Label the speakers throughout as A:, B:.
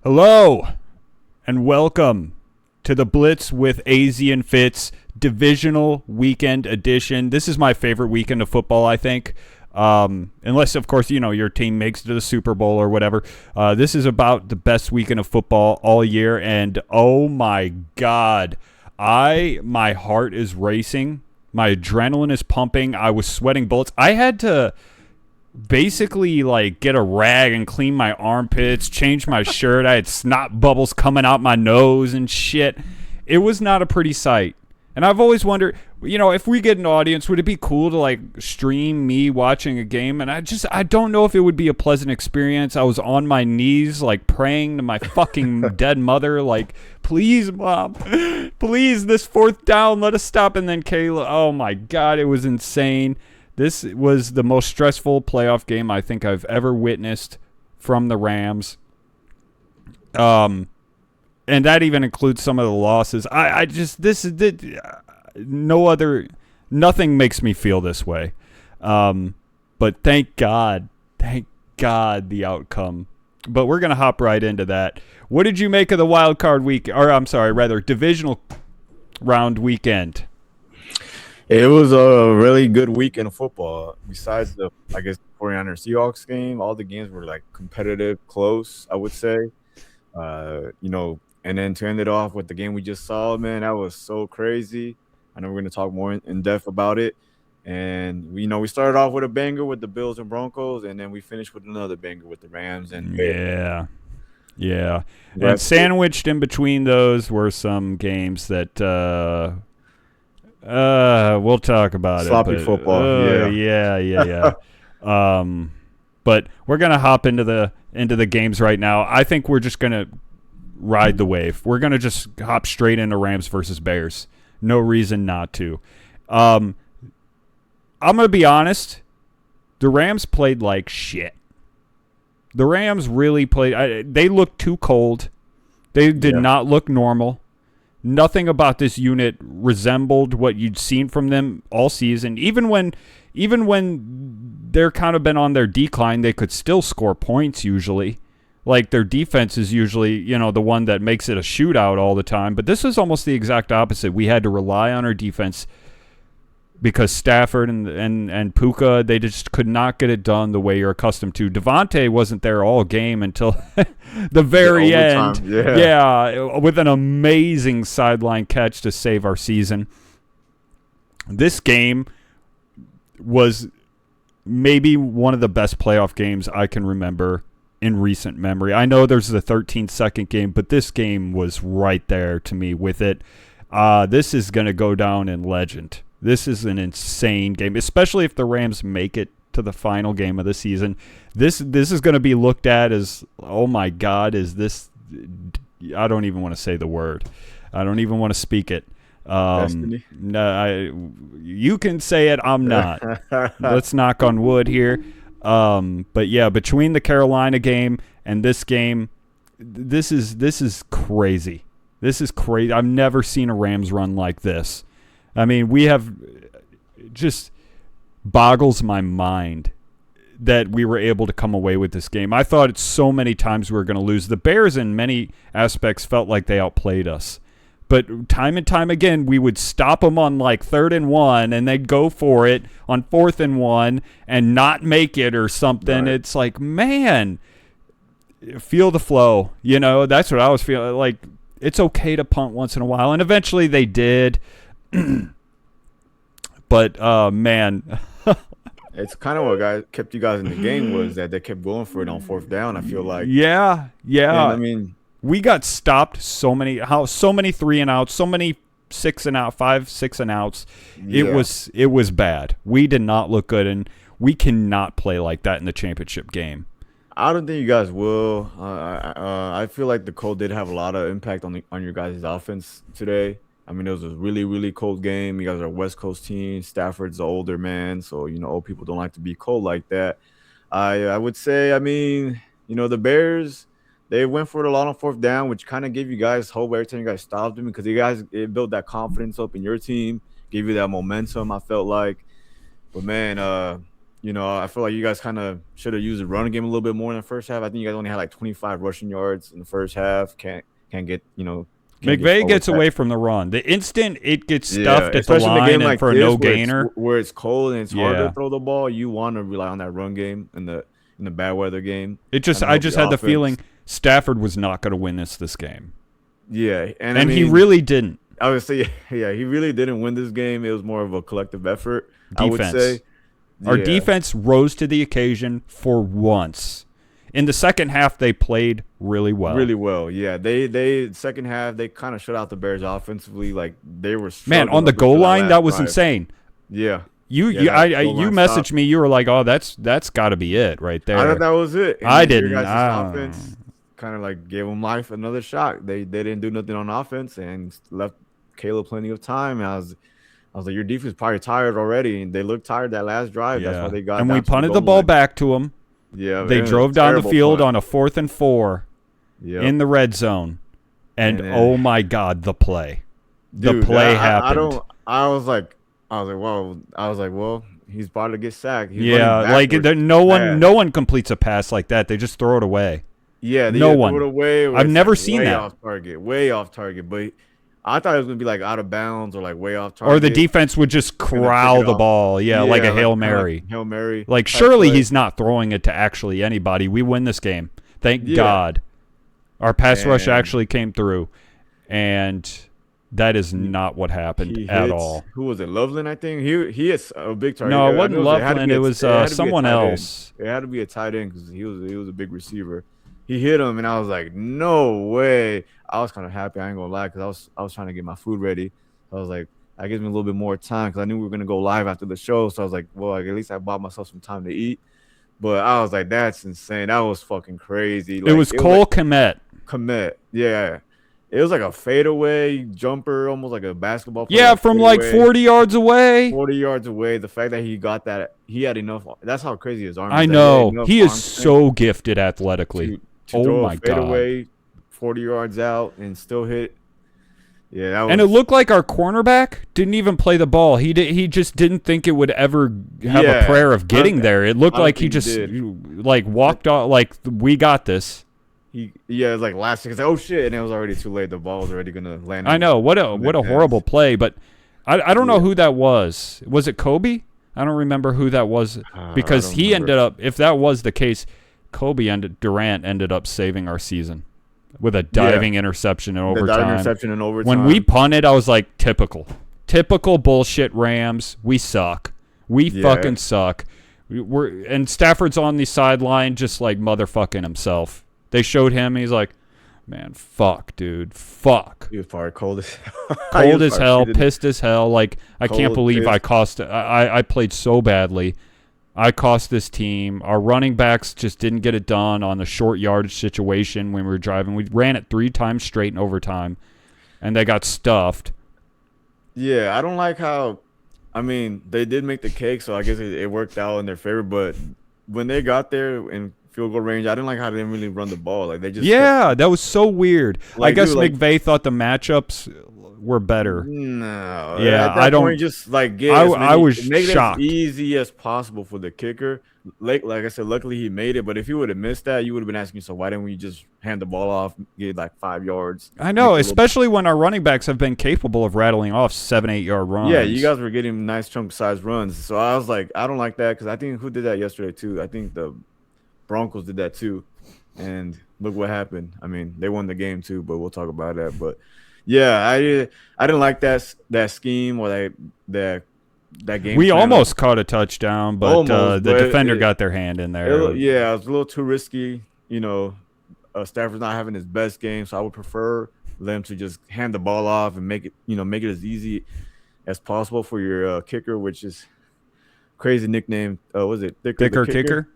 A: Hello and welcome to the Blitz with AZ and Fitz Divisional Weekend Edition. This is my favorite weekend of football, I think. Unless, of course, your team makes it to the Super Bowl or whatever. This is about the best weekend of football all year, and oh my God, my heart is racing. My adrenaline is pumping. I was sweating bullets. I had to basically get a rag and clean my armpits, change my shirt. I had snot bubbles coming out my nose and shit. It was not a pretty sight. And I've always wondered, if we get an audience, would it be cool to stream me watching a game? And I don't know if it would be a pleasant experience. I was on my knees praying to my fucking dead mother, please, Mom, please, this fourth down, let us stop. And then Kayla, oh my God, it was insane. This was the most stressful playoff game I think I've ever witnessed from the Rams. And that even includes some of the losses. Nothing makes me feel this way. But thank God the outcome. But we're going to hop right into that. What did you make of the wild card week, divisional round weekend?
B: It was a really good week in football. Besides the, 49ers Seahawks game, all the games were competitive, close, I would say. And then to end it off with the game we just saw, man, that was so crazy. I know we're going to talk more in depth about it. And, we started off with a banger with the Bills and Broncos, and then we finished with another banger with the Rams. And
A: Yeah. And sandwiched in between those were some games that we'll talk about
B: sloppy football.
A: Yeah. But we're going to hop into the games right now. I think we're just going to ride the wave. We're going to just hop straight into Rams versus Bears. No reason not to. I'm going to be honest. The Rams played like shit. The Rams really played. They looked too cold. They did not look normal. Nothing about this unit resembled what you'd seen from them all season. Even when they're kind of been on their decline, they could still score points usually. Their defense is usually, the one that makes it a shootout all the time. But this was almost the exact opposite. We had to rely on our defense because Stafford and Puka, they just could not get it done the way you're accustomed to. Devontae wasn't there all game until the very end. Yeah, with an amazing sideline catch to save our season. This game was maybe one of the best playoff games I can remember in recent memory. I know there's the 13-second game, but this game was right there to me with it. This is going to go down in legend. This is an insane game, especially if the Rams make it to the final game of the season. This is going to be looked at as, oh my God, is this? I don't even want to say the word. I don't even want to speak it.
B: Destiny?
A: No, you can say it. I'm not. Let's knock on wood here. But yeah, between the Carolina game and this game, this is crazy. This is crazy. I've never seen a Rams run like this. I mean, we have just boggles my mind that we were able to come away with this game. I thought it so many times we were going to lose. The Bears in many aspects felt like they outplayed us. But time and time again, we would stop them on 3rd and 1, and they'd go for it on 4th and 1 and not make it or something. Right. It's man, feel the flow. That's what I was feeling. It's okay to punt once in a while, and eventually they did. But man,
B: it's kind of what kept you guys in the game was that they kept going for it on 4th down. I feel like
A: yeah.
B: And, I mean,
A: we got stopped so many 3 and outs, so many 6 and out, 5, 6 and outs.
B: Yeah.
A: It was bad. We did not look good, and we cannot play like that in the championship game.
B: I don't think you guys will. I feel like the cold did have a lot of impact on your guys' offense today. I mean, it was a really, really cold game. You guys are a West Coast team. Stafford's an older man, so, old people don't like to be cold like that. I would say, the Bears, they went for it a lot on 4th down, which kind of gave you guys hope every time you guys stopped them because it built that confidence up in your team, gave you that momentum, I felt like. But, man, I feel like you guys kind of should have used the run game a little bit more in the first half. I think you guys only had like 25 rushing yards in the first half. Can't get
A: McVay gets away from the run. The instant it gets stuffed at the
B: especially in a
A: line
B: game
A: and
B: like
A: for
B: this,
A: no
B: where
A: gainer.
B: where it's cold and it's hard
A: Yeah.
B: to throw the ball, you want to rely on that run game in the bad weather game.
A: I just
B: help
A: had
B: your
A: the
B: offense.
A: feeling Stafford was not going to win this game.
B: Yeah, and
A: And he really didn't.
B: I would say, yeah, he really didn't win this game. It was more of a collective effort.
A: Defense.
B: I would say
A: Our
B: Yeah.
A: defense rose to the occasion for once. In the second half, they played really well.
B: Really well, yeah. They second half they kind of shut out the Bears offensively. Like they were
A: Man,
B: struggling
A: on the
B: up until
A: goal line,
B: last
A: that was
B: drive.
A: insane.
B: Yeah,
A: You
B: that goal
A: you
B: line
A: messaged
B: stop.
A: me. You were like, "Oh, that's got to be it right there."
B: I thought that was it. And
A: I
B: then your
A: didn't.
B: guys' offense kind of like gave them life another shot. They didn't do nothing on offense and left Caleb plenty of time. And I was like, your defense is probably tired already, and they looked tired that last drive. That's why they got.
A: And
B: down
A: we
B: to
A: punted
B: goal
A: the ball
B: line.
A: back to them.
B: Yeah,
A: They
B: man,
A: drove down the
B: terrible
A: field
B: punt.
A: on a 4th and 4
B: Yep.
A: in the red zone, and
B: And then-
A: oh my God, the play.
B: Dude,
A: the play
B: that-
A: happened.
B: I was like, well, he's about to get sacked. He's
A: Yeah,
B: running
A: like
B: backwards.
A: no one completes a pass like that. They just throw it away.
B: Yeah, they
A: no
B: either
A: one.
B: threw it away or
A: I've
B: it's,
A: never
B: like,
A: seen
B: way
A: that.
B: way off target. But I thought it was gonna be like out of bounds or like way off target.
A: Or the defense would just
B: gonna pick
A: corral
B: it
A: the
B: off.
A: ball. Yeah, like a Hail
B: kinda
A: Mary.
B: like Hail Mary.
A: Like,
B: type
A: surely
B: play.
A: he's not throwing it to actually anybody. We win this game. Thank
B: Yeah.
A: God. Our pass rush
B: And-
A: actually came through. And that is not what happened
B: He
A: at
B: hits-
A: all.
B: Who was it? Loveland, I think. He is a big target.
A: No, it
B: I
A: wasn't
B: knew had to
A: Loveland.
B: be
A: It
B: a-
A: was
B: had to be a
A: someone
B: tight end.
A: else.
B: It had to be a tight end because he was a big receiver. He hit him, and I was like, no way. I was kind of happy. I ain't gonna lie, because I was trying to get my food ready. I was like, that gives me a little bit more time because I knew we were gonna go live after the show. So I was like, well, like, at least I bought myself some time to eat. But I was like, that's insane. That was fucking crazy.
A: It was Cole Kmet.
B: Komet. Yeah. It was like a fadeaway jumper, almost like a basketball player.
A: Yeah, from like
B: fadeaway.
A: 40 yards away.
B: 40 yards away. The fact that he got that, he had enough. That's how crazy his arm is.
A: I
B: that
A: know.
B: had enough
A: He
B: arm
A: is
B: strength
A: so gifted athletically.
B: to
A: Oh
B: throw
A: my
B: a
A: God.
B: fadeaway 40 yards out and still hit. Yeah, that was.
A: And it looked like our cornerback didn't even play the ball. He just didn't think it would ever have a
B: Yeah,
A: prayer of getting
B: I-
A: there. It looked
B: I don't
A: like he
B: think he
A: just
B: did.
A: like walked off like we got this.
B: it was like last second. Oh shit! And it was already too late. The ball was already gonna land.
A: I know what a
B: hands.
A: horrible play, but I don't know
B: Yeah.
A: who that was. Was it Kobe? I don't remember who that was because
B: I don't
A: he
B: remember.
A: ended up. If that was the case, Durant ended up saving our season with a diving interception in
B: The
A: overtime.
B: diving interception in overtime.
A: When we punted, I was like, typical bullshit Rams. We suck. We
B: Yeah.
A: fucking suck. And Stafford's on the sideline just like motherfucking himself. They showed him. He's like, man, fuck, dude, fuck.
B: He was probably cold as
A: Cold as hell, pissed as hell. Like, I can't
B: Cold,
A: believe
B: pissed.
A: I played so badly. I cost this team. Our running backs just didn't get it done on the short yardage situation when we were driving. We ran it 3 times straight in overtime, and they got stuffed.
B: Yeah, I don't like how. I mean, they did make the cake, so I guess it worked out in their favor. But when they got there in field goal range, I didn't like how they didn't really run the ball. Like they just
A: Yeah, that was so weird. I
B: Like,
A: guess
B: dude, like-
A: McVay thought the matchups were better.
B: No.
A: Yeah,
B: at that
A: I don't-
B: Point, just like get
A: I was
B: make
A: shocked.
B: it as easy as possible for the kicker. Like I said, luckily he made it. But if you would have missed that, you would have been asking, so why didn't we just hand the ball off, get like 5 yards?
A: I know,
B: Make a little-
A: especially when our running backs have been capable of rattling off 7-8 yard runs.
B: Yeah, you guys were getting nice chunk size runs. So I was like, I don't like that because I think who did that yesterday too? I think the Broncos did that too. And look what happened. I mean, they won the game too, but we'll talk about that. But yeah, I didn't like that scheme or that game.
A: We
B: plan.
A: almost caught a touchdown, but
B: Almost,
A: the
B: but
A: defender
B: it-
A: got their hand in there.
B: Yeah, it was a little too risky. Stafford's not having his best game, so I would prefer them to just hand the ball off and make it as easy as possible for your kicker, which is crazy nickname. Was it
A: Thicker
B: the
A: kicker?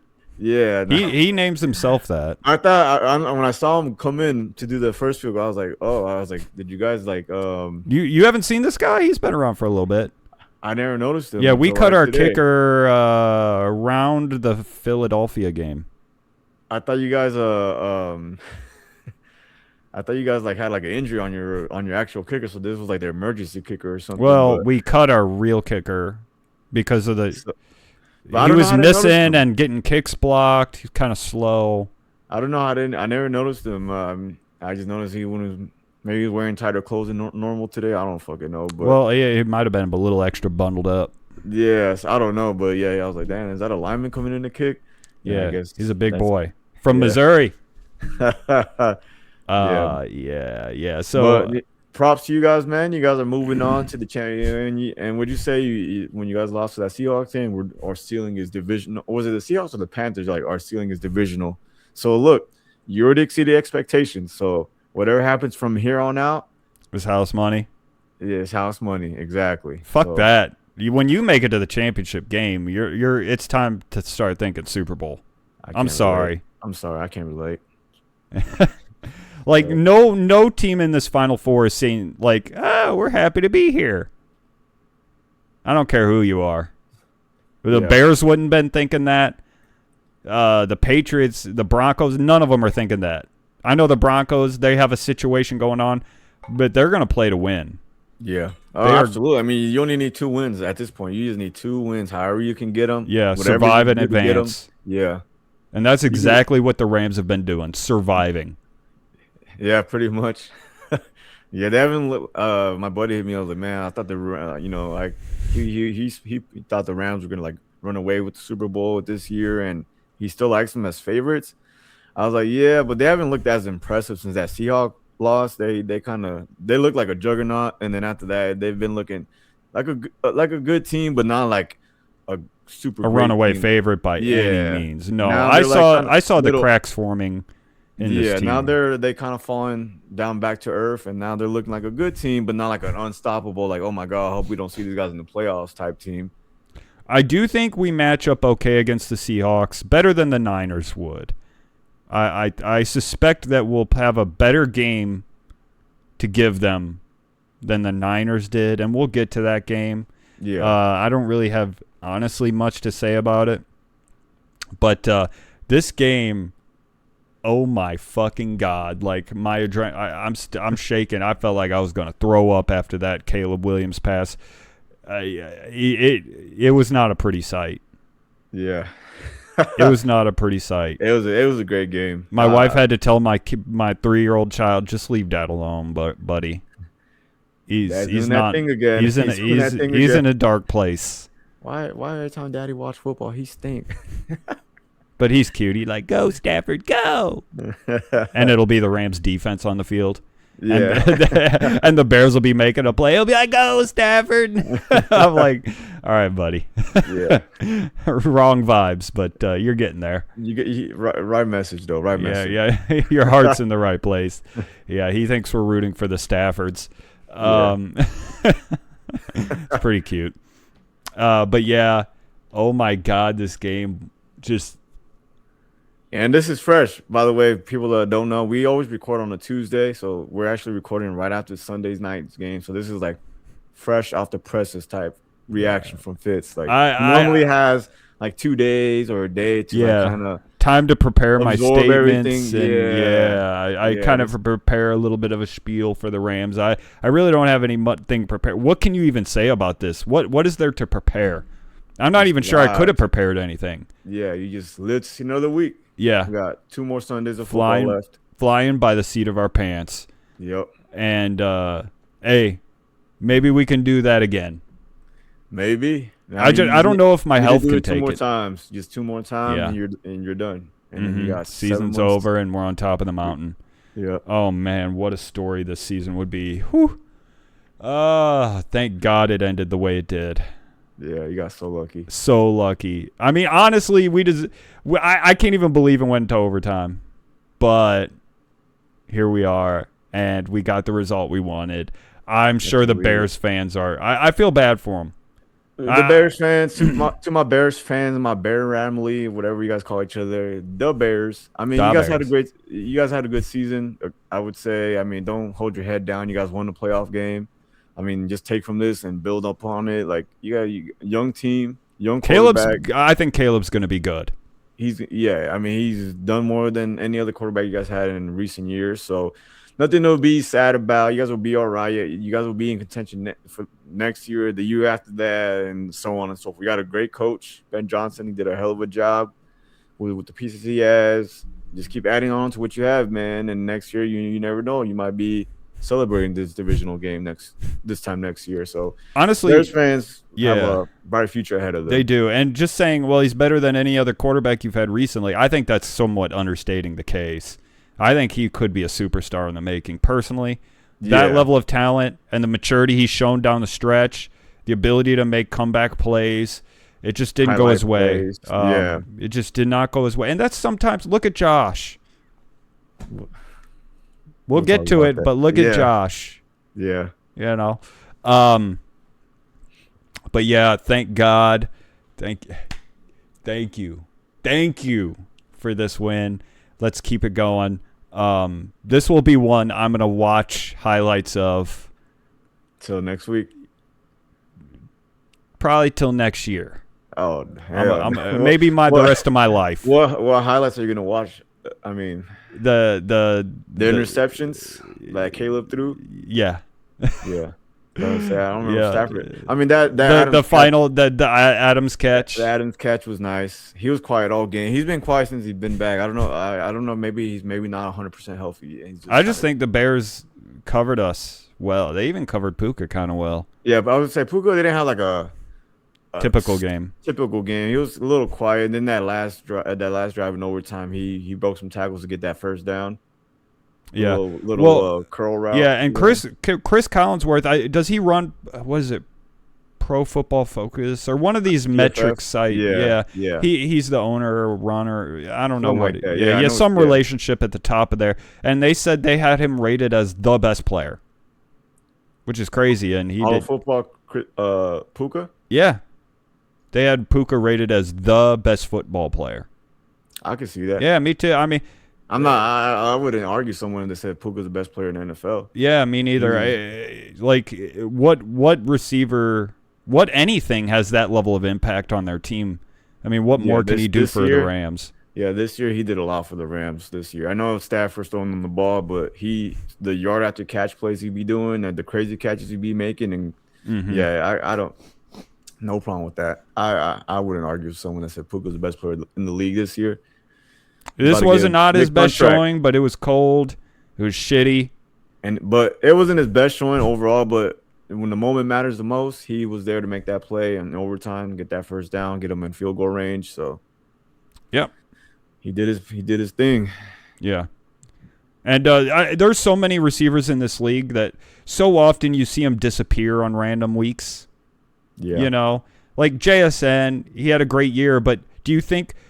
B: Yeah, no.
A: He names himself that.
B: I thought when I saw him come in to do the first field goal, I was like, did you guys like?
A: You haven't seen this guy? He's been around for a little bit.
B: I never noticed him.
A: Yeah, we
B: until,
A: cut our
B: today.
A: kicker around the Philadelphia game.
B: I thought you guys I thought you guys like had like an injury on your actual kicker, so this was like their emergency kicker or something.
A: Well,
B: but-
A: we cut our real kicker because of the.
B: So-
A: He was missing and getting kicks blocked. He's kind of slow.
B: I don't know. I never noticed him. I just noticed maybe he was wearing tighter clothes than normal today. I don't fucking know. But
A: well, yeah, he might have been a little extra bundled up.
B: Yes, I don't know, but yeah, I was like, damn, is that a lineman coming in to kick?
A: Yeah, I guess he's a big boy from Missouri. Yeah. So,
B: but props to you guys, man. You guys are moving on to the champion. And would you say when you guys lost to that Seahawks team, our ceiling is divisional? Or was it the Seahawks or the Panthers? Like, our ceiling is divisional. So look, you already exceeded expectations. So whatever happens from here on out
A: is house money.
B: Yeah, it's house money. Exactly.
A: Fuck that. When you make it to the championship game, it's time to start thinking Super Bowl. I'm sorry.
B: I'm sorry. I can't relate.
A: Like no team in this Final Four is saying like, we're happy to be here. I don't care who you are. The Bears wouldn't have been thinking that. The Patriots, the Broncos, none of them are thinking that. I know the Broncos, they have a situation going on, but they're going to play to win.
B: Yeah. Absolutely. I mean, you only need 2 wins at this point. You just need 2 wins, however you can get them.
A: Yeah, survive in advance.
B: Yeah.
A: And that's exactly what the Rams have been doing, surviving.
B: Yeah, pretty much. Yeah, they haven't. My buddy hit me. I was like, man, I thought he thought the Rams were gonna run away with the Super Bowl this year, and he still likes them as favorites. I was like, yeah, but they haven't looked as impressive since that Seahawks loss. They look like a juggernaut, and then after that, they've been looking like a good team, but not like a super
A: runaway favorite by any means. No, I saw the cracks forming.
B: Now they kind of falling down back to earth, and now they're looking like a good team, but not like an unstoppable, like, oh my god, I hope we don't see these guys in the playoffs type team.
A: I do think we match up okay against the Seahawks, better than the Niners would. I suspect that we'll have a better game to give them than the Niners did, and we'll get to that game.
B: Yeah.
A: I don't really have honestly much to say about it, but this game. Oh my fucking god! Like my I'm shaking. I felt like I was gonna throw up after that Caleb Williams pass. It was not a pretty sight.
B: Yeah,
A: it was not a pretty sight.
B: It was a great game.
A: My wife had to tell my 3-year-old child, just leave Dad alone, buddy. He's not. He's in a dark place.
B: Why every time Daddy watch football he stink?
A: But he's cute. He's like, go, Stafford, go. And it'll be the Rams' defense on the field.
B: Yeah.
A: And the Bears will be making a play. He'll be like, go, Stafford. I'm like, all right, buddy.
B: Yeah.
A: Wrong vibes, but you're getting there.
B: You get right message, though. Right message.
A: Yeah. Your heart's in the right place. Yeah, he thinks we're rooting for the Staffords. It's pretty cute. But, yeah, oh, my God, this game just –
B: and this is fresh, by the way. People that don't know, we always record on a Tuesday, so we're actually recording right after Sunday's night's game. So this is like fresh off the presses type reaction from Fitz. Like normally has like 2 days or a day to kind of
A: time to prepare my statements.
B: And
A: I kind of prepare a little bit of a spiel for the Rams. I really don't have anything prepared. What can you even say about this? What is there to prepare? I'm not even sure I could have prepared anything.
B: Yeah, you just live to see another week.
A: Yeah.
B: We got 2 more Sundays of football left.
A: Flying by the seat of our pants.
B: Yep.
A: And, hey, maybe we can do that again.
B: Maybe.
A: I don't know if my health can take it.
B: 2 more times. Just 2 more times, and you're done. And then you got
A: season's over, and we're on top of the mountain.
B: Yeah.
A: Oh, man, what a story this season would be. Whew. Thank God it ended the way it did.
B: Yeah, you got so lucky.
A: So lucky. I mean, honestly, I can't even believe it went to overtime. But here we are, and we got the result we wanted. I'm sure the Bears fans are. I feel bad for them.
B: The Bears fans, to my Bears fans and my Bear family, whatever you guys call each other, the Bears. I mean, you guys had a good season, I would say. I mean, don't hold your head down. You guys won the playoff game. I mean, just take from this and build upon it. Like, you got a young team, young quarterback.
A: I think Caleb's going to be good.
B: I mean, he's done more than any other quarterback you guys had in recent years. So nothing to be sad about. You guys will be all right. You guys will be in contention for next year, the year after that, and so on and so forth. We got a great coach, Ben Johnson. He did a hell of a job with the pieces he has. Just keep adding on to what you have, man. And next year, you never know. You might be celebrating this divisional game this time next year. So
A: honestly,
B: Bears fans have a bright future ahead of them.
A: They do. And just saying, well, he's better than any other quarterback you've had recently, I think that's somewhat understating the case. I think he could be a superstar in the making. Personally, that level of talent and the maturity he's shown down the stretch, the ability to make comeback plays, it just didn't go his way. It just did not go his way. And that's sometimes – look at Josh. We'll get to it, but look at Josh.
B: Yeah.
A: You know. But, yeah, thank God. Thank you. Thank you for this win. Let's keep it going. This will be one I'm going to watch highlights of.
B: Till next week?
A: Probably till next year.
B: Oh, hell.
A: Maybe the rest of my life.
B: What highlights are you going to watch? I mean,
A: the
B: interceptions that Caleb threw?
A: Yeah.
B: Yeah. I don't remember Stafford. I mean,
A: the Adams catch.
B: The Adams catch was nice. He was quiet all game. He's been quiet since he's been back. I don't know. I don't know. Maybe he's not 100% healthy.
A: I just think the Bears covered us well. They even covered Puka kind of well.
B: Yeah, but I would say Puka, they didn't have like a
A: typical game.
B: Typical game. He was a little quiet. And then that last drive in overtime, he broke some tackles to get that first down.
A: Yeah,
B: little curl route.
A: Yeah, and Chris Collinsworth, does he run? What is it? Pro Football Focus or one of these metric sites? Yeah. He's the owner or runner. I don't know what. Like he has some relationship at the top of there, and they said they had him rated as the best player, which is crazy. And he did
B: football. Puka.
A: Yeah, they had Puka rated as the best football player.
B: I can see that.
A: Yeah, me too. I mean.
B: I wouldn't argue someone that said Puka's the best player in the NFL.
A: Yeah, me neither. What receiver, what anything has that level of impact on their team? I mean, what more can he do for the Rams?
B: Yeah, this year he did a lot for the Rams this year. I know Stafford's throwing them the ball, but the yard after catch plays he'd be doing and the crazy catches he'd be making. And I don't – no problem with that. I wouldn't argue with someone that said Puka's the best player in the league this year.
A: This wasn't not his best showing, but it was cold. It was shitty.
B: But it wasn't his best showing overall, but when the moment matters the most, he was there to make that play in overtime, get that first down, get him in field goal range. So,
A: yep.
B: He did his thing.
A: Yeah. And there's so many receivers in this league that so often you see them disappear on random weeks.
B: Yeah.
A: You know, like JSN, he had a great year, but do you think –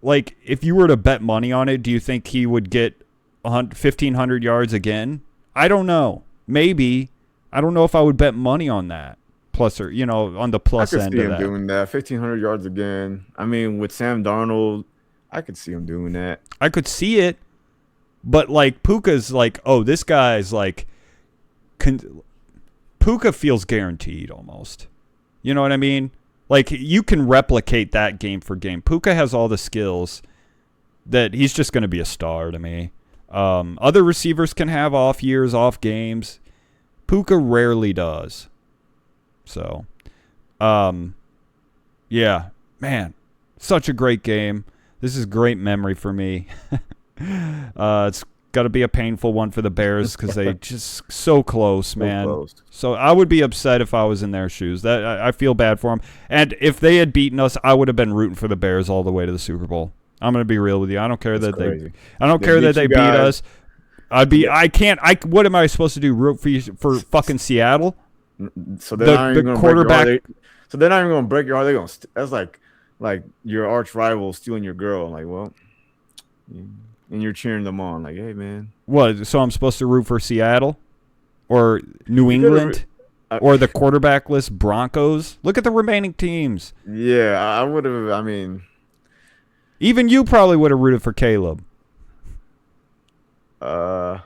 A: like, if you were to bet money on it, do you think he would get 1,500 yards again? I don't know. Maybe. I don't know if I would bet money on that. Plus, or on the plus end of that. I could see him
B: doing that. 1,500 yards again. I mean, with Sam Darnold, I could see him doing that.
A: I could see it. But, like, Puka's like, oh, this guy's like, Puka feels guaranteed almost. You know what I mean? Like, you can replicate that game for game. Puka has all the skills that he's just going to be a star to me. Other receivers can have off years, off games. Puka rarely does. So, yeah, man, such a great game. This is great memory for me. It's got to be a painful one for the Bears because they just so close, man. So I would be upset if I was in their shoes. That I feel bad for them. And if they had beaten us, I would have been rooting for the Bears all the way to the Super Bowl. I'm going to be real with you. I don't care that they beat us. What am I supposed to do? Root for fucking Seattle?
B: So they're the quarterback. So they're not even going to break your heart. They're going to. That's like your arch rival stealing your girl. Like, well. Yeah. And you're cheering them on, like, hey, man.
A: What? So I'm supposed to root for Seattle? Or New England? Or the quarterbackless Broncos? Look at the remaining teams.
B: Yeah, I would have, I mean.
A: Even you probably would have rooted for Caleb.
B: I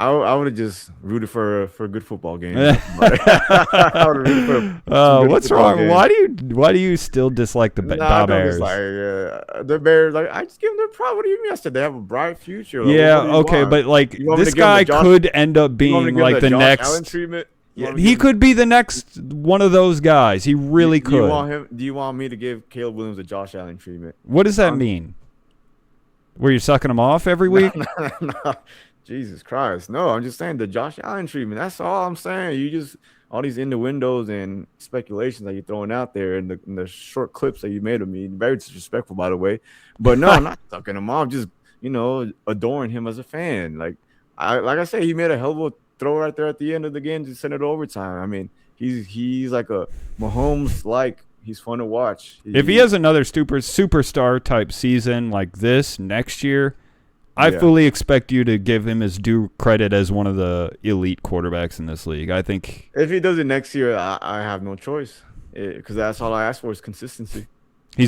B: I would have just rooted for a good football game. I would have rooted for some good
A: What's
B: football
A: wrong?
B: game.
A: Why do you still dislike the
B: Nah, I
A: Da
B: don't just
A: Bears?
B: like the Bears. Like I just give them their pride. What do you mean? I said they have a bright future. Like,
A: Yeah,
B: what do you
A: okay,
B: want?
A: but like
B: You want me to
A: this
B: give them the
A: guy
B: Josh?
A: could end up
B: You want me to
A: being
B: give them
A: like the
B: Josh
A: next.
B: Allen treatment? You want me to
A: He
B: give
A: could be the next one of those guys. He really
B: Do you
A: could.
B: want him? Do you want me to give Caleb Williams a Josh Allen treatment?
A: What does that mean? Were you sucking him off every week?
B: No. Jesus Christ. No, I'm just saying the Josh Allen treatment. That's all I'm saying. You just all these innuendos and speculations that you're throwing out there and the short clips that you made of me. Very disrespectful, by the way. But no, I'm not sucking him off. Just, adoring him as a fan. Like I say, he made a hell of a throw right there at the end of the game to send it to overtime. I mean, he's like a Mahomes-like. He's fun to watch.
A: If he has another superstar type season like this next year, I fully expect you to give him his due credit as one of the elite quarterbacks in this league. I think
B: if he does it next year, I have no choice because that's all I ask for is consistency.
A: He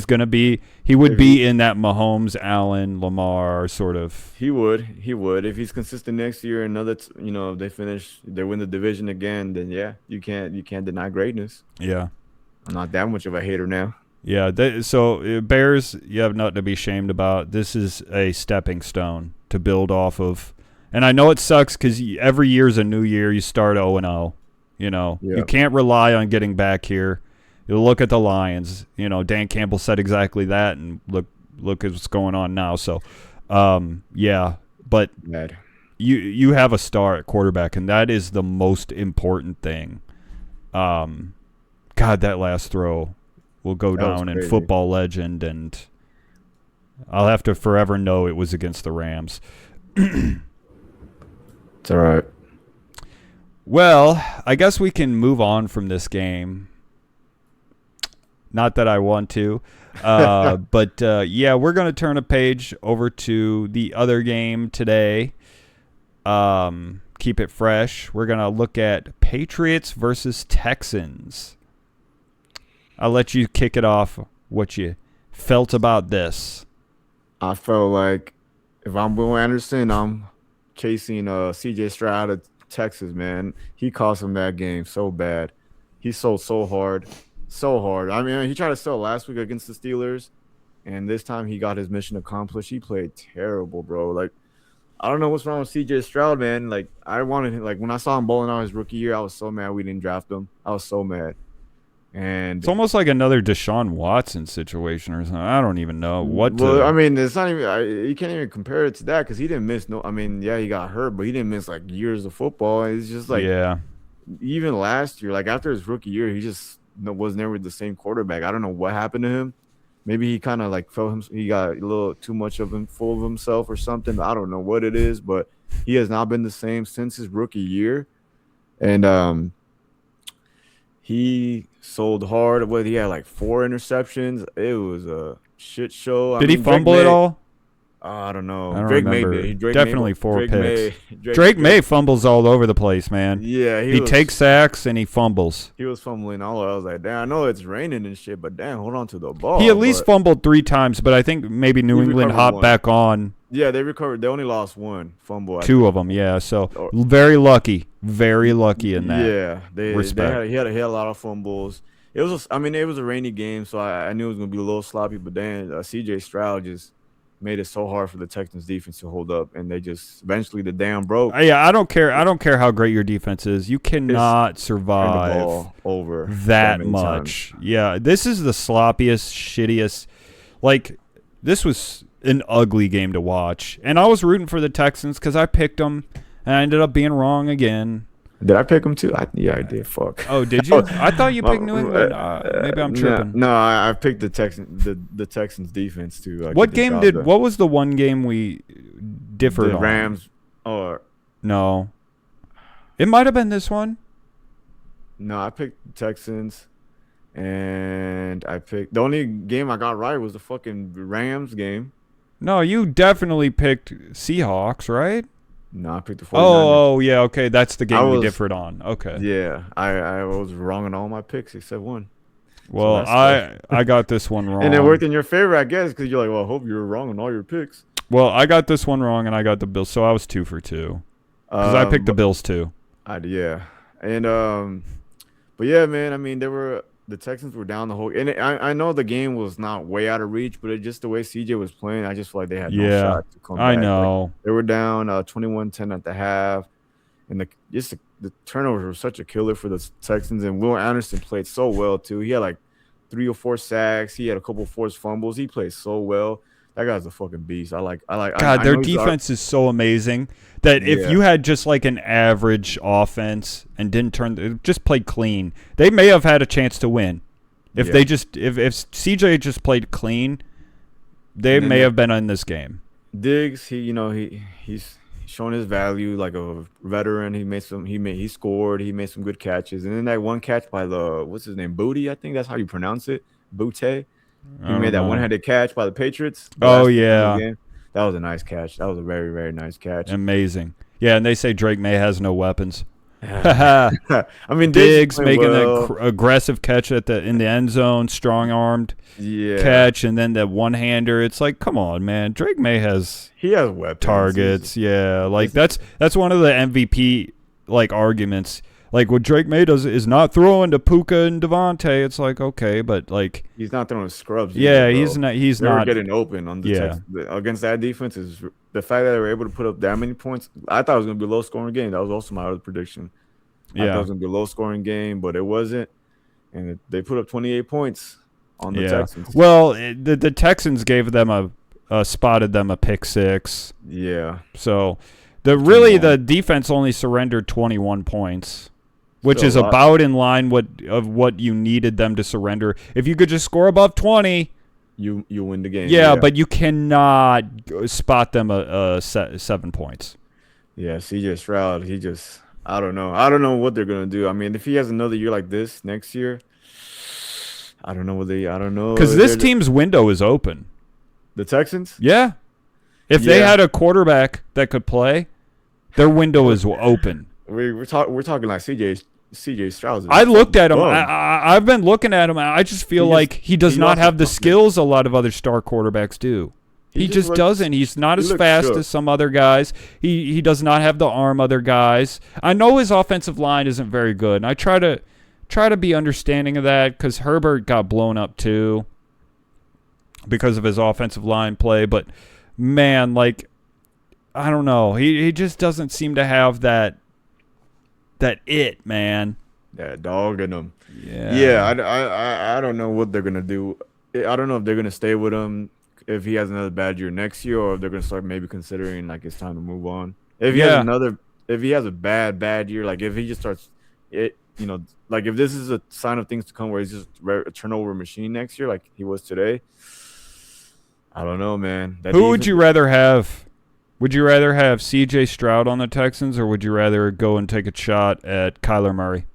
A: would be in that Mahomes, Allen, Lamar sort of.
B: He would. If he's consistent next year, if they win the division again, then yeah, you can't deny greatness.
A: Yeah.
B: I'm not that much of a hater now.
A: Yeah, so Bears, you have nothing to be ashamed about. This is a stepping stone to build off of. And I know it sucks because every year is a new year. You start 0-0. You can't rely on getting back here. You look at the Lions. Dan Campbell said exactly that, and look at what's going on now. So, but
B: Mad.
A: you have a star at quarterback, and that is the most important thing. God, that last throw will go down in football legend, and I'll have to forever know it was against the Rams.
B: It's all right.
A: Well, I guess we can move on from this game. Not that I want to, but we're going to turn a page over to the other game today. Keep it fresh. We're going to look at Patriots versus Texans. I'll let you kick it off, what you felt about this.
B: I felt like if I'm Will Anderson, I'm chasing C.J. Stroud of Texas, man. He cost him that game so bad. He sold so hard. I mean, he tried to sell last week against the Steelers, and this time he got his mission accomplished. He played terrible, bro. Like, I don't know what's wrong with C.J. Stroud, man. Like, I wanted him. Like, when I saw him bowling out his rookie year, I was so mad we didn't draft him. I was so mad. And
A: it's almost like another Deshaun Watson situation or something. I don't even know what.
B: I mean, it's not even. You can't even compare it to that because he didn't miss. No, I mean, yeah, he got hurt, but he didn't miss like years of football. It's just like, even last year, like after his rookie year, he just was never the same quarterback. I don't know what happened to him. Maybe he kind of like felt him. He got a little too much of him, full of himself or something. I don't know what it is, but he has not been the same since his rookie year. And he sold hard. He had like 4 interceptions. It was a shit show.
A: Did he fumble at all?
B: I don't know.
A: I don't
B: Drake
A: remember.
B: May did.
A: Definitely 4 picks. Drake May fumbles all over the place, man.
B: Yeah,
A: he takes sacks and he fumbles.
B: He was fumbling all over. I was like, damn, I know it's raining and shit, but damn, hold on to the ball.
A: He at least fumbled 3 times, but I think maybe New England hopped back on.
B: Yeah, they recovered. They only lost 1 fumble.
A: 2 of them, yeah. So very lucky in that.
B: Yeah, he had a lot of fumbles. It was a rainy game, so I knew it was gonna be a little sloppy. But then C.J. Stroud just made it so hard for the Texans defense to hold up, and they just eventually the dam broke.
A: Yeah, I don't care how great your defense is. You cannot survive
B: the ball over
A: that much. Times. Yeah, this is the sloppiest, shittiest. Like, this was an ugly game to watch, and I was rooting for the Texans because I picked them, and I ended up being wrong again.
B: Did I pick them too? I did. Fuck.
A: Oh, did you? I thought you picked New England. Maybe I'm tripping.
B: No, I picked the Texans defense too.
A: What game did? What was the one game we differed on?
B: The Rams. Or
A: no, it might have been this one.
B: No, I picked the Texans, and I picked the only game I got right was the fucking Rams game.
A: No, you definitely picked Seahawks, right?
B: No, I picked the 49ers.
A: Oh, yeah, okay. That's the game we differed on. Okay.
B: Yeah, I was wrong on all my picks except one.
A: Well, so I got this one wrong.
B: And it worked in your favor, I guess, because you're like, well, I hope you were wrong on all your picks.
A: Well, I got this one wrong, and I got the Bills, so I was 2 for 2. Because I picked the
B: But
A: Bills too.
B: yeah, and but yeah, man. I mean, the Texans were down the whole, and I know the game was not way out of reach, but it just the way CJ was playing, I just feel like they had no
A: Yeah,
B: shot to come
A: I
B: back. Like
A: know.
B: they were down 21-10 at the half, and the turnovers were such a killer for the Texans. And Will Anderson played so well too. He had like 3 or 4 sacks. He had a couple forced fumbles. He played so well. That guy's a fucking beast.
A: God,
B: I
A: their
B: know he's
A: defense is so amazing that if
B: yeah,
A: you had just like an average offense and didn't just played clean, they may have had a chance to win. If
B: yeah.
A: they just if CJ just played clean, they
B: And then
A: may have been in this game.
B: Diggs, he's shown his value like a veteran. He scored. He made some good catches. And then that one catch by the what's his name, Booty, I think that's how you pronounce it, Butte.
A: I
B: He made
A: don't
B: that
A: know.
B: one-handed catch by the Patriots. The
A: Oh
B: last play of the
A: yeah,
B: game. That was a nice catch. That was a very, very nice catch.
A: amazing. Yeah, and they say Drake May has no weapons.
B: I mean,
A: Diggs
B: playing
A: making
B: well.
A: that aggressive catch in the end zone, strong-armed
B: Yeah,
A: catch, and then that one-hander. It's like, come on, man. Drake May has
B: he has weapons.
A: targets. Yeah, like that's one of the MVP like arguments. Like what Drake May does is not throwing to Puka and Devontae. It's like, okay, but like
B: He's not throwing scrubs.
A: yeah,
B: either,
A: he's
B: bro.
A: not he's
B: They were
A: not
B: getting open on the
A: yeah.
B: Texans. Against that defense. Is the fact that they were able to put up that many points. I thought it was going to be a low-scoring game. That was also my other prediction. I thought it
A: Yeah.
B: was going to be a low-scoring game, but it wasn't. And they put up 28 points on the
A: Yeah.
B: Texans.
A: Well, the Texans gave them spotted them a pick six.
B: Yeah.
A: So
B: on.
A: the defense only surrendered 21 points, which
B: Still
A: is
B: a lot.
A: about in line of what you needed them to surrender. If you could just score above 20,
B: You win the game.
A: yeah, but you cannot spot them 7 points.
B: Yeah, CJ Stroud, I don't know. I don't know what they're gonna do. I mean, if he has another year like this next year, I don't know.
A: Because this team's window is open.
B: The Texans.
A: Yeah. If they
B: Yeah.
A: had a quarterback that could play, their window is open.
B: We're talking like CJ Stroud.
A: I looked at him. I've been looking at him. And I just feel like he does
B: he
A: not
B: lost
A: have the
B: his confidence.
A: skills a lot of other star quarterbacks do. He just doesn't. He's not as
B: looks
A: fast
B: shook.
A: as some other guys. He does not have the arm other guys. I know his offensive line isn't very good, and I try to be understanding of that because Herbert got blown up too because of his offensive line play. But man, like I don't know. He just doesn't seem to have that it, man.
B: That dog in them.
A: Yeah.
B: Yeah, I don't know what they're gonna do. I don't know if they're gonna stay with him if he has another bad year next year, or if they're gonna start maybe considering like it's time to move on. If he has a bad year, like if he just starts like if this is a sign of things to come where he's just a turnover machine next year, like he was today. I don't know, man.
A: Who would you rather have? Would you rather have C.J. Stroud on the Texans, or would you rather go and take a shot at Kyler Murray?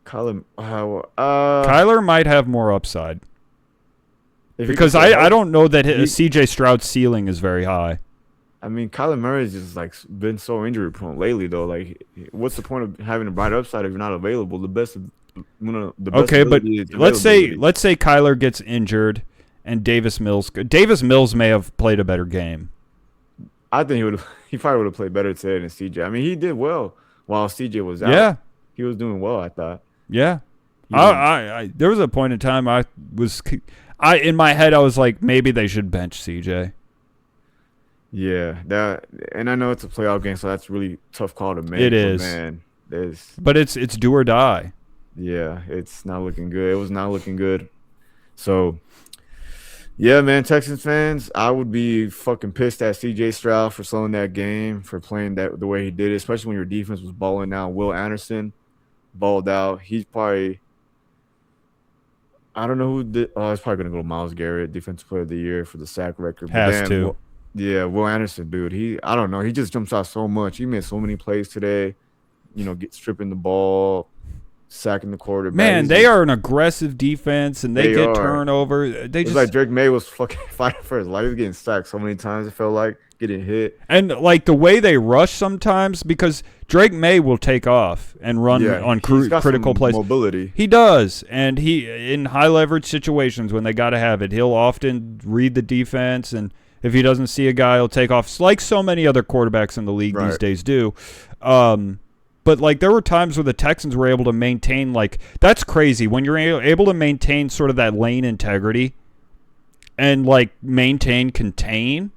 A: Kyler might have more upside because I don't know that C.J. Stroud's ceiling is very high.
B: I mean, Kyler Murray's just like been so injury prone lately, though. Like, what's the point of having a bright upside if you're not available?
A: Okay, but let's say Kyler gets injured and Davis Mills may have played a better game.
B: I think he probably would have played better today than CJ. I mean, he did well while CJ was out.
A: Yeah,
B: he was doing well, I thought.
A: Yeah, I there was a point in time in my head I was like maybe they should bench CJ.
B: Yeah, and I know it's a playoff game, so that's a really tough call to make.
A: It is,
B: man.
A: But it's do or die.
B: Yeah, it's not looking good. It was not looking good. So, yeah, man, Texans fans, I would be fucking pissed at C.J. Stroud for slowing that game, for playing that the way he did it, especially when your defense was balling out. Will Anderson balled out. He's probably – I don't know who did – it's probably going to go to Myles Garrett, Defensive Player of the Year for the sack record.
A: Has to.
B: Will Anderson, dude, I don't know. He just jumps out so much. He made so many plays today, stripping the ball, sacking the quarterback.
A: Man, they are an aggressive defense, and they get turnover.
B: It's like Drake May was fucking fighting for his life. He was getting sacked so many times, it felt like, getting hit.
A: And, like, the way they rush sometimes, because Drake May will take off and run on critical plays.
B: Mobility.
A: He does, and he in high-leverage situations when they got to have it, he'll often read the defense and If he doesn't see a guy, he'll take off, like so many other quarterbacks in the league these days do. But, like, there were times where the Texans were able to maintain, like, that's crazy. When you're able to maintain sort of that lane integrity and, like, contain,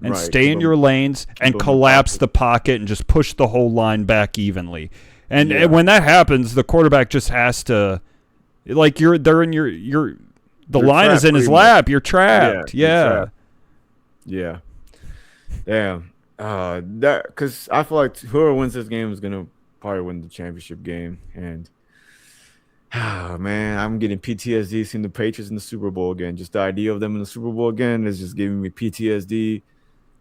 A: and stay in your lanes and collapse the pocket and just push the whole line back evenly. And when that happens, the quarterback just has to, like, the line is in his lap. You're trapped. Yeah.
B: Yeah. Damn. Because I feel like whoever wins this game is gonna probably win the championship game. And man, I'm getting PTSD seeing the Patriots in the Super Bowl again. Just the idea of them in the Super Bowl again is just giving me PTSD.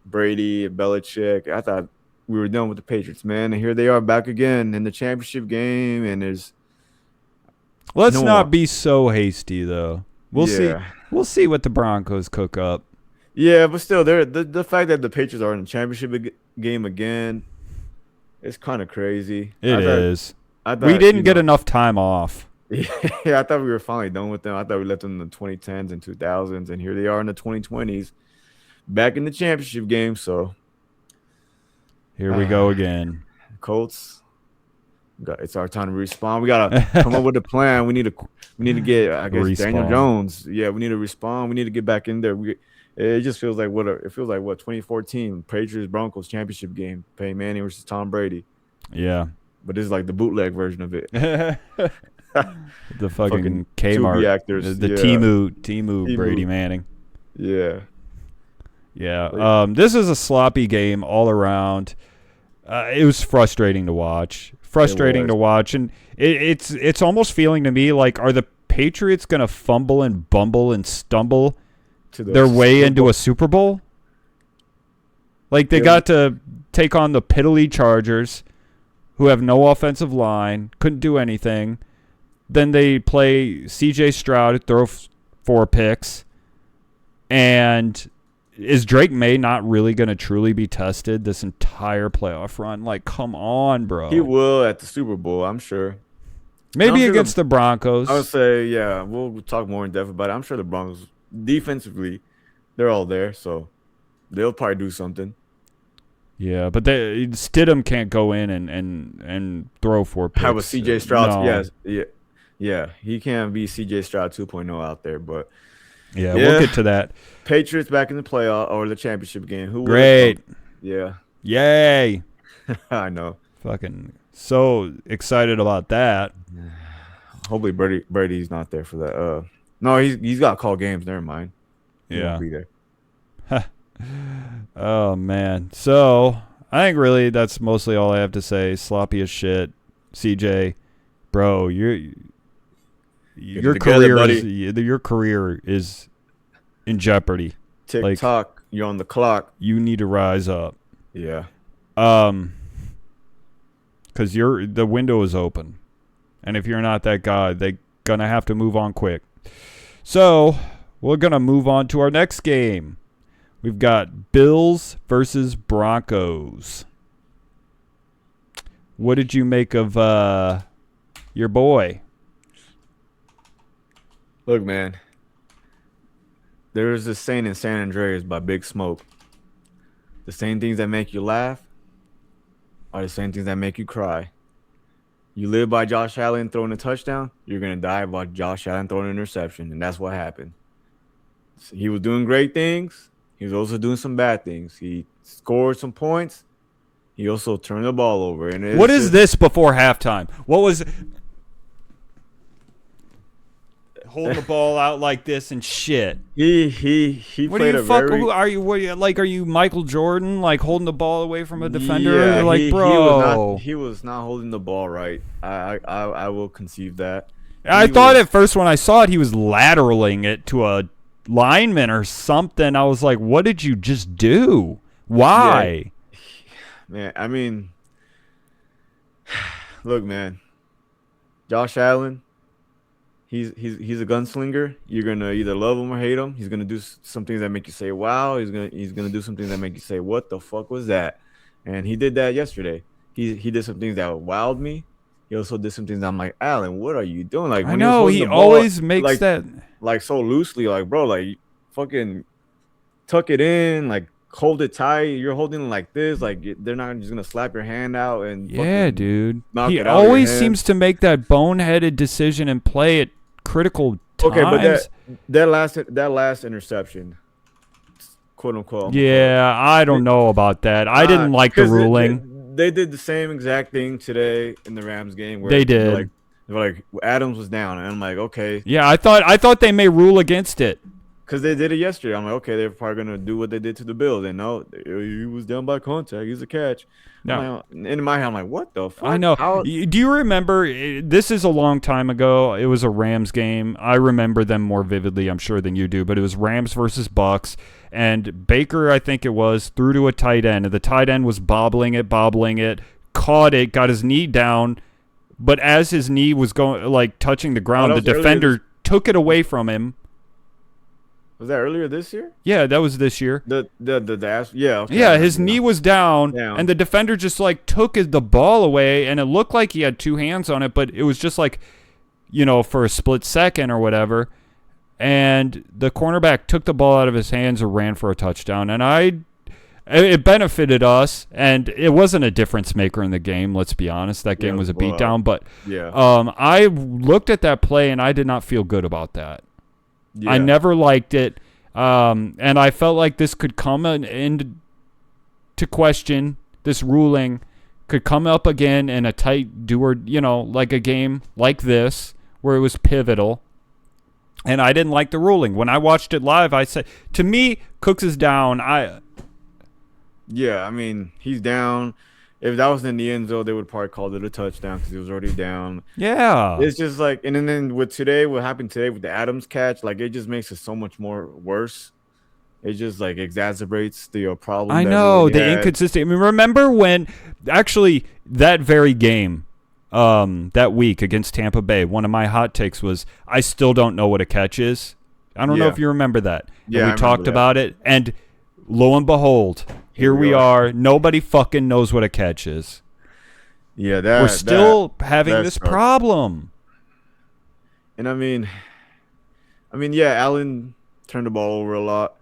B: Brady, Belichick. I thought we were done with the Patriots, man, and here they are back again in the championship game. And there's
A: let's not be so hasty though. We'll see. We'll see what the Broncos cook up.
B: Yeah, but still, the fact that the Patriots are in the championship game again, it's kind of crazy.
A: It is. We didn't get enough time off.
B: Yeah, I thought we were finally done with them. I thought we left them in the 2010s and 2000s, and here they are in the 2020s, back in the championship game. So
A: here we go again.
B: Colts, it's our time to respond. We gotta come up with a plan. We need to get, I guess, Daniel Jones. Yeah, we need to respond. We need to get back in there. It just feels like 2014 Patriots Broncos championship game, Peyton Manning versus Tom Brady.
A: Yeah,
B: but this is like the bootleg version of it.
A: The fucking Kmart actors, the Timu Brady Manning.
B: Yeah.
A: This is a sloppy game all around. It was frustrating to watch. And it's almost feeling to me like, are the Patriots gonna fumble and bumble and stumble their way into a Super Bowl? Like, they got to take on the piddly Chargers, who have no offensive line, couldn't do anything. Then they play C.J. Stroud, throw 4 picks, and is Drake May not really going to truly be tested this entire playoff run? Like, come on, bro.
B: He will at the Super Bowl, I'm sure.
A: Maybe against the Broncos.
B: I would say, yeah, we'll talk more in depth about it. I'm sure the Broncos, defensively, they're all there, so they'll probably do something.
A: Yeah, but Stidham can't go in and throw 4 picks.
B: How was C.J. Stroud? No. Yes, yeah, he can't be C.J. Stroud 2.0 out there, but
A: yeah, we'll get to that.
B: Patriots back in the playoff or the championship game.
A: Great.
B: Yeah.
A: Yay.
B: I know.
A: Fucking so excited about that.
B: Hopefully Brady's not there for that. No, he's got to call games. Never mind. He won't be there.
A: Oh man. So I think really that's mostly all I have to say. Sloppy as shit. CJ, bro, your career is in jeopardy.
B: Tick-tock, you're on the clock.
A: You need to rise up.
B: Yeah.
A: Because the window is open, and if you're not that guy, they're gonna have to move on quick. So we're gonna move on to our next game. We've got Bills versus Broncos. What did you make of your boy?
B: Look, man. There's this saying in San Andreas by Big Smoke. The same things that make you laugh are the same things that make you cry. You live by Josh Allen throwing a touchdown, you're going to die by Josh Allen throwing an interception, and that's what happened. So he was doing great things. He was also doing some bad things. He scored some points. He also turned the ball over. And
A: what is this before halftime? What was holding the ball out like this and shit?
B: He played a very.
A: Who are you? What are you Michael Jordan? Like holding the ball away from a defender? Yeah, like, bro,
B: he was not holding the ball right. I will concede that.
A: I thought at first when I saw it, he was lateraling it to a lineman or something. I was like, what did you just do? Why?
B: Yeah. Man, I mean, look, man. Josh Allen, he's a gunslinger. You're gonna either love him or hate him. He's gonna do some things that make you say, "Wow." He's gonna do some things that make you say, "What the fuck was that?" And he did that yesterday. He did some things that wowed me. He also did some things that I'm like, Allen, what are you doing? Like,
A: I know he always makes that
B: like so loosely, like, bro, like fucking tuck it in, like hold it tight. You're holding it like this, like they're not just gonna slap your hand out and
A: Yeah,
B: fucking
A: dude.
B: knock
A: He
B: it out of your
A: always
B: hand.
A: seems to make that boneheaded decision and play at critical
B: Okay, but
A: times.
B: that last interception, quote unquote, I'm gonna call
A: Yeah, I
B: it.
A: don't know about that. I didn't like the
B: Because
A: ruling.
B: they did the same exact thing today in the Rams game
A: They
B: where
A: did.
B: they're like Adams was down, and I'm like, okay,
A: Yeah, I thought they may rule against it.
B: because they did it yesterday. I'm like, okay, they're probably gonna do what they did to the Bills. And no, he was down by contact. He's a catch. I'm
A: No.
B: like, in my head, I'm like, what the fuck?
A: I know.
B: How?
A: Do you remember? This is a long time ago. It was a Rams game. I remember them more vividly, I'm sure, than you do. But it was Rams versus Bucks, and Baker, I think it was, threw to a tight end, and the tight end was bobbling it, caught it, got his knee down, but as his knee was going, like touching the ground, the defender took it away from him.
B: Was that earlier this year?
A: Yeah, that was this year.
B: The yeah. Okay,
A: Yeah, his knee was down, and the defender just like took the ball away, and it looked like he had two hands on it, but it was just like, for a split second or whatever, and the cornerback took the ball out of his hands and ran for a touchdown, and it benefited us, and it wasn't a difference maker in the game. Let's be honest, that game was a beatdown, but
B: yeah.
A: I looked at that play and I did not feel good about that.
B: Yeah.
A: I never liked it, and I felt like this could come into question. This ruling could come up again in a tight like a game like this where it was pivotal, and I didn't like the ruling. When I watched it live, I said, to me, Cooks is down.
B: Yeah, I mean, he's down. If that was in the end zone, they would probably call it a touchdown because he was already down.
A: Yeah.
B: It's just like, and then what happened today with the Adams catch, like it just makes it so much more worse. It just like exacerbates the problem.
A: I know, the inconsistency. I mean, remember when actually that very game, that week against Tampa Bay, one of my hot takes was, I still don't know what a catch is. I don't know if you remember that.
B: Yeah,
A: and we talked about it, and lo and behold, here we are. Nobody fucking knows what a catch is.
B: Yeah,
A: we're still having this problem.
B: And I mean, yeah, Allen turned the ball over a lot.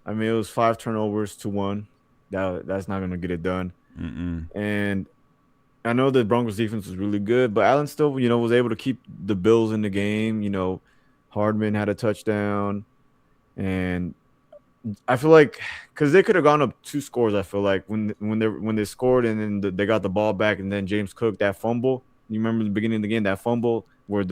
B: I mean, it was 5 turnovers to 1. That's not gonna get it done. And I know the Broncos defense was really good, but Allen still, was able to keep the Bills in the game. Hardman had a touchdown, and I feel like because they could have gone up 2 scores. I feel like when they scored and then they got the ball back, and then James Cook, that fumble. You remember the beginning of the game, that fumble where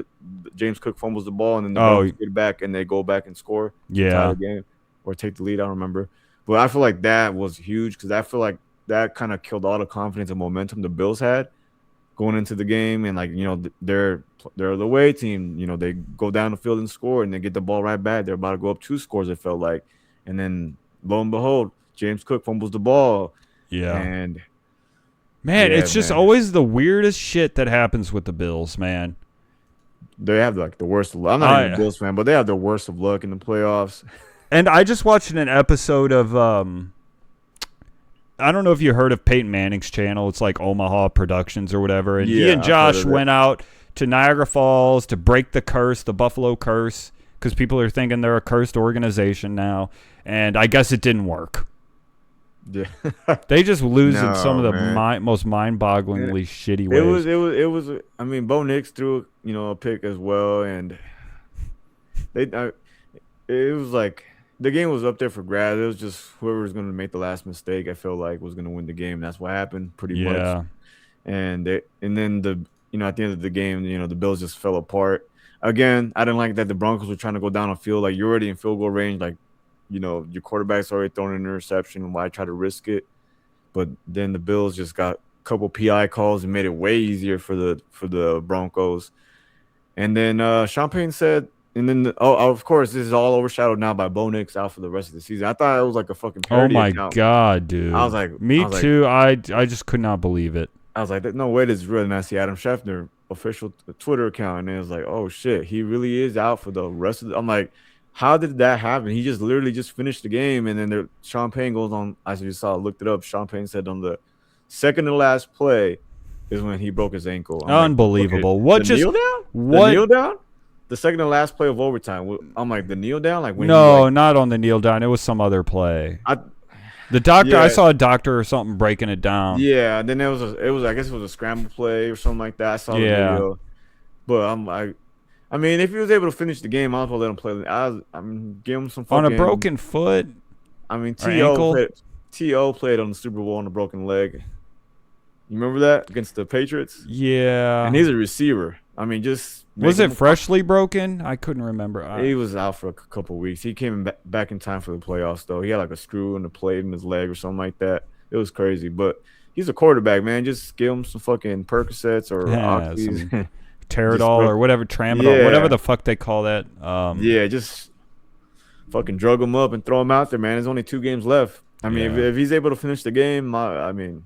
B: James Cook fumbles the ball and then the Broncos get it back and they go back and score.
A: Yeah,
B: tie the game or take the lead. I don't remember, but I feel like that was huge because I feel like that kind of killed all the confidence and momentum the Bills had going into the game. And like they're the away team. They go down the field and score, and they get the ball right back. They're about to go up 2 scores. It felt like. And then, lo and behold, James Cook fumbles the ball.
A: Yeah.
B: And
A: man, it's just always the weirdest shit that happens with the Bills, man.
B: They have like the worst of luck. I'm not even a Bills fan, but they have the worst of luck in the playoffs.
A: And I just watched an episode of I don't know if you heard of Peyton Manning's channel. It's like Omaha Productions or whatever. And he and Josh went out to Niagara Falls to break the curse, the Buffalo curse, because people are thinking they're a cursed organization now. And I guess it didn't work.
B: Yeah.
A: They just lose in some of the most mind-bogglingly shitty ways.
B: It was. I mean, Bo Nix threw a pick as well, and it was like the game was up there for grabs. It was just whoever was going to make the last mistake. I felt like was going to win the game. That's what happened, pretty much. And then at the end of the game, the Bills just fell apart. Again, I didn't like that the Broncos were trying to go down the field. Like, you're already in field goal range. Like, your quarterback's already thrown an interception. Why try to risk it? But then the Bills just got a couple PI calls and made it way easier for the Broncos. And then Sean Payton said, and then of course this is all overshadowed now by Bo Nix out for the rest of the season. I thought it was like a fucking parody account.
A: God, dude!
B: I was like,
A: me too. I just could not believe it.
B: I was like, no way, this is real. And I see Adam Schefter official Twitter account, and it was like, oh shit, he really is out for the rest of the. I'm like, how did that happen? He just literally just finished the game, and then Sean Payton goes on. As you saw, looked it up. Sean Payton said on the second to last play is when he broke his ankle.
A: Unbelievable!
B: Like, okay, kneel down? The kneel down? the second to last play of overtime. I'm like the kneel down, like when he
A: No,
B: like
A: not on the kneel down. It was some other play.
B: I
A: The doctor, I
B: yeah
A: saw a doctor or something breaking it down.
B: yeah. Then it was I guess it was a scramble play or something like that. I saw the
A: Yeah.
B: video, but I mean, if he was able to finish the game, I was let him play. I'm give him some
A: On a
B: fucking.
A: broken foot
B: I mean,
A: or ankle.
B: To played on the Super Bowl on a broken leg. You remember that against the Patriots?
A: Yeah.
B: And he's a receiver. I mean, just
A: Was
B: make
A: it
B: him.
A: freshly broken? I couldn't remember.
B: He was out for a couple of weeks. He came back in time for the playoffs, though. He had like a screw in the plate in his leg or something like that. It was crazy, but he's a quarterback, man. Just give him some fucking Percocets or
A: Yeah,
B: Oxys.
A: some Teradol or whatever, Tramadol, whatever the fuck they call that.
B: Yeah, just fucking drug him up and throw him out there, man. There's only 2 games left. I mean,
A: Yeah.
B: if he's able to finish the game, I mean,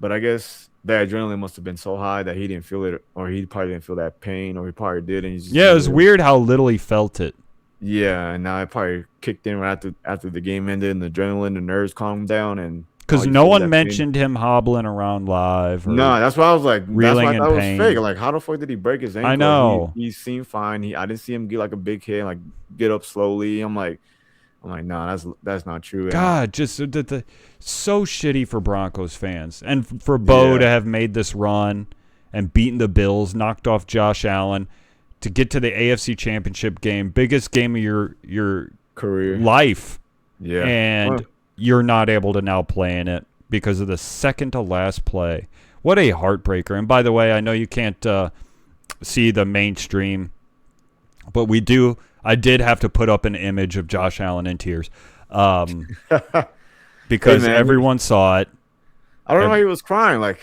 B: but I guess the adrenaline must have been so high that he didn't feel it, or he probably didn't feel that pain, or he probably did, and he just
A: Yeah, it was weird how little he felt it.
B: Yeah, and now it probably kicked in right after the game ended, and the adrenaline, the nerves calmed down, and
A: Because no one mentioned him hobbling around live.
B: No, that's why I was like, that's
A: reeling
B: why I
A: in
B: thought it was
A: pain.
B: fake. Like, how the fuck did he break his ankle?
A: I know.
B: He seemed fine. I didn't see him get like a big hit, like get up slowly. I'm like, no, that's not true.
A: God, just so shitty for Broncos fans. And for Bo to have made this run and beaten the Bills, knocked off Josh Allen, to get to the AFC Championship game, biggest game of your
B: career
A: life.
B: Yeah.
A: And you're not able to now play in it because of the second to last play. What a heartbreaker. And by the way, I know you can't see the mainstream, but I did have to put up an image of Josh Allen in tears because everyone saw it.
B: I don't know why he was crying. Like,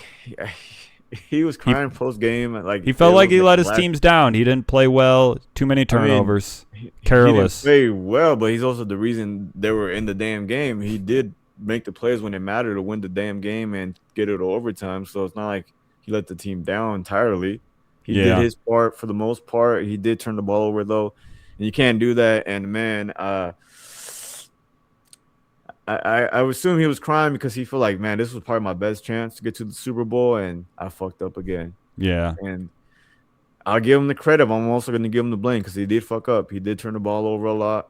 B: he was crying post game. Like,
A: he felt like he let his teams down. He didn't play well. Too many turnovers. Careless.
B: He didn't play well, but he's also the reason they were in the damn game. He did make the plays when it mattered to win the damn game and get it to overtime. So it's not like he let the team down entirely. He did his part for the most part. He did turn the ball over, though. And you can't do that. And, man, I would assume he was crying because he felt like, man, this was probably my best chance to get to the Super Bowl, and I fucked up again.
A: Yeah.
B: And I'll give him the credit. I'm also going to give him the blame because he did fuck up. He did turn the ball over a lot,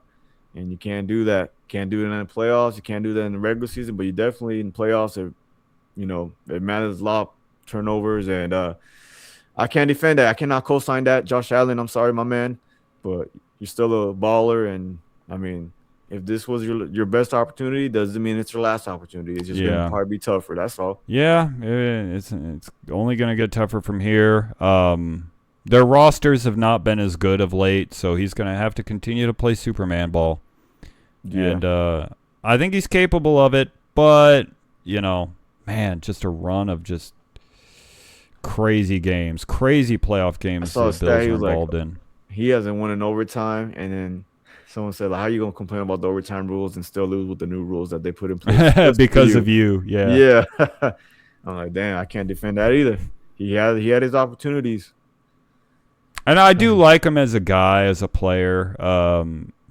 B: and you can't do that. Can't do it in the playoffs. You can't do that in the regular season, but you definitely in playoffs, it matters a lot, turnovers, and I can't defend that. I cannot co-sign that. Josh Allen, I'm sorry, my man, but you're still a baller, and, I mean, if this was your best opportunity, doesn't mean it's your last opportunity. It's just going to probably be tougher. That's all.
A: Yeah, it's only going to get tougher from here. Their rosters have not been as good of late, so he's going to have to continue to play Superman ball. Yeah. And I think he's capable of it, but, man, just a run of just crazy games, crazy playoff games the Bills are involved in.
B: He hasn't won in overtime, and then someone said, like, how are you going to complain about the overtime rules and still lose with the new rules that they put in place?
A: Because of you, yeah.
B: Yeah. I'm like, damn, I can't defend that either. He had his opportunities.
A: And I do like him as a guy, as a player.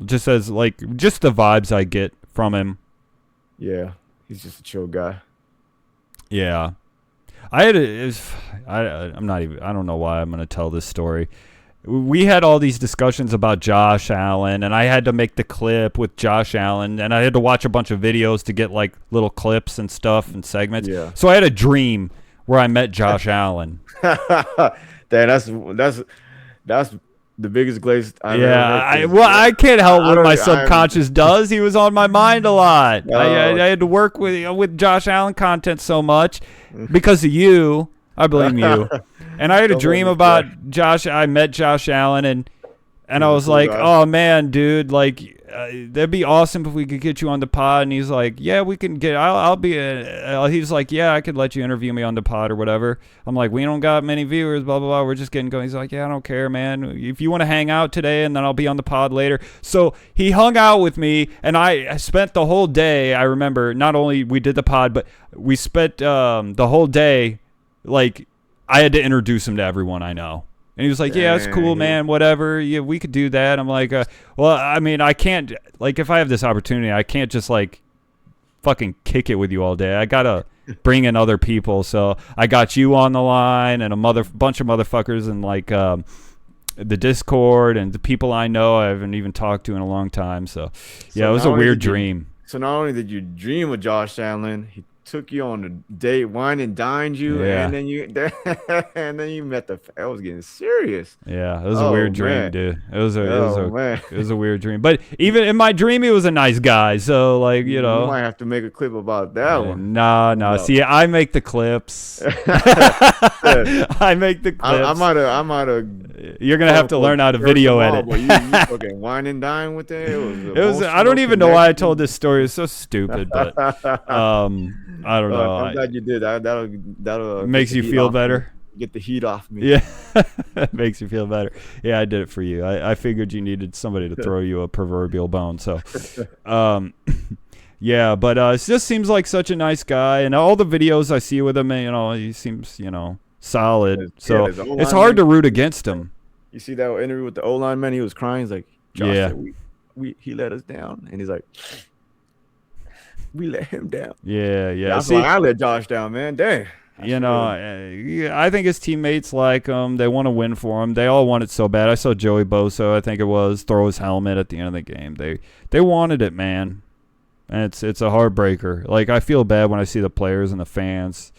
A: Just the vibes I get from him.
B: Yeah, he's just a chill guy.
A: Yeah. I don't know why I'm going to tell this story. We had all these discussions about Josh Allen, and I had to make the clip with Josh Allen, and I had to watch a bunch of videos to get like little clips and stuff and segments.
B: Yeah.
A: So I had a dream where I met Josh Allen.
B: That's the biggest glaze I've ever heard.
A: I can't help what my subconscious does. He was on my mind a lot. I had to work with Josh Allen content so much because of you. I blame you. And I had a dream about Josh. I met Josh Allen, and I was like, oh, man, dude, like, that'd be awesome if we could get you on the pod. And he's like, yeah, we can get, I'll be, he's like, yeah, I could let you interview me on the pod or whatever. I'm like, we don't got many viewers, blah, blah, blah. We're just getting going. He's like, yeah, I don't care, man. If you want to hang out today, and then I'll be on the pod later. So he hung out with me, and I spent the whole day. I remember not only we did the pod, but we spent the whole day, like, I had to introduce him to everyone I know. And he was like, yeah, it's cool, man, whatever. Yeah, we could do that. I'm like, well, I mean, I can't, like, if I have this opportunity, I can't just, like, fucking kick it with you all day. I got to bring in other people. So I got you on the line and a bunch of motherfuckers and, like, the Discord and the people I know I haven't even talked to in a long time. So yeah,
B: So
A: it was a weird dream.
B: So not only did you dream of Josh Allen, he took you on a date, wine and dined you,
A: Yeah.
B: and then you and then you met the. That was getting serious.
A: Yeah, it was a
B: Oh,
A: weird dream,
B: man.
A: dude. It
B: Man.
A: was a weird dream. But even in my dream, he was a nice guy. So like, you
B: You
A: know,
B: might have to make a clip about that one.
A: nah.
B: No.
A: See, I make the clips. I make the clips.
B: I might have.
A: You're gonna have to learn how to video edit.
B: But you fucking wine and dine with it. It
A: was. I don't even know why I told this story. It's so stupid, but I don't know.
B: I'm glad you did. That'll
A: makes you feel better.
B: Get the heat off me.
A: Yeah, it makes you feel better. Yeah, I did it for you. I figured you needed somebody to throw you a proverbial bone. So, yeah, but it just seems like such a nice guy, and all the videos I see with him, you know, he seems, you know, solid. So it's hard to root against him.
B: You see that interview with the O-line man? He was crying. He's like, Josh said he let us down, and he's like, we let him down.
A: Yeah.
B: That's why I let Josh down, man. Dang.
A: You know, I think his teammates like him. They want to win for him. They all want it so bad. I saw Joey Bosa, I think it was, throw his helmet at the end of the game. They wanted it, man. And it's a heartbreaker. Like, I feel bad when I see the players and the fans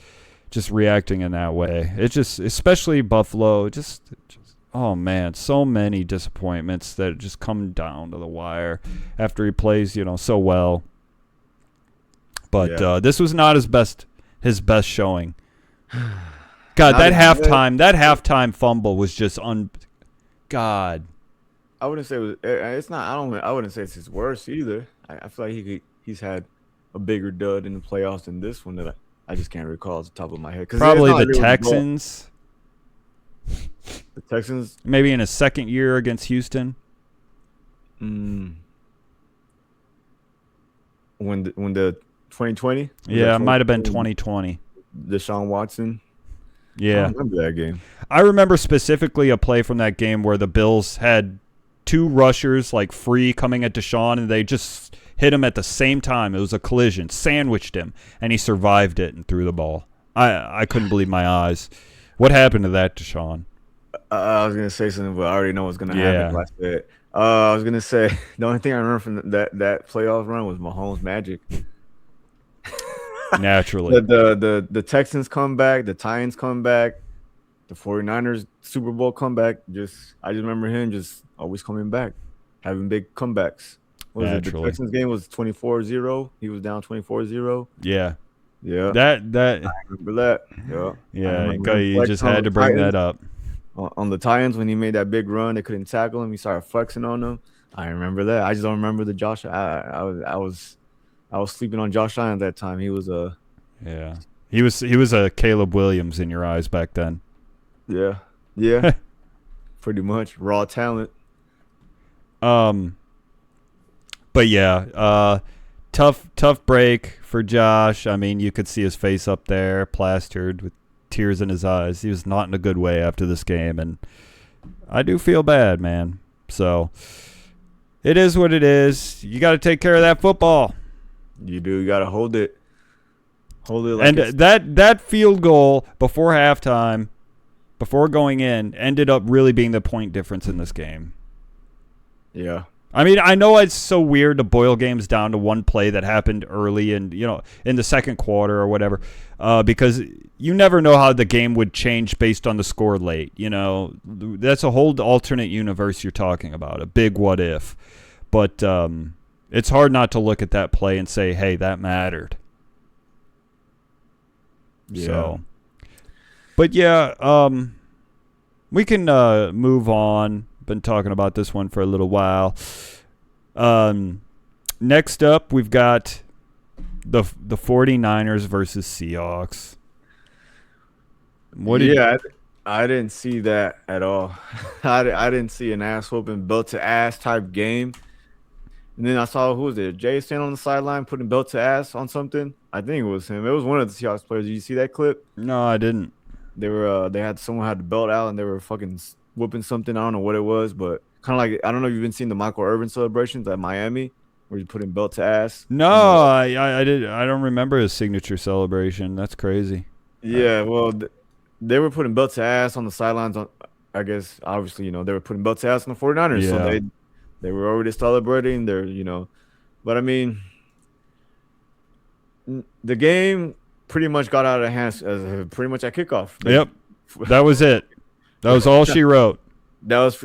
A: just reacting in that way. It's just, especially Buffalo, just oh, man, so many disappointments that just come down to the wire after he plays, you know, so well. But this was not his best showing. God, that halftime fumble was just God.
B: I wouldn't say it was. It's not. I wouldn't say it's his worst either. I feel like he's had a bigger dud in the playoffs than this one that I just can't recall off the top of my head.
A: Probably the Texans.
B: The Texans.
A: Maybe in his second year against Houston.
B: When the 2020.
A: Yeah, it might have been 2020.
B: Deshaun Watson.
A: Yeah.
B: I remember that game.
A: I remember specifically a play from that game where the Bills had two rushers like free coming at Deshaun, and they just hit him at the same time. It was a collision, sandwiched him, and he survived it and threw the ball. I couldn't believe my eyes. What happened to that, Deshaun?
B: I was gonna say something, but I already know what's gonna happen. Like I said. I was gonna say the only thing I remember from that playoff run was Mahomes' magic.
A: Naturally.
B: The Texans come back, the Titans come back, the 49ers Super Bowl comeback. I just remember him just always coming back, having big comebacks. What was it? The Texans game was 24-0. He was down 24-0.
A: Yeah.
B: Yeah.
A: That
B: I remember that. Yeah.
A: Yeah, you just had to bring that up.
B: On the Titans, when he made that big run, they couldn't tackle him. He started flexing on them. I remember that. I just don't remember the Josh. I was sleeping on Josh Allen at that time. He was a
A: he was a Caleb Williams in your eyes back then.
B: Yeah, pretty much raw talent.
A: But yeah, tough break for Josh. I mean, you could see his face up there, plastered with tears in his eyes. He was not in a good way after this game, and I do feel bad, man. So it is what it is. You got to take care of that football.
B: You do. You got to hold it. Like
A: and that field goal before halftime, before going in, ended up really being the point difference in this game.
B: Yeah.
A: I mean, I know it's so weird to boil games down to one play that happened early and, you know, in the second quarter or whatever, because you never know how the game would change based on the score late. You know, that's a whole alternate universe you're talking about, a big what if. But it's hard not to look at that play and say, hey, that mattered.
B: Yeah.
A: So, but yeah, we can move on. Been talking about this one for a little while. Next up, we've got the 49ers versus Seahawks.
B: I didn't see that at all. I didn't see an ass whooping, belt to ass type game. And then I saw, who was it? Jay standing on the sideline putting belt to ass on something. I think it was him. It was one of the Seahawks players. Did you see that clip?
A: No, I didn't.
B: Someone had the belt out and they were fucking whooping something. I don't know what it was, but kind of like, I don't know if you've been seeing the Michael Irvin celebrations at Miami where you putting belt to ass.
A: No, I don't remember his signature celebration. That's crazy.
B: Yeah, well, they were putting belt to ass on the sidelines I guess obviously, they were putting belts ass on the 49ers, so
A: Yeah.
B: they were already celebrating but I mean, the game pretty much got out of hand pretty much at kickoff.
A: Yep. That was it. That was all she wrote.
B: That was it's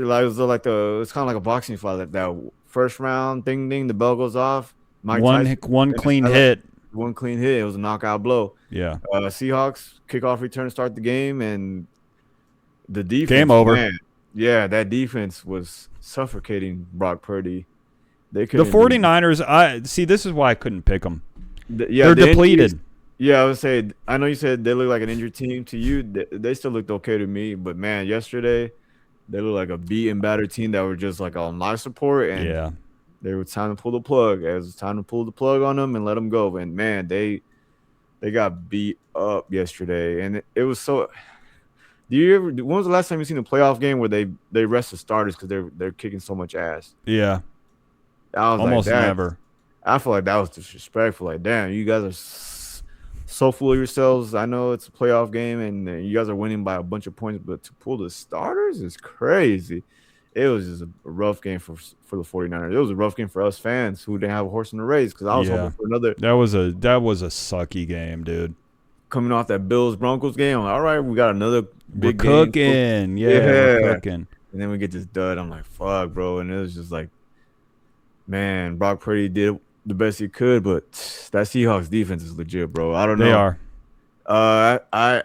B: kind of like a boxing fight. That first round, ding ding, the bell goes off. Mike Tyson,
A: One
B: and it's
A: clean
B: kinda like
A: hit.
B: one clean hit. It was a knockout blow.
A: Yeah.
B: Seahawks kickoff return start the game, and the defense.
A: Game over.
B: Man, yeah, that defense was suffocating Brock Purdy. They
A: The
B: couldn't
A: 49ers, see, this is why I couldn't pick them.
B: yeah,
A: They're
B: the injuries-
A: depleted.
B: Yeah, I would say. I know you said they look like an injured team to you. They still looked okay to me, but man, yesterday they looked like a beat and battered team that were just like on life support, and
A: Yeah.
B: they were time to pull the plug. It was time to pull the plug on them and let them go. And man, they got beat up yesterday, and it was so. When was the last time you seen a playoff game where they rest the starters because they're kicking so much ass?
A: Yeah.
B: I was
A: Almost
B: like,
A: never.
B: I feel like that was disrespectful. Like, damn, you guys are so full of yourselves. I know it's a playoff game and you guys are winning by a bunch of points, but to pull the starters is crazy. It was just a rough game for the 49ers. It was a rough game for us fans who didn't have a horse in the race because I was hoping for another.
A: That was a sucky game, dude.
B: Coming off that Bills Broncos game, I'm like, all right, we got another big game.
A: Cooking. Yeah, we're cooking.
B: And then we get this dud. I'm like, fuck, bro. And it was just like, man, Brock Purdy did the best he could, but that Seahawks defense is legit, bro. I don't know.
A: They are.
B: If I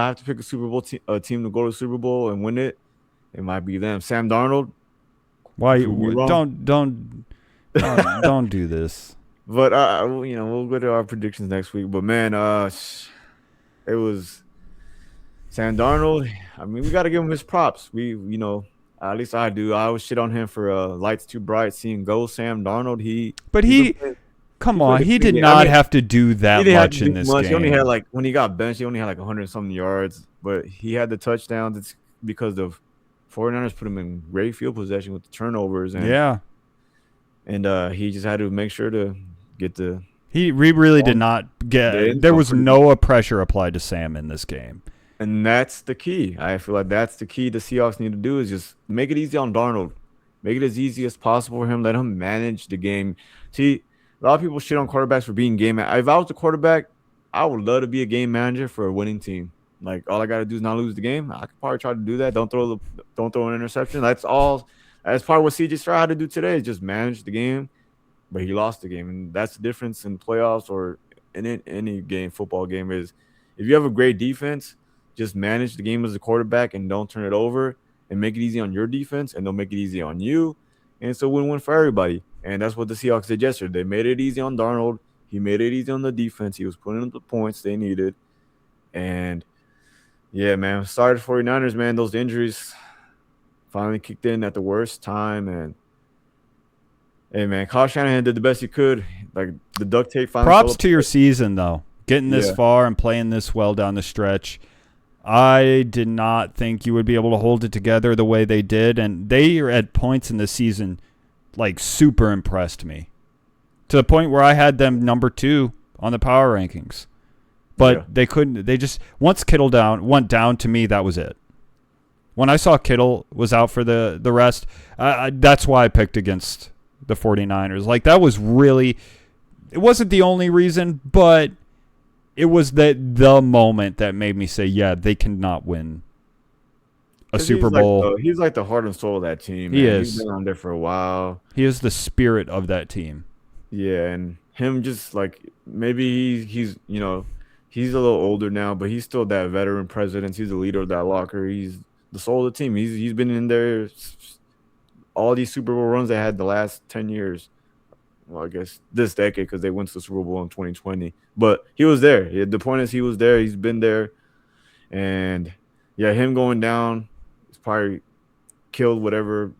B: have to pick a Super Bowl team to go to the Super Bowl and win it, it might be them. Sam Darnold.
A: Why don't do this?
B: But we'll go to our predictions next week. But man, it was Sam Darnold. I mean, we got to give him his props. At least I do. I always shit on him for lights too bright, seeing go Sam Darnold.
A: Come on, he did not have to do that much in this game.
B: He only had when he got benched, he only had 100 something yards, but he had the touchdowns. It's because of 49ers put him in great field possession with the turnovers, and he just had to make sure to get the.
A: He really did not get. There was no pressure applied to Sam in this game.
B: And that's the key. I feel like that's the key the Seahawks need to do is just make it easy on Darnold. Make it as easy as possible for him. Let him manage the game. See, a lot of people shit on quarterbacks for being game manager. If I was the quarterback, I would love to be a game manager for a winning team. Like, all I got to do is not lose the game. I could probably try to do that. Don't throw an interception. That's all. That's part of what CJ Stroud had to do today is just manage the game. But he lost the game. And that's the difference in playoffs or in any game, football game, is if you have a great defense, just manage the game as a quarterback and don't turn it over and make it easy on your defense, and they'll make it easy on you. And it's a win-win for everybody. And that's what the Seahawks did yesterday. They made it easy on Darnold. He made it easy on the defense. He was putting up the points they needed. And, yeah, man, sorry to 49ers, man. Those injuries finally kicked in at the worst time. And, hey, man, Kyle Shanahan did the best he could. Like, the duct tape finally.
A: Props to your season, though. Getting this far and playing this well down the stretch. I did not think you would be able to hold it together the way they did, and they are at points in the season super impressed me to the point where I had them number 2 on the power rankings. But they couldn't. They just once Kittle went down to me, that was it. When I saw Kittle was out for the rest, that's why I picked against the 49ers. Like, that was really, it wasn't the only reason, but it was the moment that made me say, yeah, they cannot win a Super Bowl.
B: He's like the heart and soul of that team.
A: He is.
B: He's been on there for a while.
A: He is the spirit of that team.
B: Yeah, and him just maybe he's a little older now, but he's still that veteran presence. He's the leader of that locker. He's the soul of the team. He's been in there all these Super Bowl runs they had the last 10 years. Well, I guess this decade because they went to the Super Bowl in 2020. But he was there. The point is he was there. He's been there. And, yeah, him going down is probably killed whatever,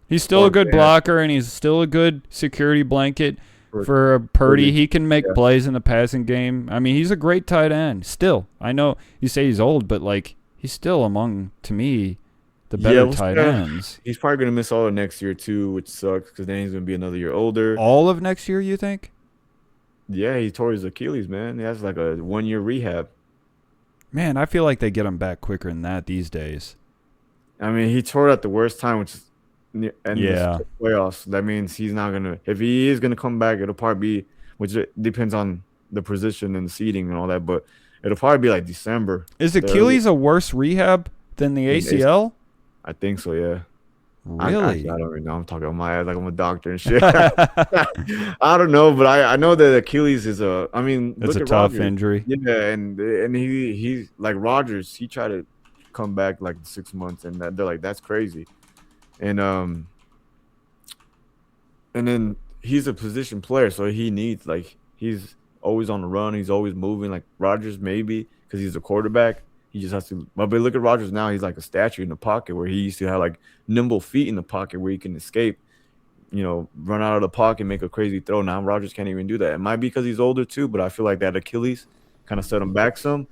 A: He's still a good blocker, and he's still a good security blanket for Purdy. He can make plays in the passing game. I mean, he's a great tight end still. I know you say he's old, but, he's still among, to me, the better tight ends.
B: He's probably going to miss all of next year, too, which sucks because then he's going to be another year older.
A: All of next year, you think?
B: Yeah, he tore his Achilles, man. He has a 1-year rehab.
A: Man, I feel like they get him back quicker than that these days.
B: I mean, he tore it at the worst time, which is end of
A: Yeah.
B: the playoffs. That means he's not gonna. If he is gonna come back, it'll probably be, which it depends on the position and the seating and all that. But it'll probably be like December.
A: Is
B: The early,
A: Achilles a worse rehab than the
B: than the
A: ACL?
B: I think so. Yeah. Actually,
A: Really?
B: I don't really know. I'm talking on my ass like I'm a doctor and shit. I don't know, but I know that Achilles is a. I mean,
A: It's
B: look
A: a
B: at
A: tough
B: Rodgers.
A: injury.
B: Yeah, and he's like Rodgers. He tried to come back like 6 months, and they're like that's crazy. And and then he's a position player, so he needs like he's always on the run. He's always moving. Like Rodgers, maybe because he's a quarterback, he just has to. But look at Rodgers now; he's like a statue in the pocket, where he used to have like nimble feet in the pocket where he can escape. Run out of the pocket, make a crazy throw. Now Rodgers can't even do that. It might be because he's older too, but I feel like that Achilles kind of set him back some.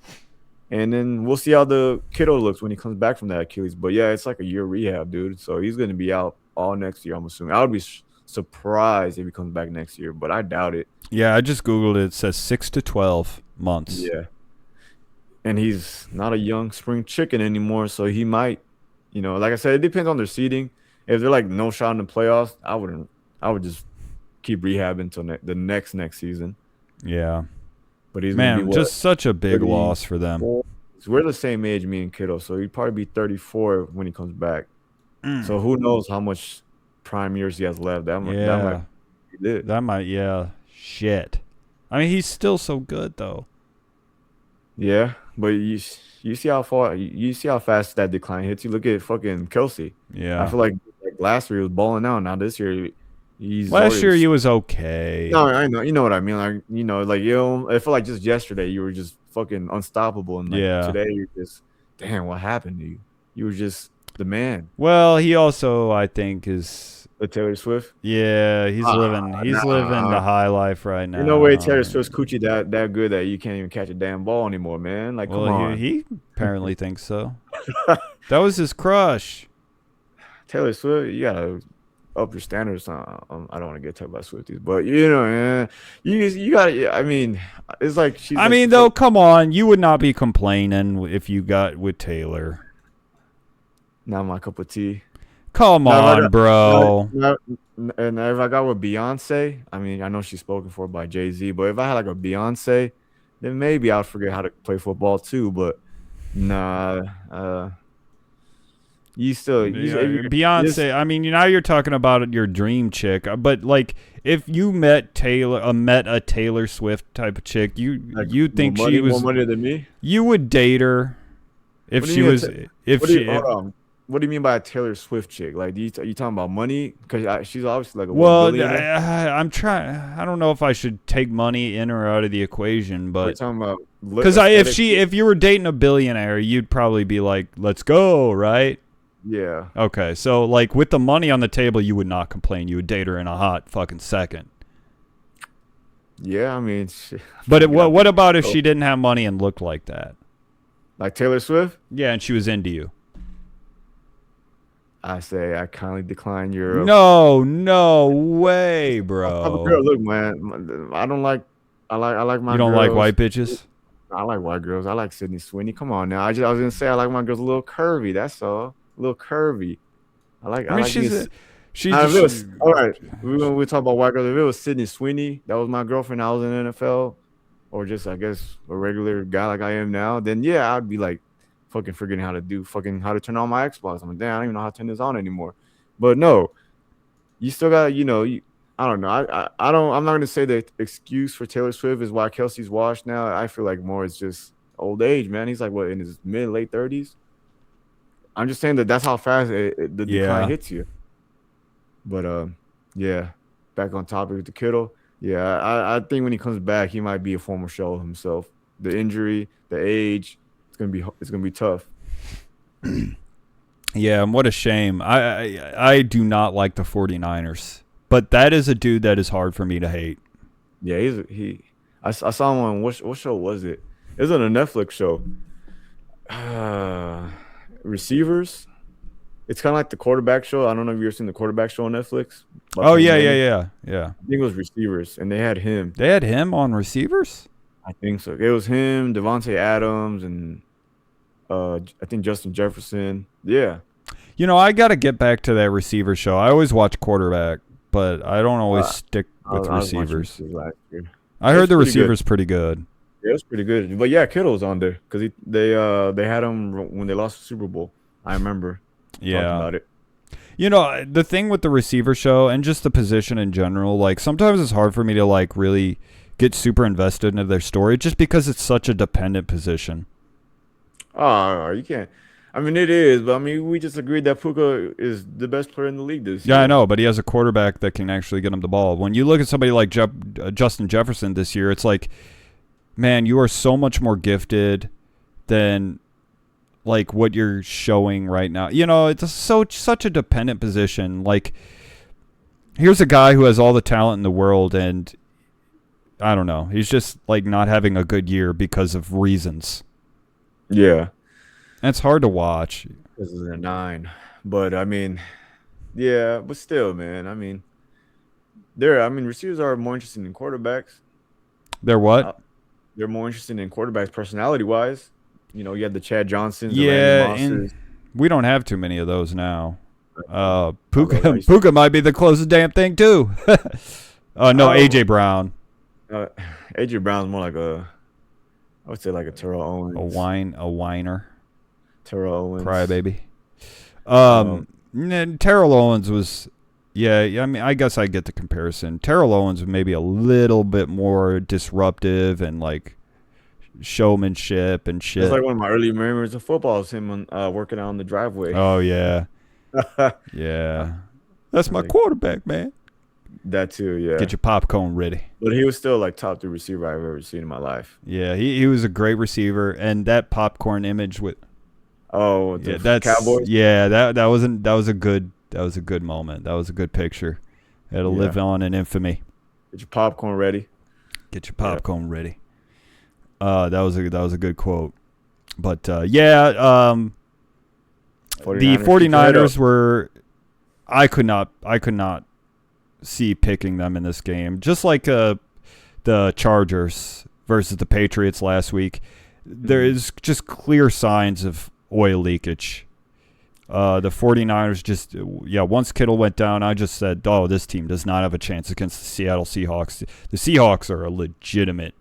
B: And then we'll see how the kiddo looks when he comes back from that Achilles. But yeah, it's like a year rehab, dude. So he's going to be out all next year, I'm assuming. I would be surprised if he comes back next year, but I doubt it.
A: Yeah, I just Googled it. It says 6 to 12 months.
B: Yeah. And he's not a young spring chicken anymore, so he might, like I said, it depends on their seeding. If they're like no shot in the playoffs, I wouldn't. I would just keep rehabbing until the next season.
A: Yeah.
B: But he's gonna be
A: Man,
B: what,
A: just such a big
B: 30
A: loss for them.
B: So we're the same age, me and Kiddo. So he'd probably be 34 when he comes back.
A: Mm.
B: So who knows how much prime years he has left? That might
A: Yeah.
B: be it.
A: That might, yeah. Shit. I mean, he's still so good, though.
B: Yeah, but you see how far you see how fast that decline hits. You look at fucking Kelsey. I
A: Yeah.
B: feel like last year he was balling out. Now this year he's
A: Last year
B: already.
A: he was okay.
B: No, I know. You know what I mean. I feel like just yesterday you were just fucking unstoppable, and like
A: Yeah.
B: today you're just, damn, what happened to you? You were just the man.
A: Well, he also, I think, is
B: The Taylor Swift.
A: he's living the high life right now.
B: You know, way Taylor Swift's coochie that good that you can't even catch a damn ball anymore, man. Like, come
A: Well,
B: on.
A: he apparently thinks so. That was his crush.
B: Taylor Swift, you gotta up your standards. I don't want to get talked about Swifties, but man, you gotta. I mean, it's like she's.
A: I mean, though, come on, you would not be complaining if you got with Taylor.
B: Not my cup of tea.
A: Come on, bro.
B: And if I got with Beyonce, I mean, I know she's spoken for by Jay-Z, but if I had like a Beyonce, then maybe I'd forget how to play football too. But nah,
A: Beyonce. I mean, now you're talking about your dream chick, but like if you met a Taylor Swift type of chick, you'd think she was
B: more money than me.
A: You would date her if she was.
B: Hold on. What do you mean by a Taylor Swift chick? Like, you talking about money? Because she's obviously like a billionaire.
A: I'm trying. I don't know if I should take money in or out of the equation, but
B: talking about
A: because if you were dating a billionaire, you'd probably be like, "Let's go," right?
B: Yeah.
A: Okay, so like with the money on the table, you would not complain. You would date her in a hot fucking second.
B: Yeah, I mean.
A: But what about if she didn't have money and looked like that?
B: Like Taylor Swift?
A: Yeah, and she was into you.
B: I say I kindly decline your.
A: No way, bro.
B: Girl, look, man, I don't like. I like my.
A: You don't
B: girls.
A: like white bitches?
B: I like white girls. I like Sydney Sweeney. Come on now. I was gonna say I like my girls a little curvy. That's all. A little curvy.
A: I mean, she's
B: all right. We talk about white girls. If it was Sydney Sweeney, that was my girlfriend. I was in the NFL, or just I guess a regular guy like I am now. Then yeah, I'd be like, fucking forgetting how to turn on my Xbox. I'm like, damn, I don't even know how to turn this on anymore. But no, you still got, I don't know. I'm not gonna say the excuse for Taylor Swift is why Kelsey's washed now. I feel like more it's just old age, man. He's like what, in his late 30s. I'm just saying that's how fast the decline hits you. But yeah, back on topic with the Kittle. Yeah, I think when he comes back, he might be a former shell of himself. The injury, the age. It's gonna be tough.
A: Yeah, and what a shame. I do not like the 49ers, but that is a dude that is hard for me to hate.
B: Yeah, I saw him on what show was it? It was on a Netflix show. Receivers. It's kind of like the quarterback show. I don't know if you've ever seen the quarterback show on Netflix.
A: Oh yeah.
B: I think it was Receivers, and they had him.
A: They had him on Receivers?
B: I think so. It was him, Devontae Adams, and I think Justin Jefferson. Yeah.
A: I got to get back to that receiver show. I always watch quarterback, but I don't always stick with
B: I was watching
A: receivers.
B: last year.
A: I heard the receivers pretty good.
B: Yeah, it was pretty good. But yeah, Kittle's on there because they had him when they lost the Super Bowl. I remember talking about it.
A: The thing with the receiver show and just the position in general, like sometimes it's hard for me to like really get super invested into their story just because it's such a dependent position.
B: Oh, you can't. I mean, it is, but I mean, we just agreed that Puka is the best player in the league this year.
A: Yeah, I know, but he has a quarterback that can actually get him the ball. When you look at somebody like Justin Jefferson this year, it's like, man, you are so much more gifted than like what you're showing right now. It's such a dependent position. Like, here's a guy who has all the talent in the world, and I don't know, he's just like not having a good year because of reasons.
B: Yeah.
A: And it's hard to watch.
B: This is a 9. But I mean, yeah, but still, man. I mean, receivers are more interesting than quarterbacks.
A: They're what?
B: They're more interesting in quarterbacks personality-wise. You had the Chad Johnsons, the
A: yeah,
B: Randy Mosses.
A: And we don't have too many of those now. Puka might be the closest damn thing, too. No, A.J. Brown.
B: A.J. Brown's more like I would say like a Terrell Owens.
A: A whiner.
B: Terrell Owens.
A: Crybaby. Terrell Owens was... Yeah, I mean, I guess I get the comparison. Terrell Owens was maybe a little bit more disruptive and like showmanship and shit.
B: It's like one of my early memories of football is him working out on the driveway.
A: Oh yeah, yeah. That's my quarterback, man.
B: That too, yeah.
A: Get your popcorn ready.
B: But he was still like top 3 receiver I've ever seen in my life.
A: Yeah, he was a great receiver, and that popcorn image with.
B: Oh, that's Cowboys.
A: Yeah, that was a good moment. That was a good picture. It'll live on in infamy.
B: Get your popcorn ready.
A: Get your popcorn ready. That was a good quote. But the 49ers were I could not see picking them in this game. Just like the Chargers versus the Patriots last week. There is just clear signs of oil leakage. The 49ers just, once Kittle went down, I just said, oh, this team does not have a chance against the Seattle Seahawks. The Seahawks are a legitimate,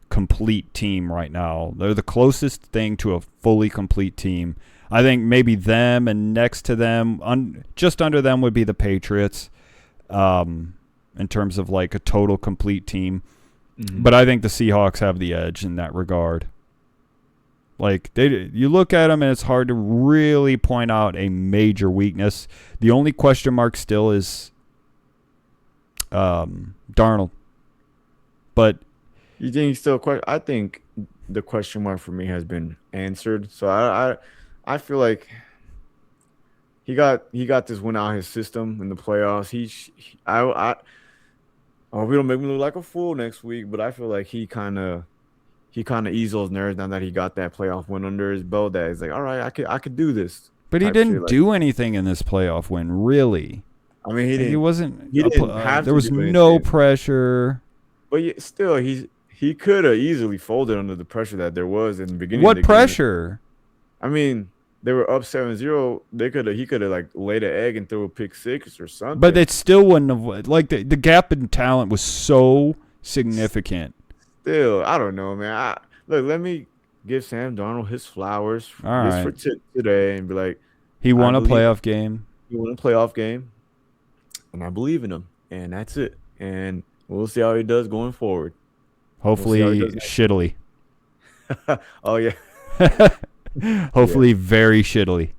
A: complete team right now. They're the closest thing to a fully complete team. I think maybe them and next to them, just under them would be the Patriots in terms of like a total complete team. Mm-hmm. But I think the Seahawks have the edge in that regard. Like you look at them and it's hard to really point out a major weakness. The only question mark still is Darnold. But
B: you think still I think the question mark for me has been answered. So I feel like he got this win out of his system in the playoffs. We don't make me look like a fool next week, but I feel like he kind of eased those nerves now that he got that playoff win under his belt. That he's like, all right, I could do this.
A: But he didn't do anything in this playoff win, really.
B: I mean, he didn't.
A: He wasn't.
B: He didn't have.
A: There was no pressure.
B: But still, he could have easily folded under the pressure that there was in the beginning.
A: What
B: of the
A: pressure?
B: Game. I mean, they were up 7-0. He could have like laid an egg and threw a pick 6 or something.
A: But it still wouldn't have. Like the gap in talent was so significant.
B: Still, I don't know, man. Look, let me give Sam Darnold his flowers
A: for
B: today and be like,
A: he won a playoff game.
B: He won a playoff game, and I believe in him, and that's it. And we'll see how he does going forward.
A: Hopefully, shittily.
B: Oh yeah.
A: Hopefully, very shittily.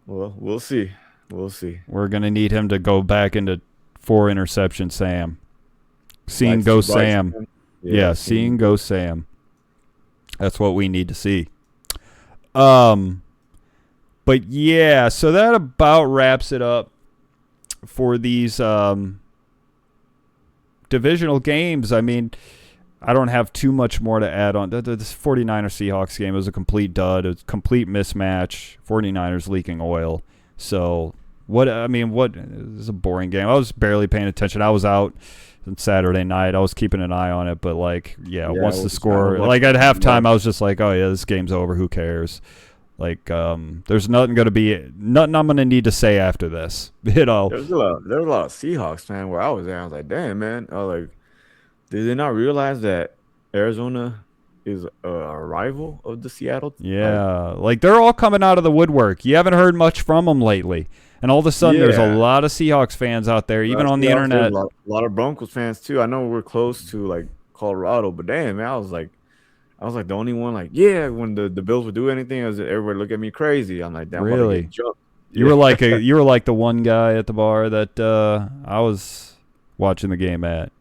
B: Well, we'll see. We'll see.
A: We're gonna need him to go back into 4 interception Sam. Seeing go Sam. Yeah, seeing go Sam. That's what we need to see. But yeah, so that about wraps it up for these divisional games. I mean, I don't have too much more to add on. This 49ers Seahawks game was a complete dud. It was a complete mismatch. 49ers leaking oil. So, it was a boring game. I was barely paying attention. I was out on Saturday night. I was keeping an eye on it, but once the score, like at halftime, I was just like, oh yeah, this game's over. Who cares? Like, there's nothing I'm gonna need to say after this.
B: There was a lot of Seahawks fan where I was at. I was like, damn, man. I was like, did they not realize that Arizona is a rival of the Seattle? Like,
A: Yeah, like they're all coming out of the woodwork. You haven't heard much from them lately, and all of a sudden, there's a
B: yeah.
A: lot of Seahawks fans out there, even on the
B: Seahawks, there's
A: internet.
B: a lot of Broncos fans too. I know we're close to like Colorado, but damn, man, I was like the only one. Like, yeah, when the Bills would do anything, everybody look at me crazy. I'm like, damn, I'm about to get
A: Really,
B: jumped.
A: you
B: Yeah,
A: were like you were like the one guy at the bar that I was watching the game at.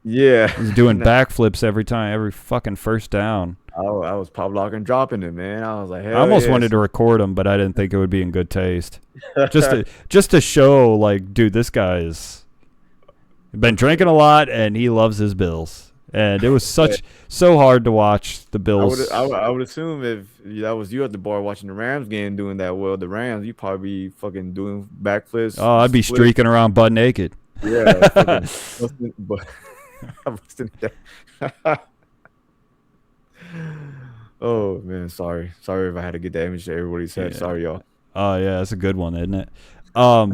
B: yeah.
A: He was doing backflips every fucking first down.
B: I was pop locking, dropping it, man. I was like,
A: I
B: hell
A: almost wanted
B: yes.
A: to record him, but I didn't think it would be in good taste. Just to show, like, dude, this guy's been drinking a lot and he loves his Bills. And it was so hard to watch the Bills.
B: I would assume if that was you at the bar watching the Rams game doing that well, the Rams, you probably be fucking doing backflips,
A: Oh, I'd be
B: splits.
A: streaking around butt naked.
B: Yeah, fucking but oh man, sorry if I had to get that image that everybody said.
A: Yeah.
B: Sorry, y'all.
A: Oh yeah, that's a good one, isn't it? All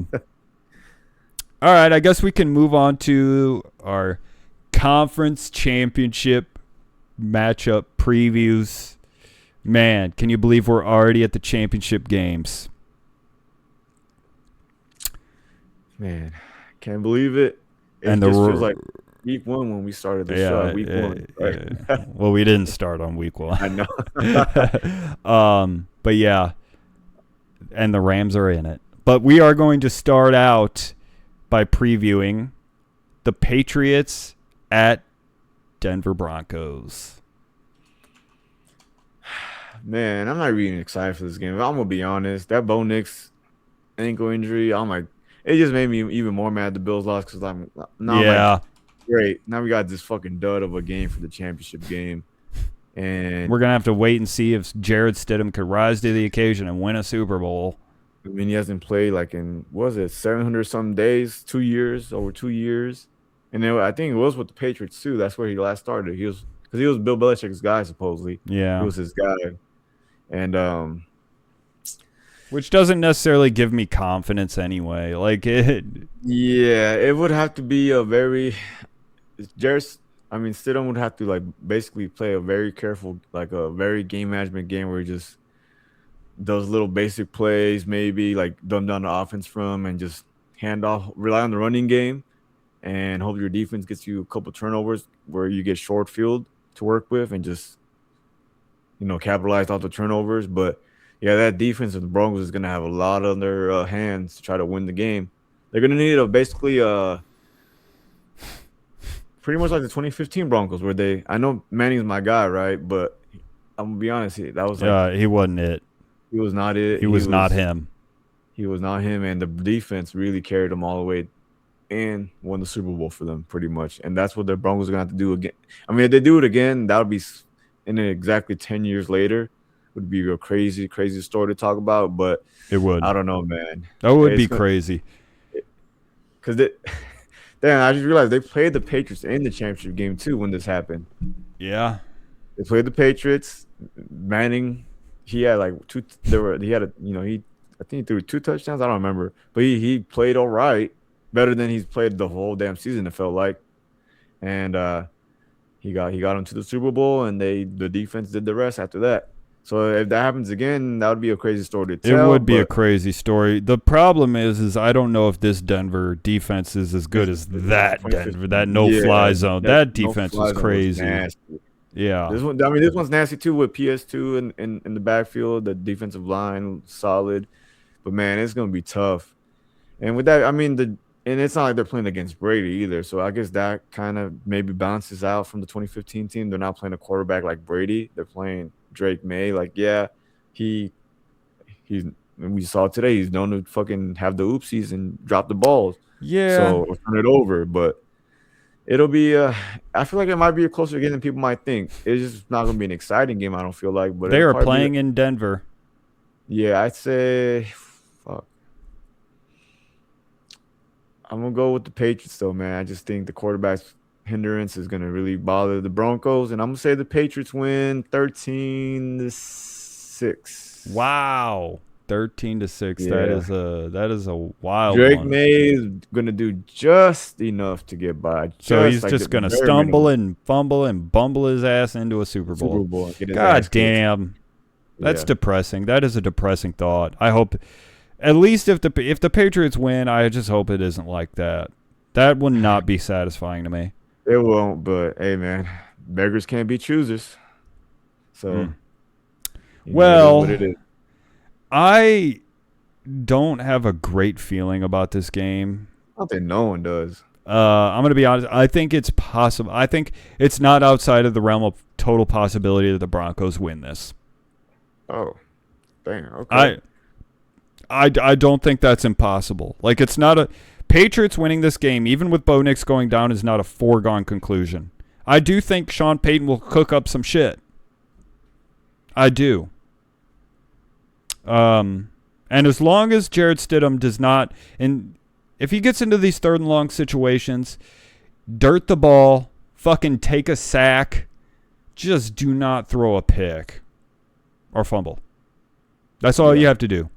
A: right, I guess we can move on to our conference championship matchup previews. Man, can you believe we're already at the championship games?
B: Man, can't believe it. It
A: And
B: just feels like week one when we started the show.
A: yeah,
B: Week one, right?
A: yeah. Well, we didn't start on week one.
B: I know.
A: But yeah, and the Rams are in it. But we are going to start out by previewing the Patriots at Denver Broncos.
B: Man, I'm not really excited for this game. I'm gonna be honest. That Bo Nix ankle injury, I'm like, it just made me even more mad the Bills lost because I'm like, great. Now we got this fucking dud of a game for the championship game, and
A: We're going to have to wait and see if Jared Stidham could rise to the occasion and win a Super Bowl.
B: I mean, he hasn't played like in what was it 700 some days, 2 years, over 2 years, and then I think it was with the Patriots too. That's where he last started. He was because he was Bill Belichick's guy supposedly.
A: Yeah.
B: He was his guy, and
A: Which doesn't necessarily give me confidence anyway. Like it.
B: yeah, it would have to be a very Jairus. I mean, Stidham would have to like basically play a very careful, like a very game management game where he just does little basic plays, maybe like dumb down the offense from and just hand off, rely on the running game, and hope your defense gets you a couple turnovers where you get short field to work with and just capitalize off the turnovers. But yeah, that defense of the Broncos is gonna have a lot on their hands to try to win the game. They're gonna need basically pretty much like the 2015 Broncos, where I know Manning's my guy, right? But I'm gonna be honest, that was like
A: He wasn't it.
B: he was not it.
A: He was not him.
B: He was not him, and the defense really carried him all the way and won the Super Bowl for them, pretty much. And that's what the Broncos are gonna have to do again. I mean, if they do it again, that would be in exactly 10 years later. Would be a crazy, crazy story to talk about. But
A: It would.
B: I don't know, man.
A: That would be crazy.
B: Because damn, I just realized they played the Patriots in the championship game too when this happened.
A: Yeah.
B: They played the Patriots. Manning, he had like two. He had I think he threw 2 touchdowns. I don't remember, but he played all right, better than he's played the whole damn season. It felt like, and he got him to the Super Bowl, and the defense did the rest after that. So if that happens again, that would be a crazy story to tell.
A: It would be a crazy story. The problem is I don't know if this Denver defense is as good as that Denver, that no-fly zone. That defense was crazy. Yeah.
B: This one's nasty too with PS2 in the backfield. The defensive line solid, but man, it's gonna be tough. And with that, I mean and it's not like they're playing against Brady either. So I guess that kind of maybe bounces out from the 2015 team. They're not playing a quarterback like Brady. They're playing Drake May. Like, yeah, he's we saw today he's known to fucking have the oopsies and drop the balls.
A: Yeah.
B: So turn it over, but it'll be I feel like it might be a closer game than people might think. It's just not gonna be an exciting game, I don't feel like. But
A: they are playing in Denver.
B: Yeah, I'd say fuck. I'm gonna go with the Patriots though, man. I just think the quarterback's hindrance is gonna really bother the Broncos, and I'm gonna say the Patriots win 13-7. 13-6.
A: Wow. 13-6.
B: Yeah.
A: That is a wild
B: Drake
A: one.
B: May is gonna do just enough to get by.
A: So he's
B: Like
A: just
B: the
A: gonna
B: very
A: stumble
B: minimum.
A: and fumble and bumble his ass into a Super Bowl.
B: Super Bowl. Get his
A: God
B: ass kicked.
A: damn. That's
B: Yeah.
A: depressing. That is a depressing thought. I hope, at least if the Patriots win, I just hope it isn't like that. That would not be satisfying to me.
B: It won't, but hey, man, beggars can't be choosers. So, it is
A: Well,
B: what it is.
A: I don't have a great feeling about this game.
B: I don't think no one does.
A: I'm going to be honest. I think it's possible. I think it's not outside of the realm of total possibility that the Broncos win this.
B: Oh, dang. Okay.
A: I don't think that's impossible. Like, it's not a Patriots winning this game, even with Bo Nix going down, is not a foregone conclusion. I do think Sean Payton will cook up some shit. I do. And as long as Jared Stidham does not, and if he gets into these third and long situations, dirt the ball, fucking take a sack, just do not throw a pick or fumble. That's all you have to do.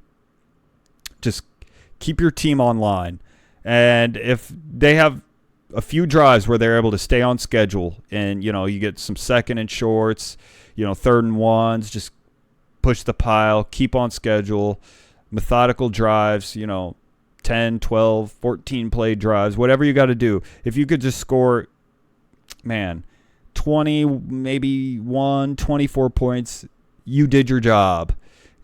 A: Just keep your team online. And if they have a few drives where they're able to stay on schedule and, you get some second and shorts, third and ones, just push the pile, keep on schedule, methodical drives, 10, 12, 14 play drives, whatever you got to do. If you could just score, 20, maybe 24 points, you did your job.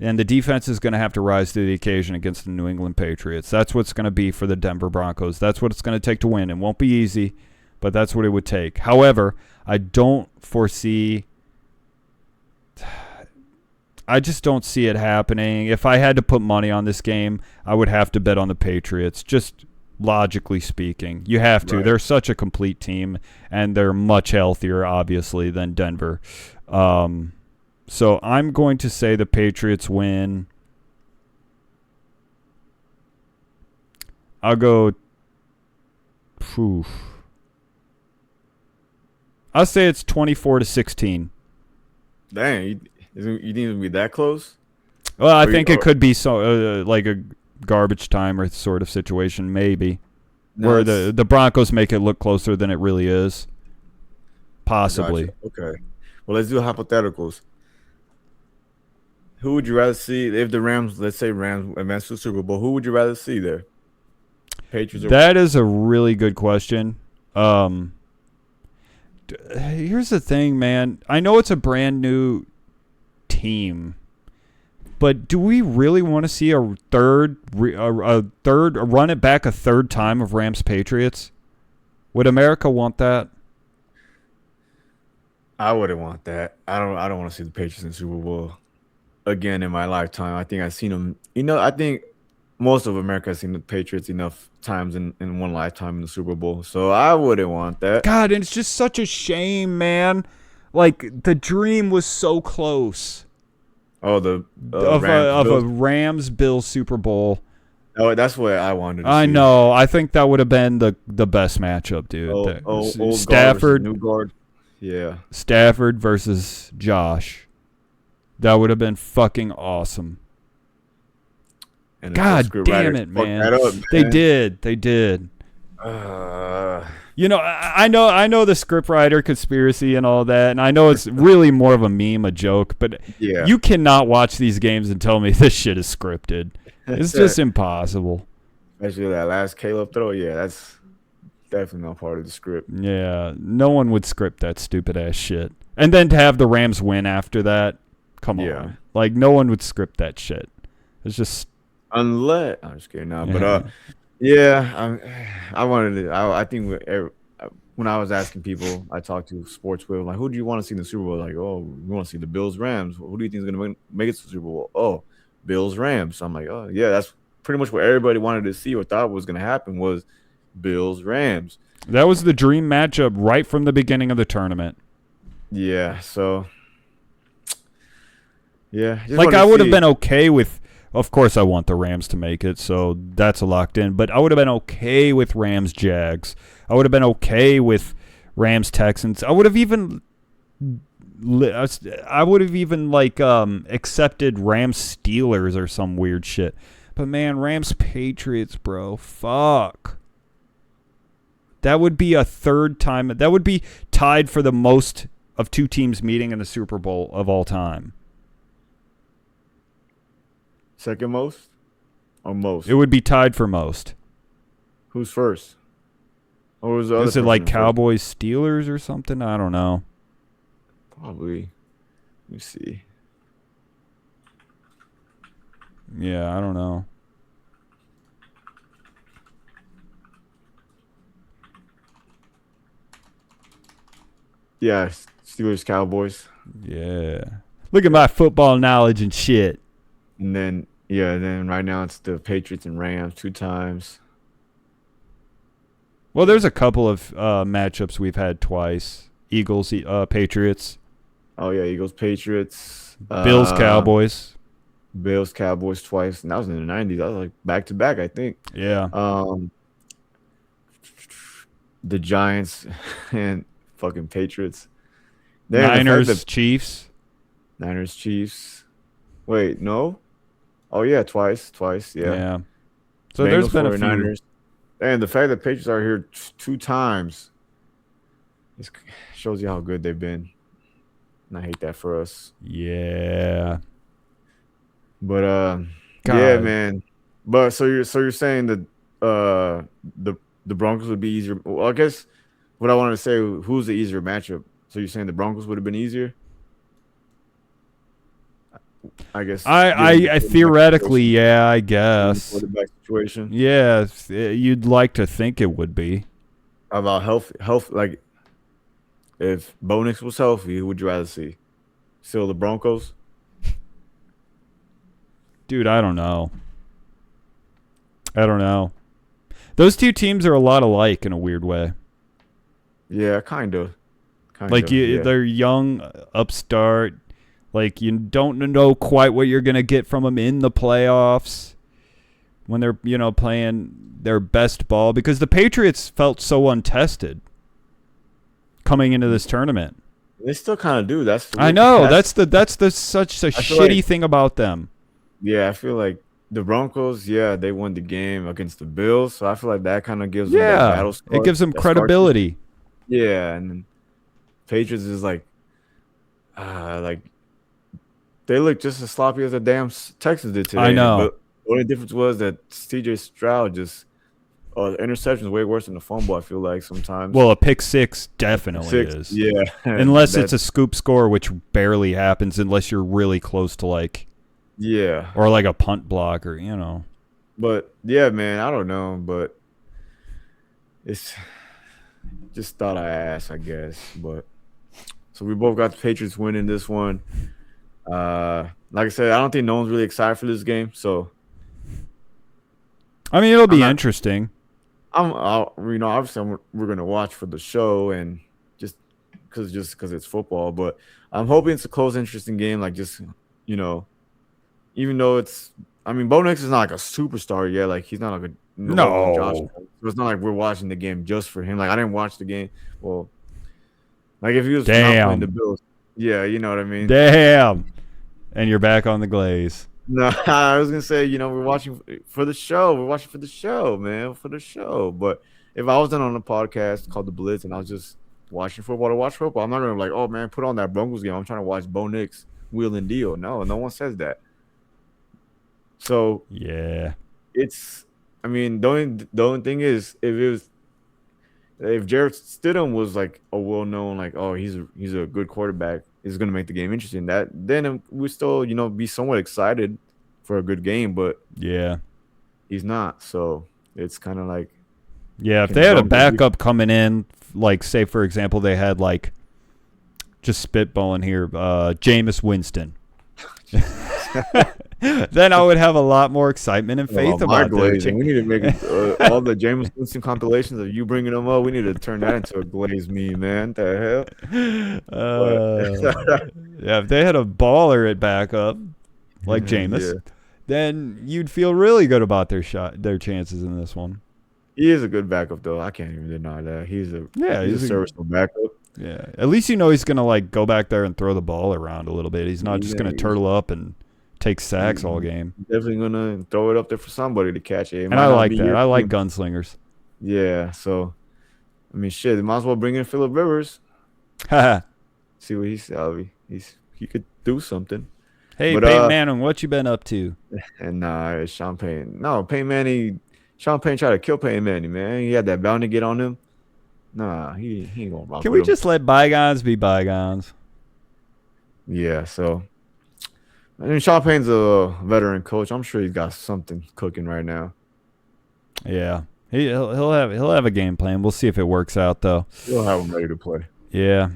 A: And the defense is going to have to rise to the occasion against the New England Patriots. That's what it's going to be for the Denver Broncos. That's what it's going to take to win. It won't be easy, but that's what it would take. However, I just don't see it happening. If I had to put money on this game, I would have to bet on the Patriots, just logically speaking. You have to. Right. They're such a complete team, and they're much healthier, obviously, than Denver. So I'm going to say the Patriots win. I'll go. I'll say it's 24-16.
B: Dang, you think it'll be that close?
A: Well, I think it could be like a garbage time or sort of situation, maybe, where the Broncos make it look closer than it really is. Possibly.
B: Gotcha. Okay. Well, let's do hypotheticals. Who would you rather see if the Rams, let's say Rams advance to the Super Bowl, who would you rather see there? Patriots or
A: That is a really good question. Here's the thing, man. I know it's a brand new team, but do we really want to see a run it back a third time of Rams Patriots? Would America want that?
B: I wouldn't want that. I don't want to see the Patriots in the Super Bowl again in my lifetime. I think I've seen them. I think most of America has seen the Patriots enough times in one lifetime in the Super Bowl. So I wouldn't want that.
A: God, and it's just such a shame, man. Like, the dream was so close.
B: Oh, of
A: a Rams-Bills Super Bowl.
B: Oh, that's what I wanted to see.
A: I know. I think that would have been the best matchup, dude.
B: Old
A: Stafford,
B: guard, new guard. Yeah.
A: Stafford versus Josh. That would have been fucking awesome.
B: And
A: God damn it, man. They did. I know the scriptwriter conspiracy and all that, and I know it's really more of a meme, a joke, but you cannot watch these games and tell me this shit is scripted. It's just impossible.
B: Especially that last Caleb throw. Yeah, that's definitely not part of the script.
A: Yeah, no one would script that stupid ass shit. And then to have the Rams win after that, come on. Like, no one would script that shit. It's just...
B: Unless... I'm just kidding now, but... I wanted to... I think when I was asking people I talked to sports with, like, who do you want to see in the Super Bowl? Like, oh, we want to see the Bills-Rams. Who do you think is going to make it to the Super Bowl? Oh, Bills-Rams. So I'm like, oh, yeah, that's pretty much what everybody wanted to see or thought was going to happen was Bills-Rams.
A: That was the dream matchup right from the beginning of the tournament.
B: Yeah, so... Yeah.
A: Like, I would have been okay with... Of course, I want the Rams to make it, so that's locked in. But I would have been okay with Rams-Jags. I would have been okay with Rams-Texans. I would have even I would have even like accepted Rams Steelers or some weird shit. But man, Rams Patriots, bro, fuck. That would be a third time. That would be tied for the most of two teams meeting in the Super Bowl of all time.
B: Second most or most?
A: It would be tied for most.
B: Who's first? Or was the other
A: Is it like
B: person
A: Cowboys Steelers or something? I don't know.
B: Probably. Let me see.
A: Yeah, I don't know.
B: Yeah, Steelers, Cowboys.
A: Yeah. Look at my football knowledge and shit.
B: And then right now it's the Patriots and Rams 2 times.
A: Well, there's a couple of matchups we've had twice. Eagles, Patriots.
B: Oh yeah, Eagles, Patriots.
A: Bills, Cowboys.
B: Bills, Cowboys twice. And that was in the 90s. That was like back to back, I think.
A: Yeah.
B: The Giants and fucking Patriots.
A: Niners, Chiefs.
B: Niners, Chiefs. Wait, no? Oh yeah, twice. Yeah.
A: So
B: Bengals,
A: there's been a
B: 49ers. And the fact that Patriots are here 2 times shows you how good they've been. And I hate that for us.
A: Yeah.
B: But
A: God.
B: yeah, man. But so you're saying that the Broncos would be easier. Well, I guess what I wanted to say, who's the easier matchup? So you're saying the Broncos would have been easier? I guess.
A: I theoretically, yeah, I guess.
B: Quarterback situation.
A: Yeah, you'd like to think it would be.
B: About health, like if Bo Nix was healthy, who would you rather see? Still the Broncos?
A: Dude, I don't know. Those two teams are a lot alike in a weird way.
B: Yeah, kind of.
A: Like they're young, upstart. Like you don't know quite what you're gonna get from them in the playoffs when they're playing their best ball, because the Patriots felt so untested coming into this tournament.
B: They still kind of do.
A: I know that's such a shitty thing about them.
B: Yeah, I feel like the Broncos, they won the game against the Bills, so I feel like that kind of gives them that battle scar.
A: It gives them credibility.
B: Yeah, and then Patriots is like they look just as sloppy as the damn Texans did today.
A: I know.
B: But the only difference was that C.J. Stroud just interception is way worse than the fumble, I feel like sometimes.
A: Well, a pick six definitely is.
B: Yeah.
A: Unless it's a scoop score, which barely happens unless you're really close to or like a punt block or.
B: But yeah, man, I don't know, but it's just thought I asked, I guess. But so we both got the Patriots winning this one. Like I said, I don't think no one's really excited for this game. So,
A: I mean, it'll be interesting.
B: Obviously we're gonna watch for the show and just because it's football. But I'm hoping it's a close, interesting game. Like even though Bo Nix is not like a superstar yet. Like he's not like
A: no.
B: Josh. So it's not like we're watching the game just for him. Like I didn't watch the game. Well, like if he was not playing the Bills, yeah, you know what I mean.
A: Damn. And you're back on the glaze.
B: No, I was gonna say, we're watching for the show. We're watching for the show, man, for the show. But if I was done on a podcast called The Blitz and I was just watching football to watch football, I'm not gonna be like, oh man, put on that Broncos game. I'm trying to watch Bo Nix wheel and deal. No one says that. So
A: yeah,
B: it's. I mean, the only thing is if Jarrett Stidham was like a well-known, like, oh, he's a good quarterback, is going to make the game interesting. Then we still, be somewhat excited for a good game, but
A: yeah,
B: he's not. So it's kind of like,
A: if they had a backup coming in, like say for example they had like, just spitballing here, Jameis Winston. Then I would have a lot more excitement and faith about
B: it. We need to make all the Jameis Winston compilations of you bringing them up. We need to turn that into a Glaze meme, man. The
A: hell? If they had a baller at backup like Jameis, then you'd feel really good about their chances in this one.
B: He is a good backup, though. I can't even deny that. He's a serviceable backup.
A: Yeah. At least you know he's going to, like, go back there and throw the ball around a little bit. He's not just
B: Yeah,
A: going to turtle up and take sacks all game.
B: definitely gonna throw it up there for somebody to catch it. It
A: And
B: might
A: I
B: not
A: like
B: be
A: that.
B: your
A: I like
B: team.
A: gunslingers.
B: Yeah, so I mean, shit, they might as well bring in Phillip Rivers.
A: Hey,
B: See what he could do something. But
A: Peyton Manning, what you been up to?
B: and it's Sean Payne. No, Payne Manning. Sean Payne tried to kill Payne Manning, man. He had that bounty get on him. Nah, he ain't gonna rock
A: Can
B: with
A: we
B: him.
A: just let bygones be bygones?
B: Yeah, so I mean, Sean Payne's a veteran coach. I'm sure he's got something cooking right now.
A: Yeah. He'll have a game plan. We'll see if it works out though.
B: He'll have him ready to play.
A: Yeah.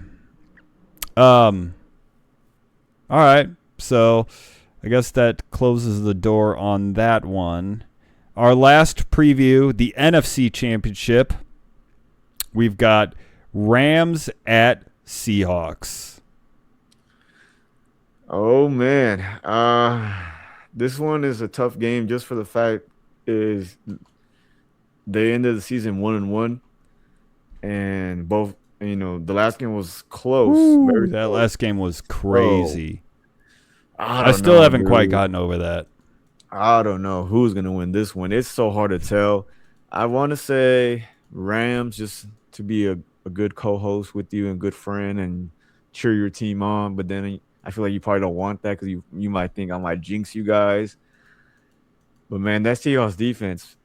A: All right. So I guess that closes the door on that one. Our last preview, the NFC Championship. We've got Rams at Seahawks.
B: Oh man, this one is a tough game just for the fact is they ended the season 1-1, and both the last game was close, very
A: That
B: close.
A: last game was crazy.
B: I
A: still
B: don't know,
A: haven't quite
B: dude.
A: gotten over that.
B: I don't know who's gonna win this one. It's so hard to tell. I want to say Rams just to be a good co-host with you and good friend and cheer your team on, but then I feel like you probably don't want that because you might think I might jinx you guys. But man, that Seahawks defense.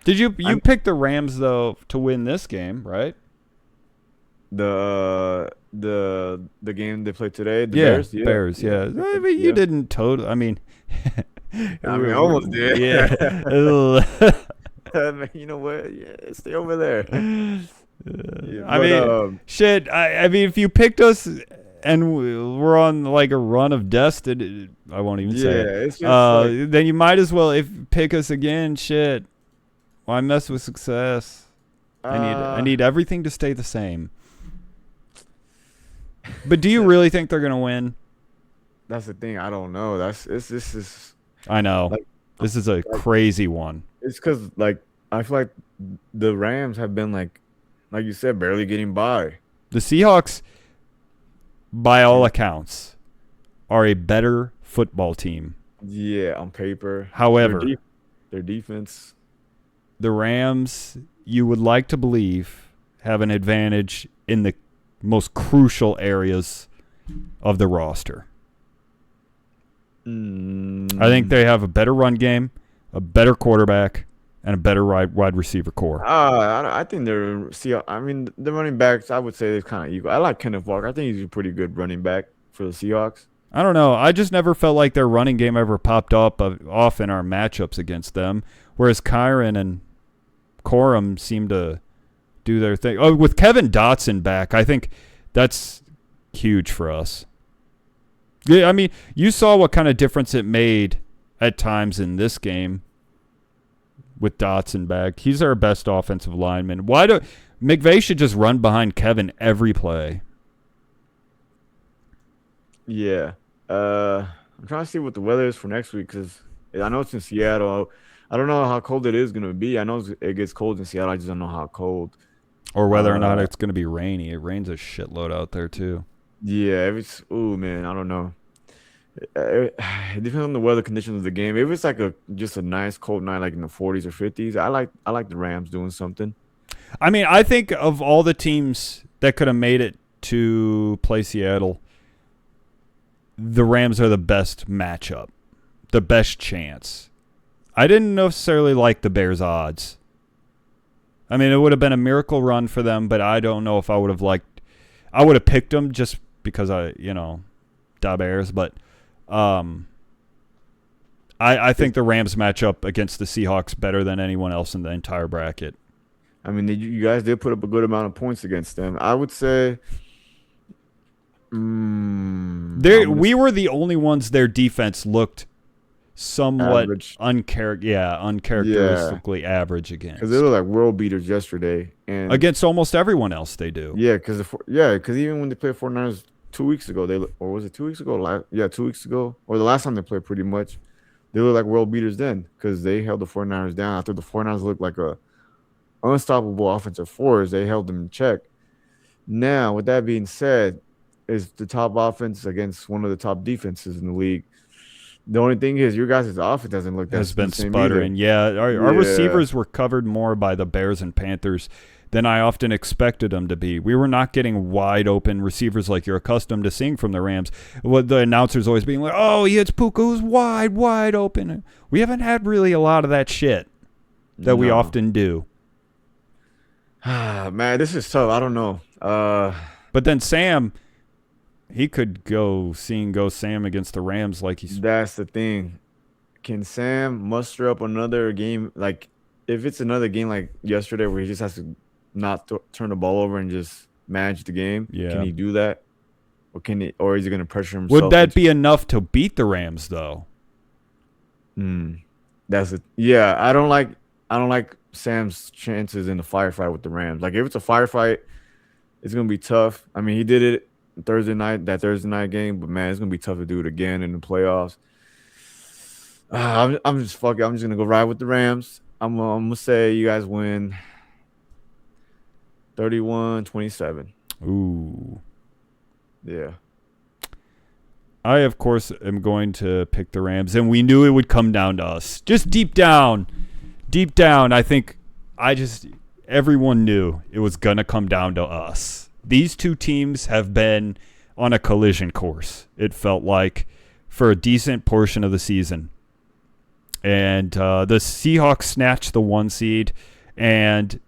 A: Did you pick the Rams though to win this game, right?
B: The game they played today, the
A: Yeah,
B: Bears.
A: Bears. Yeah, I mean, you didn't total. I mean,
B: I almost did.
A: Yeah.
B: Man, you know what? Yeah, stay over there. Yeah,
A: I mean, shit. I mean, if you picked us and we're on like a run of destiny, I won't even say it.
B: It's just
A: Then you might as well pick us again. Shit. Why mess with success? I need everything to stay the same. But do you really think they're gonna win?
B: That's the thing. I don't know. This is
A: I know.
B: like
A: This is a crazy one.
B: it's because like I feel like the Rams have been like you said, barely getting by.
A: The Seahawks, by all accounts, are a better football team.
B: Yeah, on paper.
A: However,
B: their defense.
A: the Rams, you would like to believe, have an advantage in the most crucial areas of the roster. I think they have a better run game, a better quarterback, and a better wide receiver core.
B: I think I mean, the running backs, I would say they're kind of equal. I like Kenneth Walker. I think he's a pretty good running back for the Seahawks.
A: I don't know. I just never felt like their running game ever popped off in our matchups against them, whereas Kyron and Corum seem to do their thing. Oh, with Kevin Dotson back, I think that's huge for us. Yeah, I mean, you saw what kind of difference it made at times in this game with Dotson back. He's our best offensive lineman. McVay should just run behind Kevin every play.
B: Yeah. I'm trying to see what the weather is for next week because I know it's in Seattle. I don't know how cold it is going to be. I know it gets cold in Seattle. I just don't know how cold.
A: Or whether or not it's going to be rainy. It rains a shitload out there, too.
B: Yeah, man, I don't know. It depends on the weather conditions of the game. If it's like just a nice cold night, like in the 40s or 50s, I like the Rams doing something.
A: I mean, I think of all the teams that could have made it to play Seattle, the Rams are the best matchup, the best chance. I didn't necessarily like the Bears' odds. I mean, it would have been a miracle run for them, but I don't know if I would have liked. I would have picked them just because da Bears, but I think the Rams match up against the Seahawks better than anyone else in the entire bracket.
B: I mean, you guys did put up a good amount of points against them. I would say.
A: We were the only ones their defense looked somewhat uncharacteristically average against.
B: Because they look like world beaters yesterday, and
A: against almost everyone else they do.
B: Yeah, because even when they played 49ers 2 weeks ago, or was it 2 weeks ago? 2 weeks ago, or the last time they played, pretty much, they looked like world beaters then because they held the 49ers down. I thought the 49ers looked like a unstoppable offensive force. They held them in check. Now, with that being said, is the top offense against one of the top defenses in the league. The only thing is, your guys' offense doesn't look
A: Has
B: that the
A: been
B: same either.
A: sputtering. Yeah, our
B: Yeah,
A: receivers were covered more by the Bears and Panthers than I often expected them to be. We were not getting wide open receivers like you're accustomed to seeing from the Rams. What the announcers always being like, "Oh, he hits Puka, who's wide open." We haven't had really a lot of that shit that we
B: no.
A: often do.
B: Man, this is tough. I don't know.
A: But then Sam, he could go Sam against the Rams like he's.
B: That's the thing. Can Sam muster up another game? Like, if it's another game like yesterday where he just has to not turn the ball over and just manage the game, can
A: Yeah.
B: he do that? Or can he? Or is he going to pressure
A: Would
B: himself
A: that
B: into?
A: be enough to beat the Rams though?
B: Hmm. That's it. Yeah, I don't like Sam's chances in the firefight with the Rams. Like, if it's a firefight, it's gonna be tough. I mean, he did it that Thursday night game, but man, it's gonna be tough to do it again in the playoffs. I'm just fuck it. I'm just gonna go ride with the Rams. I'm gonna say you guys win 31-27.
A: Ooh.
B: Yeah.
A: I, of course, am going to pick the Rams, and we knew it would come down to us. Just deep down, I think everyone knew it was going to come down to us. These two teams have been on a collision course, it felt like, for a decent portion of the season. And the Seahawks snatched the 1 seed, and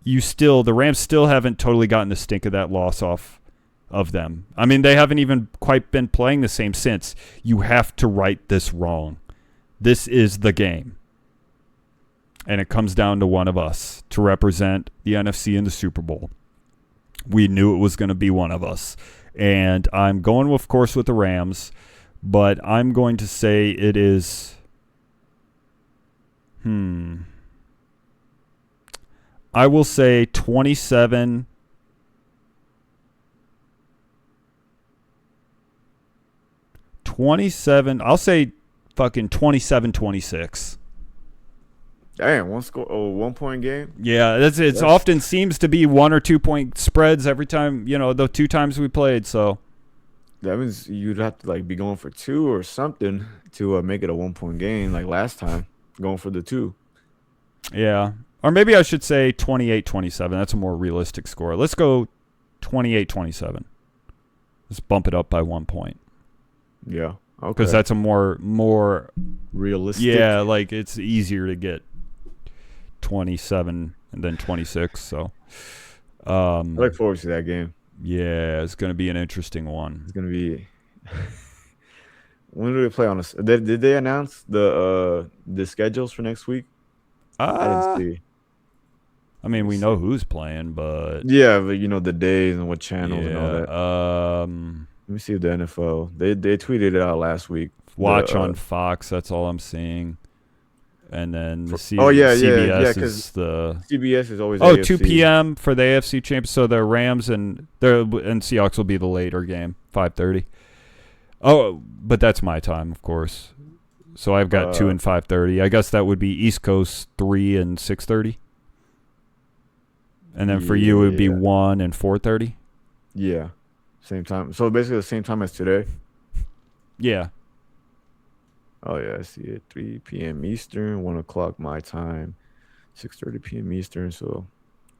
A: the Rams still haven't totally gotten the stink of that loss off of them. I mean, they haven't even quite been playing the same since. You have to right this wrong. This is the game. And it comes down to one of us to represent the NFC in the Super Bowl. We knew it was going to be one of us. And I'm going, of course, with the Rams, but I'm going to say it is... I will say 27... 27. I'll say fucking 27-26.
B: Damn, 1 point game.
A: Yeah, it's
B: That's
A: often seems to be 1 or 2 point spreads every time, the 2 times we played, so
B: that means you'd have to like be going for 2 or something to make it a 1 point game like last time, going for the 2.
A: yeah. Or maybe I should say 28-27. That's a more realistic score. Let's go 28-27. Let's bump it up by 1 point.
B: Yeah. Okay.
A: Because that's a more
B: realistic.
A: yeah, like it's easier to get 27 and then 26. So,
B: I look forward to that game.
A: yeah, it's going to be an interesting one.
B: It's gonna be. When do they play on us? Did they announce the schedules for next week? I didn't see.
A: I mean, we know who's playing, but
B: Yeah, but the days and what channels and all that. Let me see if the NFL they tweeted it out last week.
A: watch on Fox. That's all I'm seeing. And then the
B: CBS
A: is the
B: CBS is always
A: 2 p.m. for the AFC champs. So the Rams and Seahawks will be the later game, 5:30. Oh, but that's my time, of course. So I've got 2 and 5:30. I guess that would be East Coast 3 and 6:30. And then for you, it would be 1 and 4:30.
B: Yeah, same time. So basically the same time as today.
A: Yeah.
B: Oh yeah, I see it. 3 p.m. Eastern, 1 o'clock my time, 6:30 p.m. Eastern, so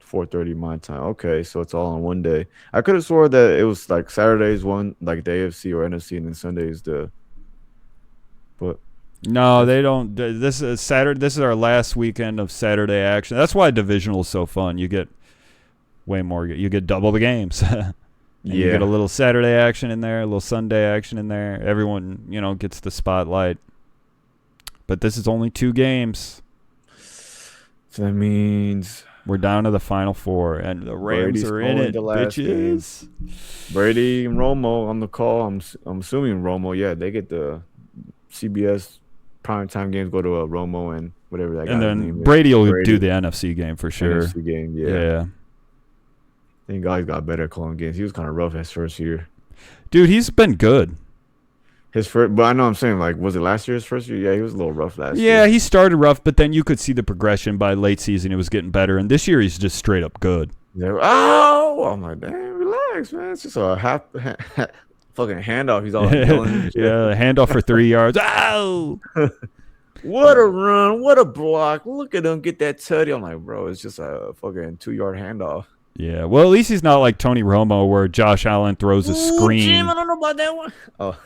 B: 4:30 my time. Okay, so it's all on one day. I could have swore that it was like Saturdays one, like the AFC or NFC, and then Sundays the. But
A: No, they don't. This is Saturday. This is our last weekend of Saturday action. That's why divisional is so fun. You get way more. You get double the games. And you get a little Saturday action in there, a little Sunday action in there. Everyone, gets the spotlight. But this is only 2 games.
B: So that means
A: we're down to the final 4, and the Rams are in it, bitches.
B: Brady and Romo on the call. I'm assuming Romo. Yeah, they get the CBS primetime games. Go to Romo and whatever that.
A: And then Brady will do the NFC game for sure.
B: NFC game, yeah. I think guys got better at calling games. He was kind of rough his first year.
A: Dude, he's been good.
B: His first, but I know I'm saying, like, was it last year's first year? Yeah, he was a little rough last year.
A: Yeah, he started rough, but then you could see the progression by late season. It was getting better, and this year he's just straight up good.
B: Oh, I'm like, damn, relax, man. It's just a half fucking handoff. He's all yelling and shit.
A: Yeah, handoff for 3 yards. Ow!
B: What a run! What a block! Look at him get that tutty. I'm like, bro, it's just a fucking 2 yard handoff.
A: Yeah, well, at least he's not like Tony Romo, where Josh Allen throws a
B: Ooh, Jim,
A: screen.
B: I don't know about that one. Oh,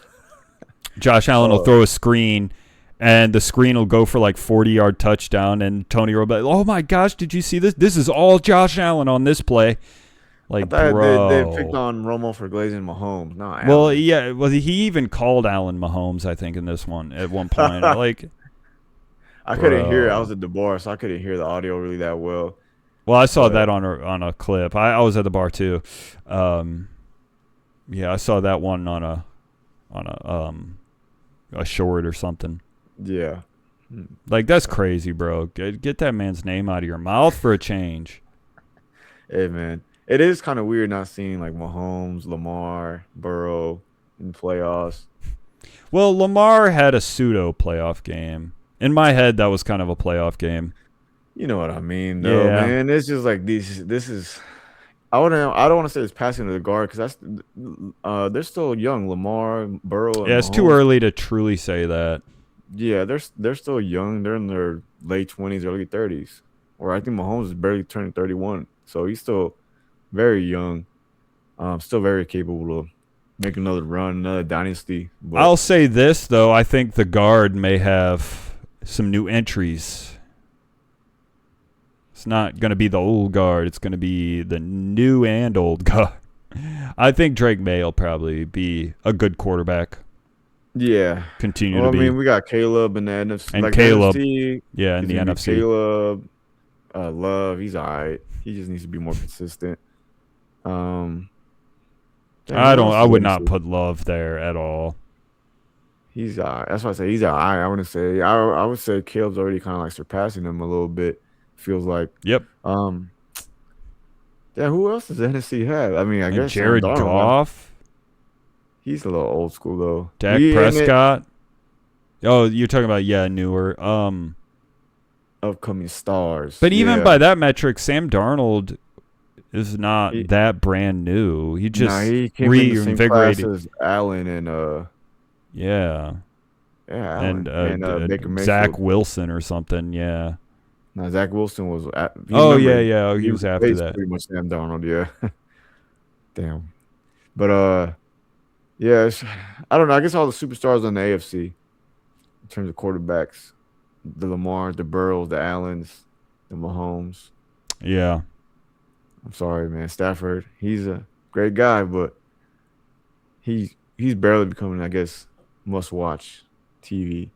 A: Josh Allen will
B: oh,
A: throw a screen, and the screen will go for like 40-yard touchdown, and Tony Romo, oh my gosh, did you see this? This is all Josh Allen on this play.
B: I
A: Like,
B: thought they picked
A: bro.
B: on Romo for glazing Mahomes. No,
A: Well,
B: Allen.
A: yeah, well, he even called Allen Mahomes, I think, in this one at one point. Like,
B: I couldn't hear it. I
A: bro.
B: was at the bar, so I couldn't hear the audio really that well.
A: Well, I saw
B: But
A: that on a clip. I was at the bar too. Um, yeah, I saw that one on a short or something.
B: yeah,
A: Like, that's crazy, bro. Get that man's name out of your mouth for a change.
B: hey man, it is kind of weird not seeing like Mahomes, Lamar, Burrow in the playoffs.
A: Well, Lamar had a pseudo playoff game. In my head, that was kind of a playoff game.
B: You know what I mean, though,
A: Yeah.
B: man. It's just like these. This is. I don't want to say it's passing to the guard because they're still young. Lamar, Burrow, and
A: Yeah, it's too
B: Mahomes.
A: early to truly say that.
B: Yeah, they're still young. They're in their late 20s, early 30s. Or I think Mahomes is barely turning 31, so he's still very young. Still very capable of making another run, another dynasty. But
A: I'll say this, though. I think the guard may have some new entries. It's not going to be the old guard. It's going to be the new and old guard. I think Drake May will probably be a good quarterback.
B: yeah,
A: Continue
B: well,
A: to
B: I
A: be.
B: mean, we got Caleb in the NFC.
A: And
B: Like the
A: Caleb,
B: NFC,
A: yeah, in
B: it's
A: the
B: gonna be
A: NFC.
B: Caleb, Love. He's all right. He just needs to be more consistent. Um, dang, who else
A: I
B: is
A: would
B: in the
A: not
B: NFC?
A: put Love there at all.
B: He's that's why I say he's all right. I wouldn't say I would say Caleb's already kind of like surpassing him a little bit. Feels like.
A: Yep.
B: Um, yeah. Who else does the NFC have? I mean, I
A: And
B: guess Sam
A: Jared
B: Darnold.
A: Goff,
B: He's a little old school though.
A: Dak
B: We in it.
A: Prescott. Oh, you're talking about, yeah, newer.
B: Upcoming stars.
A: But even
B: Yeah.
A: by that metric, Sam Darnold is not
B: He,
A: that brand new. He
B: nah,
A: just
B: he came in the same class
A: reinvigorated.
B: as Allen and
A: Yeah.
B: yeah,
A: And
B: Allen and Baker
A: Zach
B: Mayfield.
A: Wilson or something. Yeah.
B: Now Zach Wilson was you
A: Oh, yeah,
B: remember
A: yeah. Oh, he
B: he
A: was after
B: replaced
A: that.
B: pretty much Sam Darnold, yeah. Damn. But yeah, I don't know. I guess all the superstars on the AFC in terms of quarterbacks, the Lamar, the Burrows, the Allens, the Mahomes.
A: Yeah.
B: I'm sorry, man. Stafford, he's a great guy, but he's barely becoming, I guess, must watch TV.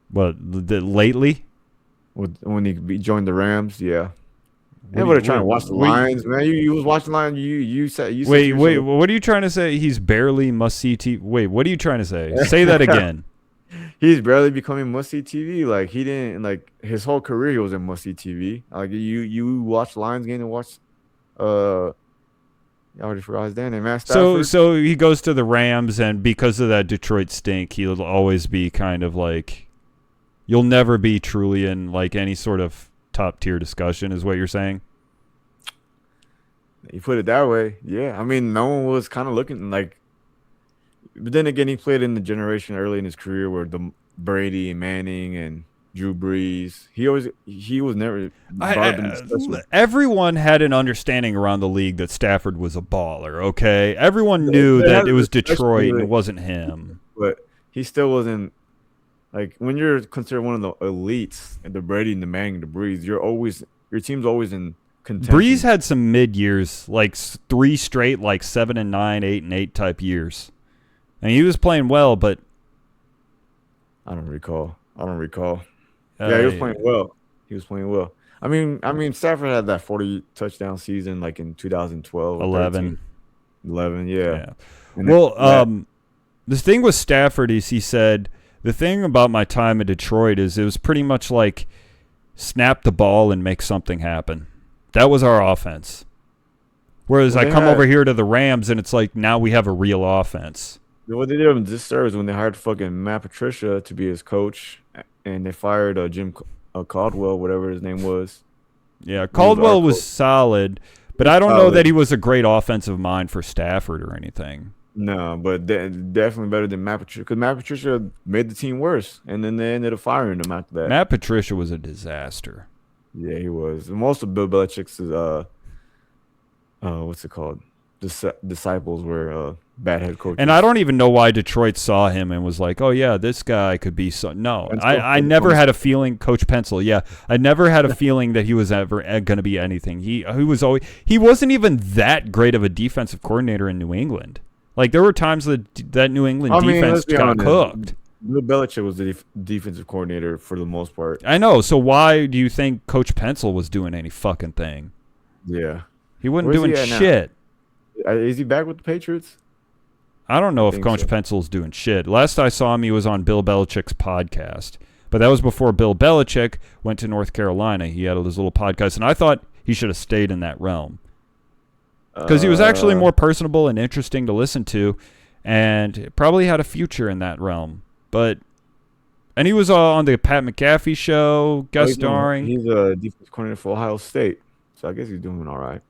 A: But lately?
B: When joined the Rams, yeah.
A: What do
B: Everybody
A: you,
B: trying to watch the Lions, man. You was watching Lions. You said to
A: wait.
B: yourself,
A: What are you trying to say? He's barely must see TV. Wait, what are you trying to say? Say that again.
B: he's barely becoming must see TV. Like he didn't like his whole career he was in must see TV. Like you watch Lions game and watch I already forgot his name, Matt
A: So
B: Stafford.
A: he goes to the Rams, and because of that Detroit stink, he'll always be kind of like, you'll never be truly in like any sort of top tier discussion, is what you're saying?
B: You put it that way, yeah. I mean, no one was kind of looking like. But then again, he played in the generation early in his career where the Brady and Manning and Drew Brees. He was never brought up in discussion.
A: Everyone had an understanding around the league that Stafford was a baller. Okay, everyone knew
B: They
A: that
B: had
A: it
B: a
A: was
B: discussion
A: Detroit and
B: with
A: it
B: it,
A: wasn't him.
B: but he still wasn't like when you're considered one of the elites, the Brady and the Manning, the Brees. Your team's always in
A: Breeze
B: contention.
A: had some mid years, like 3 straight, like 7-9, 8-8 type years, and he was playing well, but
B: I don't recall. Yeah, he was
A: uh,
B: playing well. He was playing well. I mean, Stafford had that 40 touchdown season like in 2012 or 13,
A: 11.
B: 11, yeah.
A: Yeah.
B: And
A: Well,
B: that
A: the thing with Stafford is he said the thing about my time in Detroit is it was pretty much like snap the ball and make something happen. That was our offense. Whereas
B: well,
A: I
B: they
A: come
B: had
A: over here to the Rams and it's like now we have a real offense.
B: what they did him a disservice when they hired fucking Matt Patricia to be his coach, and they fired Jim Caldwell, whatever his name was.
A: Yeah,
B: He was our
A: Caldwell was
B: coach.
A: solid, But I don't know that he was a great offensive mind for Stafford or anything.
B: No, but definitely better than Matt Patricia, because Matt Patricia made the team worse, and then they ended up firing him after that.
A: Matt Patricia was a disaster.
B: Yeah, he was. Most of Bill Belichick's what's it called? Disciples were bad head coaches.
A: And I don't even know why Detroit saw him and was like, oh, yeah, this guy could be so. No, I never had a feeling, Coach Pencil, yeah, I never had a feeling that he was ever going to be anything. He wasn't even that great of a defensive coordinator in New England. Like, there were times that New England defense got cooked.
B: Bill Belichick was the defensive coordinator for the most part.
A: I know. So why do you think Coach Pencil was doing any fucking thing?
B: Yeah.
A: He wasn't doing shit.
B: Is he back with the Patriots?
A: I don't know if Coach Pencil's doing shit. Last I saw him, he was on Bill Belichick's podcast. But that was before Bill Belichick went to North Carolina. He had his little podcast, and I thought he should have stayed in that realm. Because he was actually more personable and interesting to listen to, and probably had a future in that realm. And he was on the Pat McAfee show, guest starring.
B: He's a defensive coordinator for Ohio State, so I guess he's doing all right.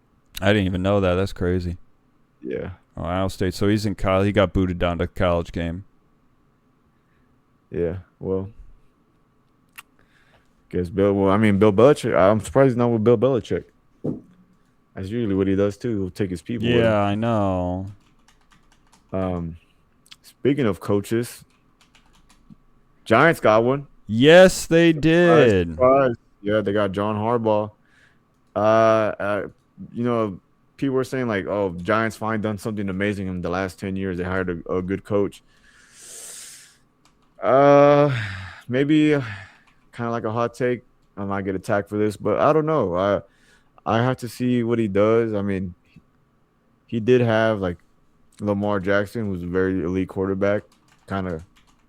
A: I didn't even know that. That's crazy.
B: Yeah.
A: Ohio State. So he's in college. He got booted down to college game.
B: Yeah. Well, guess Bill Belichick. I'm surprised he's not with Bill Belichick. That's usually what he does too. He'll take his people.
A: Yeah, I know.
B: Speaking of coaches, Giants got one.
A: Yes, they did.
B: Surprise. Yeah, they got John Harbaugh. People were saying like, "Oh, Giants finally done something amazing in the last 10 years. They hired a good coach." Maybe kind of like a hot take. I might get attacked for this, but I don't know. I have to see what he does. I mean, he did have like Lamar Jackson, who's a very elite quarterback, kind of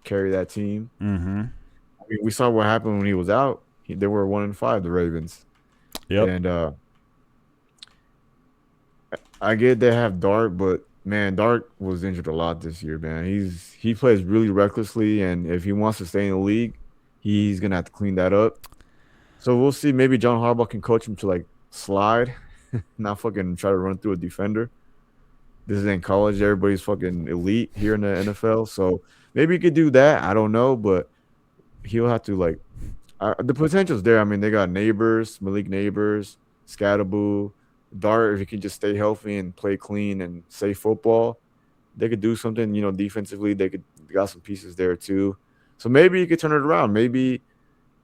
B: carry that team.
A: Mm-hmm.
B: I mean, we saw what happened when he was out. They were 1-5, the Ravens.
A: Yep.
B: And I get they have Dart, but man, Dart was injured a lot this year, man. He plays really recklessly, and if he wants to stay in the league, he's gonna have to clean that up. So we'll see. Maybe John Harbaugh can coach him to like slide, not fucking try to run through a defender. This is in college. Everybody's fucking elite here in the NFL. So maybe he could do that. I don't know, but he'll have to like the potential's there. I mean, they got Malik Neighbors, Scatterboo, Dart. If he can just stay healthy and play clean and safe football, they could do something. Defensively, they got some pieces there too. So maybe he could turn it around. Maybe,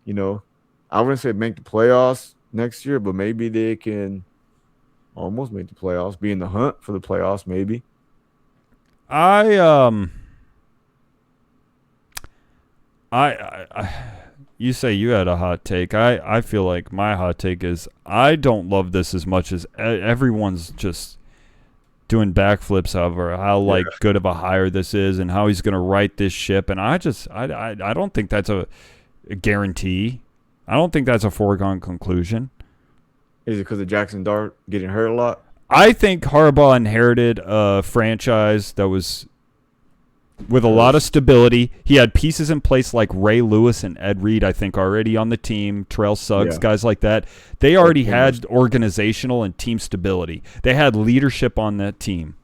B: I wouldn't say make the playoffs next year, but maybe they can almost make the playoffs, be in the hunt for the playoffs, maybe.
A: You say you had a hot take. I feel like my hot take is I don't love this as much as everyone's just doing backflips over how good of a hire this is and how he's going to right this ship. And I don't think that's a guarantee. I don't think that's a foregone conclusion.
B: Is it because of Jackson Dart getting hurt a lot?
A: I think Harbaugh inherited a franchise that was with a lot of stability. He had pieces in place like Ray Lewis and Ed Reed, I think, already on the team. Terrell Suggs, guys like that. They already had organizational and team stability. They had leadership on that team.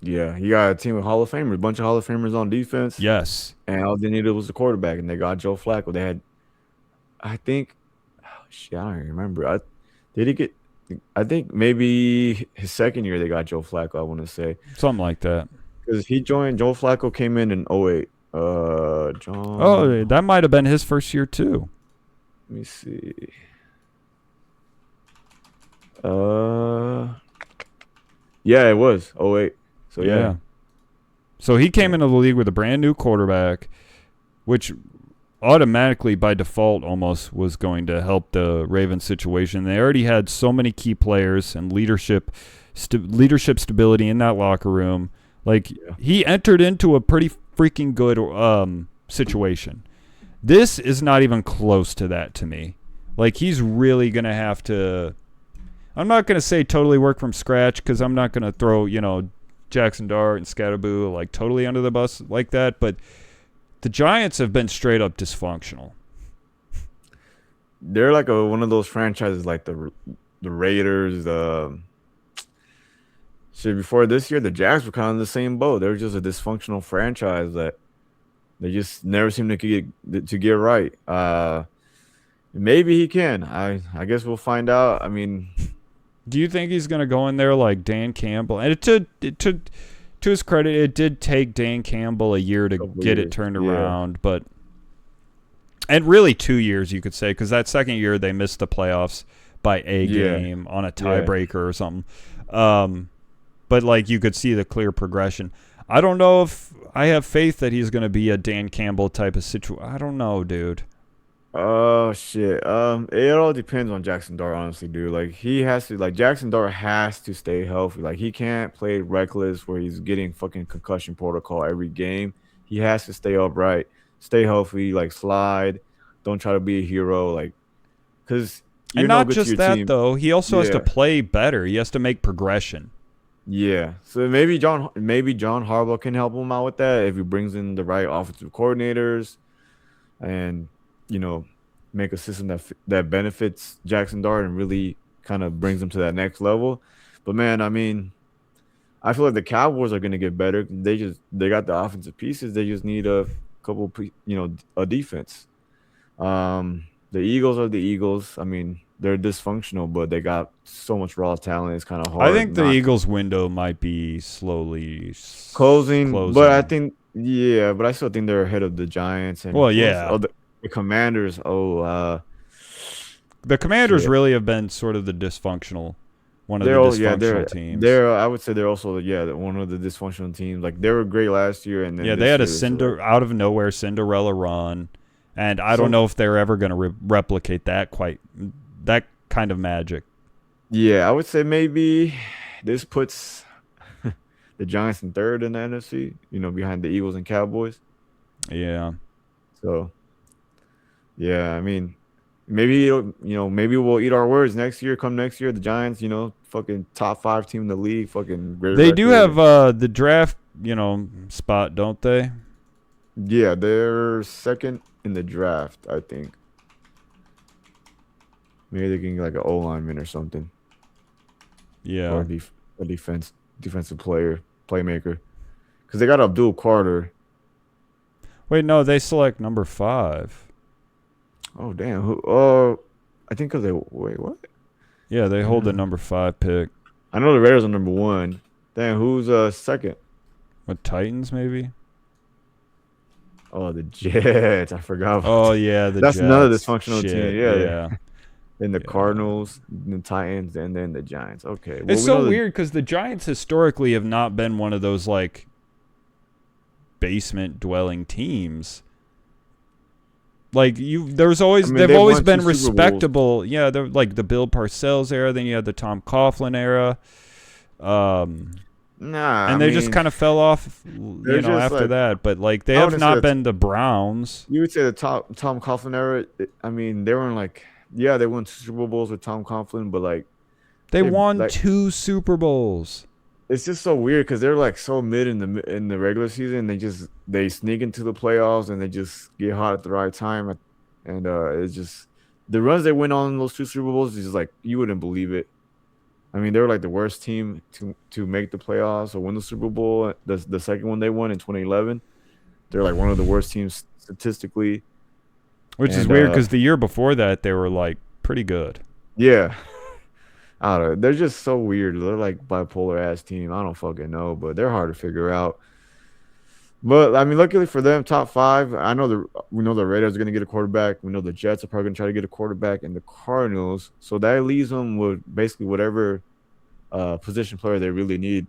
B: Yeah, you got a team with Hall of Famers, a bunch of Hall of Famers on defense.
A: Yes.
B: And all they needed was the quarterback, and they got Joe Flacco. They had, I think, I don't even remember. I think maybe his second year they got Joe Flacco, I want to say.
A: Something like that.
B: Because Joe Flacco came in 2008.
A: Oh, that might have been his first year too.
B: Let me see. Yeah, it was 2008. So yeah.
A: So he came into the league with a brand new quarterback, which automatically by default almost was going to help the Ravens situation. They already had so many key players and leadership stability in that locker room. He entered into a pretty freaking good situation. This is not even close to that to me. He's really going to have to – I'm not going to say totally work from scratch because I'm not going to throw, Jackson Dart and Scatterboo totally under the bus like that. But the Giants have been straight up dysfunctional.
B: They're one of those franchises like the Raiders, Shit, before this year, the Jags were kind of in the same boat. They were just a dysfunctional franchise that they just never seem to get right. Maybe he can. I guess we'll find out. I mean,
A: Do you think he's gonna go in there like Dan Campbell? And to his credit, it did take Dan Campbell a year to
B: couple
A: get it
B: years.
A: turned
B: Yeah,
A: around, but and really 2 years you could say, because that second year they missed the playoffs by a
B: yeah,
A: game on a
B: yeah.
A: tiebreaker or something. But like you could see the clear progression. I don't know if I have faith that he's going to be a Dan Campbell type of situation. I don't know, dude.
B: Oh shit. It all depends on Jackson Dart, honestly, dude. Like he has to, like Jackson Dart has to stay healthy. Like he can't play reckless where he's getting fucking concussion protocol every game. He has to stay upright, stay healthy, like slide. Don't try to be a hero, like, cause
A: And
B: you're no
A: not
B: good to
A: just
B: your
A: that
B: team.
A: though. He also has to
B: Yeah,
A: play better. He has to make progression.
B: yeah. So maybe John Harbaugh can help him out with that if he brings in the right offensive coordinators and you know make a system that benefits Jackson Dart and really kind of brings him to that next level. But man, I mean, I feel like the Cowboys are going to get better. They got the offensive pieces. They just need a couple, a defense. The Eagles are the Eagles. I mean, they're dysfunctional, but they got so much raw talent. It's kind of
A: I
B: hard
A: think the
B: not
A: Eagles' window might be slowly
B: closing. But I
A: closing.
B: think, yeah, but I still think they're ahead of the Giants and
A: Well,
B: who else?
A: yeah.
B: Oh, the Commanders. Oh,
A: The Commanders
B: shit.
A: really have been sort of the dysfunctional, one of the
B: They're all yeah
A: dysfunctional
B: they're
A: teams.
B: they're I would say they're also one of the dysfunctional teams. Like they were great last year, and then
A: Yeah, they
B: this
A: had a
B: year is like
A: out of nowhere Cinderella run, and I don't
B: some
A: know if they're ever going to replicate that kind of magic.
B: yeah. I would say maybe this puts the Giants in third in the NFC. Behind the Eagles and Cowboys.
A: Yeah.
B: So yeah, I mean maybe we'll eat our words next year. Come next year, the Giants, fucking top five team in the league, fucking great
A: They do
B: record.
A: have the draft, spot, don't they?
B: Yeah, they're second in the draft, I think. Maybe they can get like an O lineman or something, or
A: Yeah.
B: a defensive playmaker, because they got Abdul Carter.
A: Wait, no, they select number 5.
B: Oh damn, who? I think because they wait what?
A: Yeah, they hold the
B: Uh,
A: number 5 pick.
B: I know the Raiders are number one. Damn, who's second?
A: What, Titans maybe?
B: Oh, the Jets. I forgot about
A: Oh
B: that.
A: yeah, the
B: That's another
A: Jets.
B: dysfunctional team.
A: Shit,
B: Yeah.
A: yeah.
B: Then the
A: Yeah.
B: Cardinals, the Titans, and then the Giants. Okay. Well,
A: It's
B: we know
A: so
B: the
A: weird because the Giants historically have not been one of those like basement dwelling teams. Like
B: I mean,
A: they've
B: they
A: always
B: won two
A: been
B: Super Bowls.
A: respectable. Yeah, they're like the Bill Parcells era. Then you had the Tom Coughlin era,
B: Nah, I
A: and they just
B: mean,
A: kind of fell off,
B: they're just
A: after
B: like
A: that. But like they
B: I
A: have
B: wouldn't say
A: not
B: that.
A: been the Browns.
B: You would say the Tom Coughlin era. I mean, they weren't like, yeah, they won two Super Bowls with Tom Coughlin, but like
A: They
B: they
A: won
B: like
A: 2 Super Bowls.
B: it's just so weird because they're like so mid in the regular season. They sneak into the playoffs and they just get hot at the right time, and it's just the runs they went on in those two Super Bowls is just like you wouldn't believe it. I mean, they were like the worst team to make the playoffs or win the Super Bowl. The second one they won in 2011, they're like one of the worst teams statistically.
A: Which is
B: And
A: weird because the year before that they were like pretty good.
B: yeah, I don't know. They're just so weird. They're like bipolar ass team. I don't fucking know, but they're hard to figure out. But I mean, luckily for them, top five. We know the Raiders are gonna get a quarterback. We know the Jets are probably gonna try to get a quarterback, and the Cardinals. So that leaves them with basically whatever position player they really need,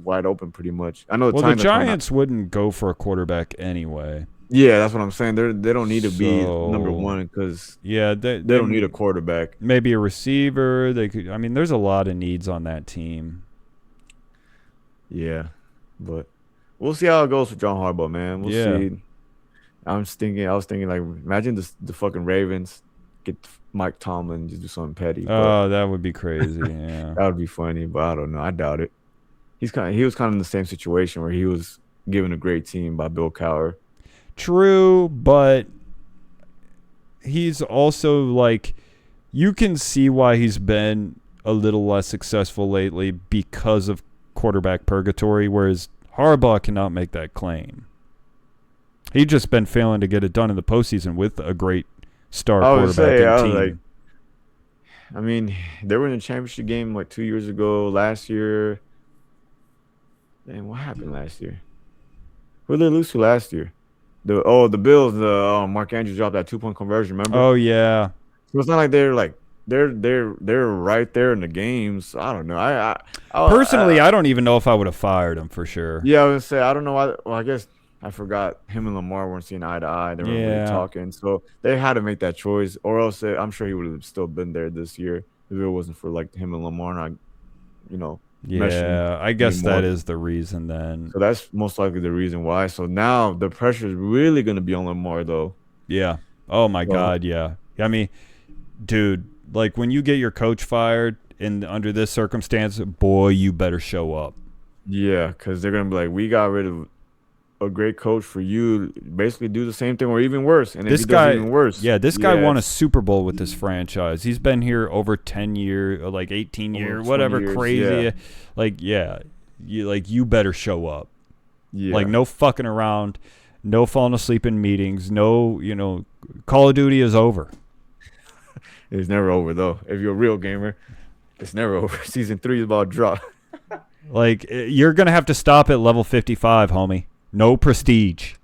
B: wide open pretty much. I know the
A: Well, the
B: Titans are probably not.
A: Giants wouldn't go for a quarterback anyway.
B: Yeah, that's what I'm saying. They don't need to be number
A: So
B: one because
A: yeah,
B: they don't need a quarterback.
A: maybe a receiver. They could. I mean, there's a lot of needs on that team.
B: Yeah, but we'll see how it goes for John Harbaugh, man. We'll
A: Yeah.
B: see. I was thinking like, imagine the fucking Ravens get Mike Tomlin just do something petty, but
A: Oh, that would be crazy. Yeah.
B: that would be funny. But I don't know. I doubt it. He was kind of in the same situation where he was given a great team by Bill Cowher.
A: True, but he's also like, you can see why he's been a little less successful lately because of quarterback purgatory, whereas Harbaugh cannot make that claim. He's just been failing to get it done in the postseason with a great star quarterback and team.
B: Like, I mean, they were in the championship game like 2 years ago. Last year, man, what happened last year? Who did they lose to last year? The Bills. Mark Andrews dropped that 2-point conversion. Remember?
A: Oh yeah.
B: So it's not like they're right there in the games. I don't know.
A: Personally, I don't even know if I would have fired him for sure.
B: Yeah, I was gonna say I don't know why. Well, I guess I forgot him and Lamar weren't seeing eye to eye. They weren't really talking, so they had to make that choice, or else I'm sure he would have still been there this year if it wasn't for like him and Lamar not,
A: Yeah, I guess that is the reason then.
B: So that's most likely the reason why. So now the pressure is really gonna be on Lamar though.
A: Yeah. Oh my God. Yeah. I mean, dude, like when you get your coach fired under this circumstance, boy, you better show up.
B: Yeah, because they're gonna be like, we got rid of a great coach for you. Basically, do the same thing or even worse. And
A: this
B: if he does even worse,
A: this guy won a Super Bowl with this franchise. He's been here over 10 years, or like 18 years, whatever years, crazy. Yeah. You better show up. Yeah. Like no fucking around, no falling asleep in meetings, no, Call of Duty is over.
B: It's never over though. If you're a real gamer, it's never over. Season 3 is about to drop.
A: Like you're gonna have to stop at level 55, homie. No prestige.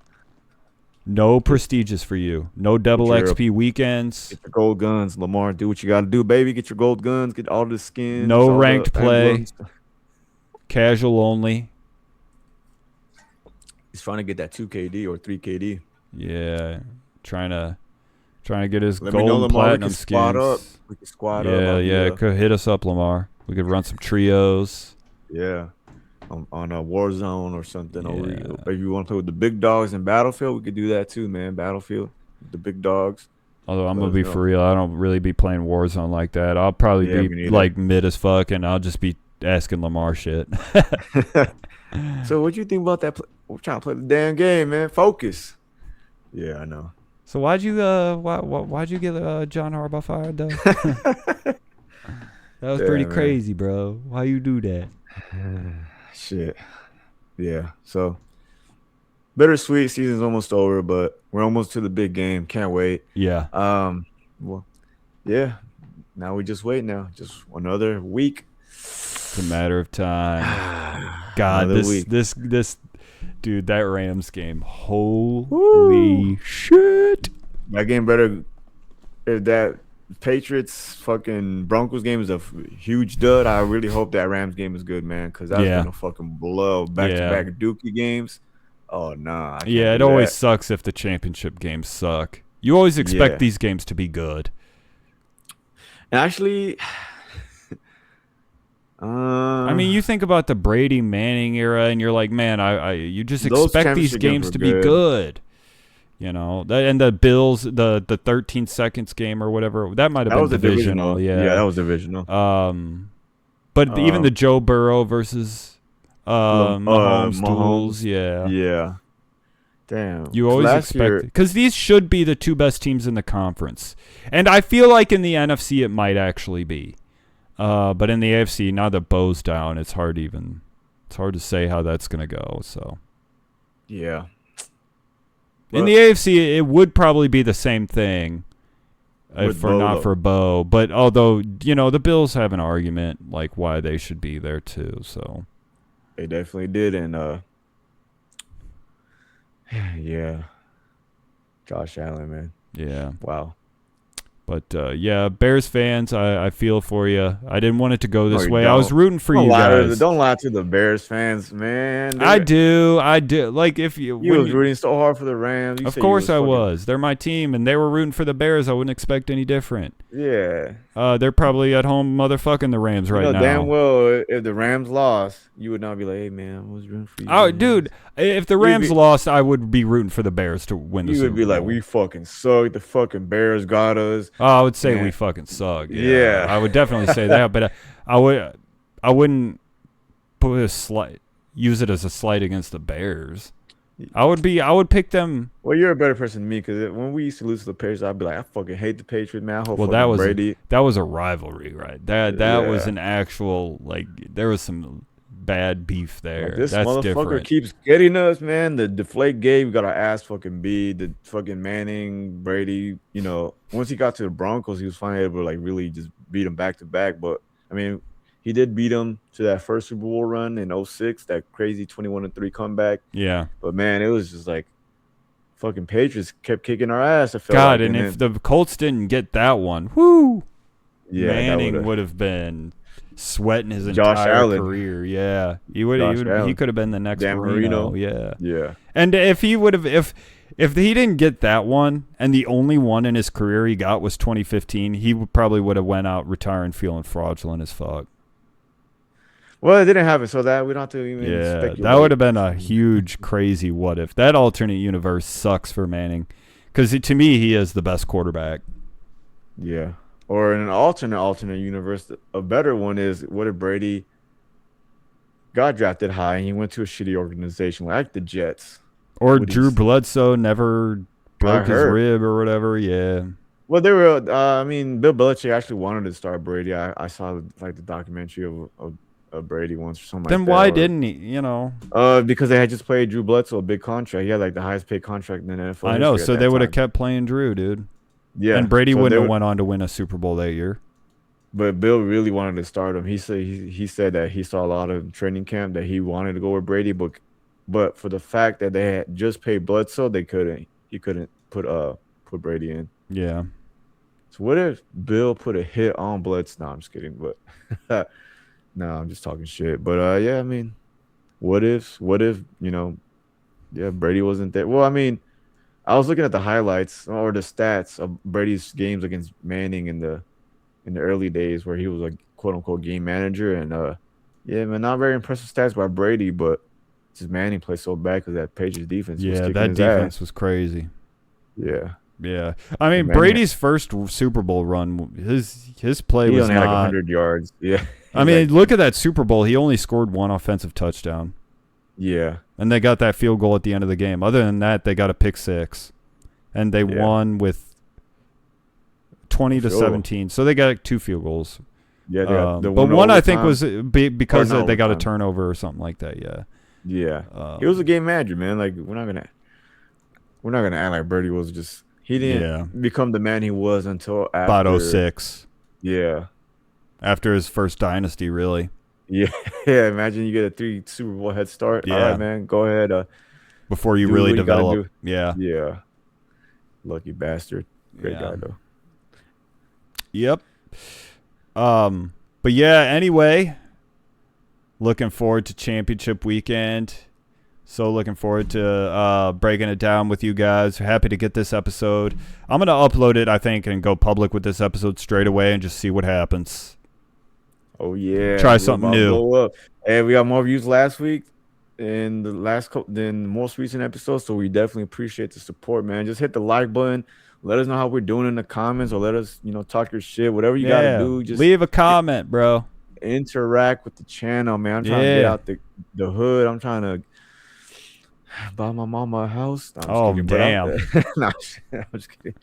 A: No prestiges for you. No double XP weekends.
B: Get the gold guns, Lamar. Do what you got to do, baby. Get your gold guns. Get all the skins.
A: No ranked play. Casual only.
B: He's trying to get that 2KD or 3KD.
A: Yeah, trying to get his gold and platinum skins.
B: We can squad up.
A: Yeah. Could hit us up, Lamar. We could run some trios.
B: Yeah. On a Warzone or something. Yeah. Or if you want to play with the big dogs in Battlefield, we could do that too, man. Battlefield, the big dogs.
A: Although I'm going to be for real, I don't really be playing Warzone like that. I'll probably be like mid as fuck, and I'll just be asking Lamar shit.
B: So what you think about that? We're trying to play the damn game, man. Focus. Yeah, I know.
A: So why'd you get John Harbaugh fired though? That was pretty crazy, bro. Why you do that?
B: Shit. Yeah. So bittersweet. Season's almost over, but we're almost to the big game. Can't wait.
A: Yeah.
B: Well, yeah. Now we just wait now. Just another week.
A: It's a matter of time. God, this dude, that Rams game. Holy shit.
B: That game better if that Patriots fucking Broncos game is a huge dud. I really hope that Rams game is good, man, because that's gonna fucking blow back-to-back Dookie games. Oh nah.
A: Yeah, it always sucks if the championship games suck. You always expect these games to be good.
B: Actually,
A: I mean, you think about the Brady Manning era, and you're like, man, you just expect these games to be good. And the Bills, the 13 seconds game or whatever, that might have been divisional.
B: Yeah, that was divisional.
A: But even the Joe Burrow versus Mahomes duels,
B: yeah. Damn.
A: You always expect, because these should be the two best teams in the conference, and I feel like in the NFC it might actually be, but in the AFC, now that Bo's down, it's hard to say how that's gonna go. So,
B: yeah.
A: In the AFC, it would probably be the same thing if not for Bo. But although, the Bills have an argument like why they should be there too. So
B: they definitely did. And yeah. Josh Allen, man.
A: Yeah.
B: Wow.
A: But, Bears fans, I feel for you. I didn't want it to go this way. I was rooting for you guys.
B: Don't lie to the Bears fans, man.
A: I do. Like, if you
B: was rooting so hard for the Rams.
A: Of course I was. They're my team, and they were rooting for the Bears. I wouldn't expect any different.
B: Yeah.
A: They're probably at home motherfucking the Rams right now.
B: Damn well, if the Rams lost, you would not be like, hey, man, I was rooting for you.
A: Oh, dude, if the Rams lost, I would be rooting for the Bears to win the Super Bowl.
B: You would be like, we fucking suck. The fucking Bears got us.
A: Oh, I would say we fucking suck. Yeah. I would definitely say that, but I wouldn't use it as a slight against the Bears. I would pick them.
B: Well, you're a better person than me because when we used to lose to the Patriots, I'd be like, I fucking hate the Patriots, man. I hope
A: Well,
B: fucking Brady.
A: that was a rivalry, right? That was
B: Yeah.
A: an actual, like, there was some bad beef there.
B: Like, this
A: That's
B: motherfucker
A: different.
B: keeps getting us, man. The deflate game got our ass fucking beat. The fucking Manning, Brady, once he got to the Broncos, he was finally able to like really just beat them back to back. But I mean, he did beat them to that first Super Bowl run in 06, that crazy 21-3 comeback.
A: Yeah.
B: But man, it was just like fucking Patriots kept kicking our ass. I felt
A: God,
B: like.
A: and if the Colts didn't get that one, whoo,
B: Yeah,
A: Manning would have been sweating his
B: Josh
A: entire
B: Allen.
A: career. Yeah, he could have been the next
B: Dan
A: Marino.
B: Marino. Yeah.
A: And if he would have, if he didn't get that one, and the only one in his career he got was 2015, he probably would have went out retiring feeling fraudulent as fuck.
B: Well, it didn't happen, so that we don't have to even speculate.
A: That would have been a huge, crazy what if. That alternate universe sucks for Manning, because to me he is the best quarterback.
B: Yeah. Or in an alternate universe, a better one is what if Brady got drafted high and he went to a shitty organization like the Jets?
A: Or Drew Bledsoe never broke his rib or whatever. Yeah.
B: Well, they were. Bill Belichick actually wanted to start Brady. I saw like the documentary of Brady once or something.
A: Then
B: like that.
A: why didn't he?
B: Because they had just played Drew Bledsoe a big contract. He had like the highest paid contract in the NFL.
A: I know. So they would have kept playing Drew, dude.
B: Yeah.
A: And Brady wouldn't have went on to win a Super Bowl that year.
B: But Bill really wanted to start him. He said that he saw a lot of training camp that he wanted to go with Brady, but for the fact that they had just paid Bledsoe, he couldn't put Brady in.
A: Yeah.
B: So what if Bill put a hit on Bledsoe? No, I'm just kidding. But no, I'm just talking shit. But yeah, I mean, what if Brady wasn't there? Well, I mean, I was looking at the highlights or the stats of Brady's games against Manning in the early days where he was a quote unquote game manager, and yeah, man, not very impressive stats by Brady, but just Manning played so bad because that Patriots defense.
A: Yeah,
B: was
A: that defense
B: ass.
A: was crazy.
B: Yeah.
A: Yeah, I mean Brady's first Super Bowl run, his play was
B: only
A: not
B: had like 100 yards. Yeah.
A: I mean, look at that Super Bowl. He only scored one offensive touchdown.
B: Yeah.
A: And they got that field goal at the end of the game. Other than that, they got a pick six, and they won with 20-17. So they got 2 field goals.
B: Yeah,
A: but one I think was because they got a turnover or something like that. Yeah.
B: Yeah. He was a game manager, man. Like we're not gonna act like Brady was just. He didn't become the man he was until after.
A: About 06.
B: Yeah.
A: After his first dynasty, really.
B: Yeah. Yeah. Imagine you get a 3 Super Bowl head start.
A: Yeah.
B: All right, man. Go ahead.
A: Before you really develop. Yeah.
B: Yeah. Lucky bastard. Great guy, though.
A: Yep. But yeah, anyway, looking forward to championship weekend. So looking forward to breaking it down with you guys. Happy to get this episode. I'm going to upload it, I think, and go public with this episode straight away and just see what happens.
B: Oh, yeah.
A: Try something new.
B: And we got more views last week in the most recent episode, so we definitely appreciate the support, man. Just hit the like button. Let us know how we're doing in the comments, or let us, talk your shit. Whatever you got to do. Just
A: leave a comment, bro.
B: Interact with the channel, man. I'm trying to get out the hood. I'm trying to buy my mama a house.
A: No, damn.
B: No, I'm just kidding.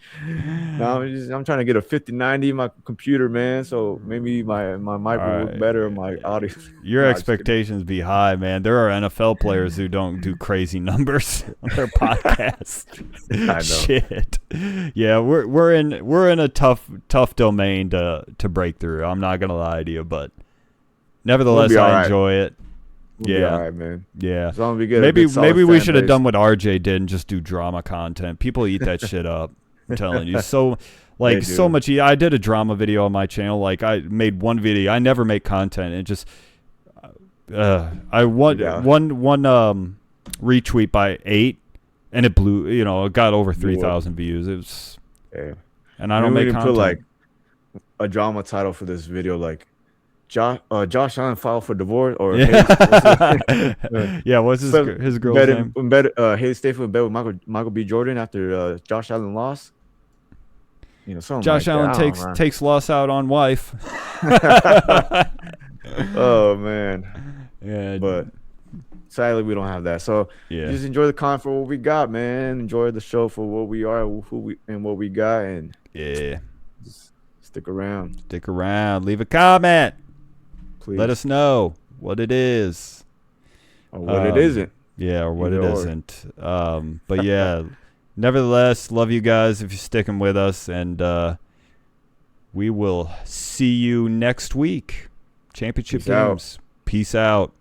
B: No, I'm trying to get a 5090 in my computer, man. So maybe my mic will work better, my audio.
A: Your expectations be high, man. There are NFL players who don't do crazy numbers on their podcast.
B: I know.
A: Shit. Yeah, we're in a tough domain to break through. I'm not gonna lie to you, but nevertheless, I enjoy it.
B: We'll be all right, man.
A: Yeah.
B: As long as we get
A: maybe we should have done what RJ did and just do drama content. People eat that shit up. I'm telling you. So much. I did a drama video on my channel. Like I made one video. I never make content. It just I one retweet by 8, and it blew. It got over 3,000 views. It was.
B: Yeah.
A: And I don't make content.
B: Put like a drama title for this video, like. Josh Allen filed for divorce, or
A: what's his girl's name?
B: Haley Stapleton in bed with Michael B. Jordan after Josh Allen lost. Something
A: Josh
B: like
A: Allen
B: that.
A: takes loss out on wife.
B: Oh man,
A: yeah,
B: but Sadly, we don't have that. So
A: Yeah.
B: just enjoy the con for what we got, man. Enjoy the show for what we are, who we and what we got, and
A: Yeah.
B: just stick around,
A: Stick around. Leave a comment.
B: please.
A: Let us know what it is.
B: Or what it isn't.
A: Yeah, or what
B: Either
A: it
B: or.
A: isn't. But yeah, nevertheless, love you guys if you're sticking with us, and we will see you next week. Championship
B: Peace out.
A: games. Peace out.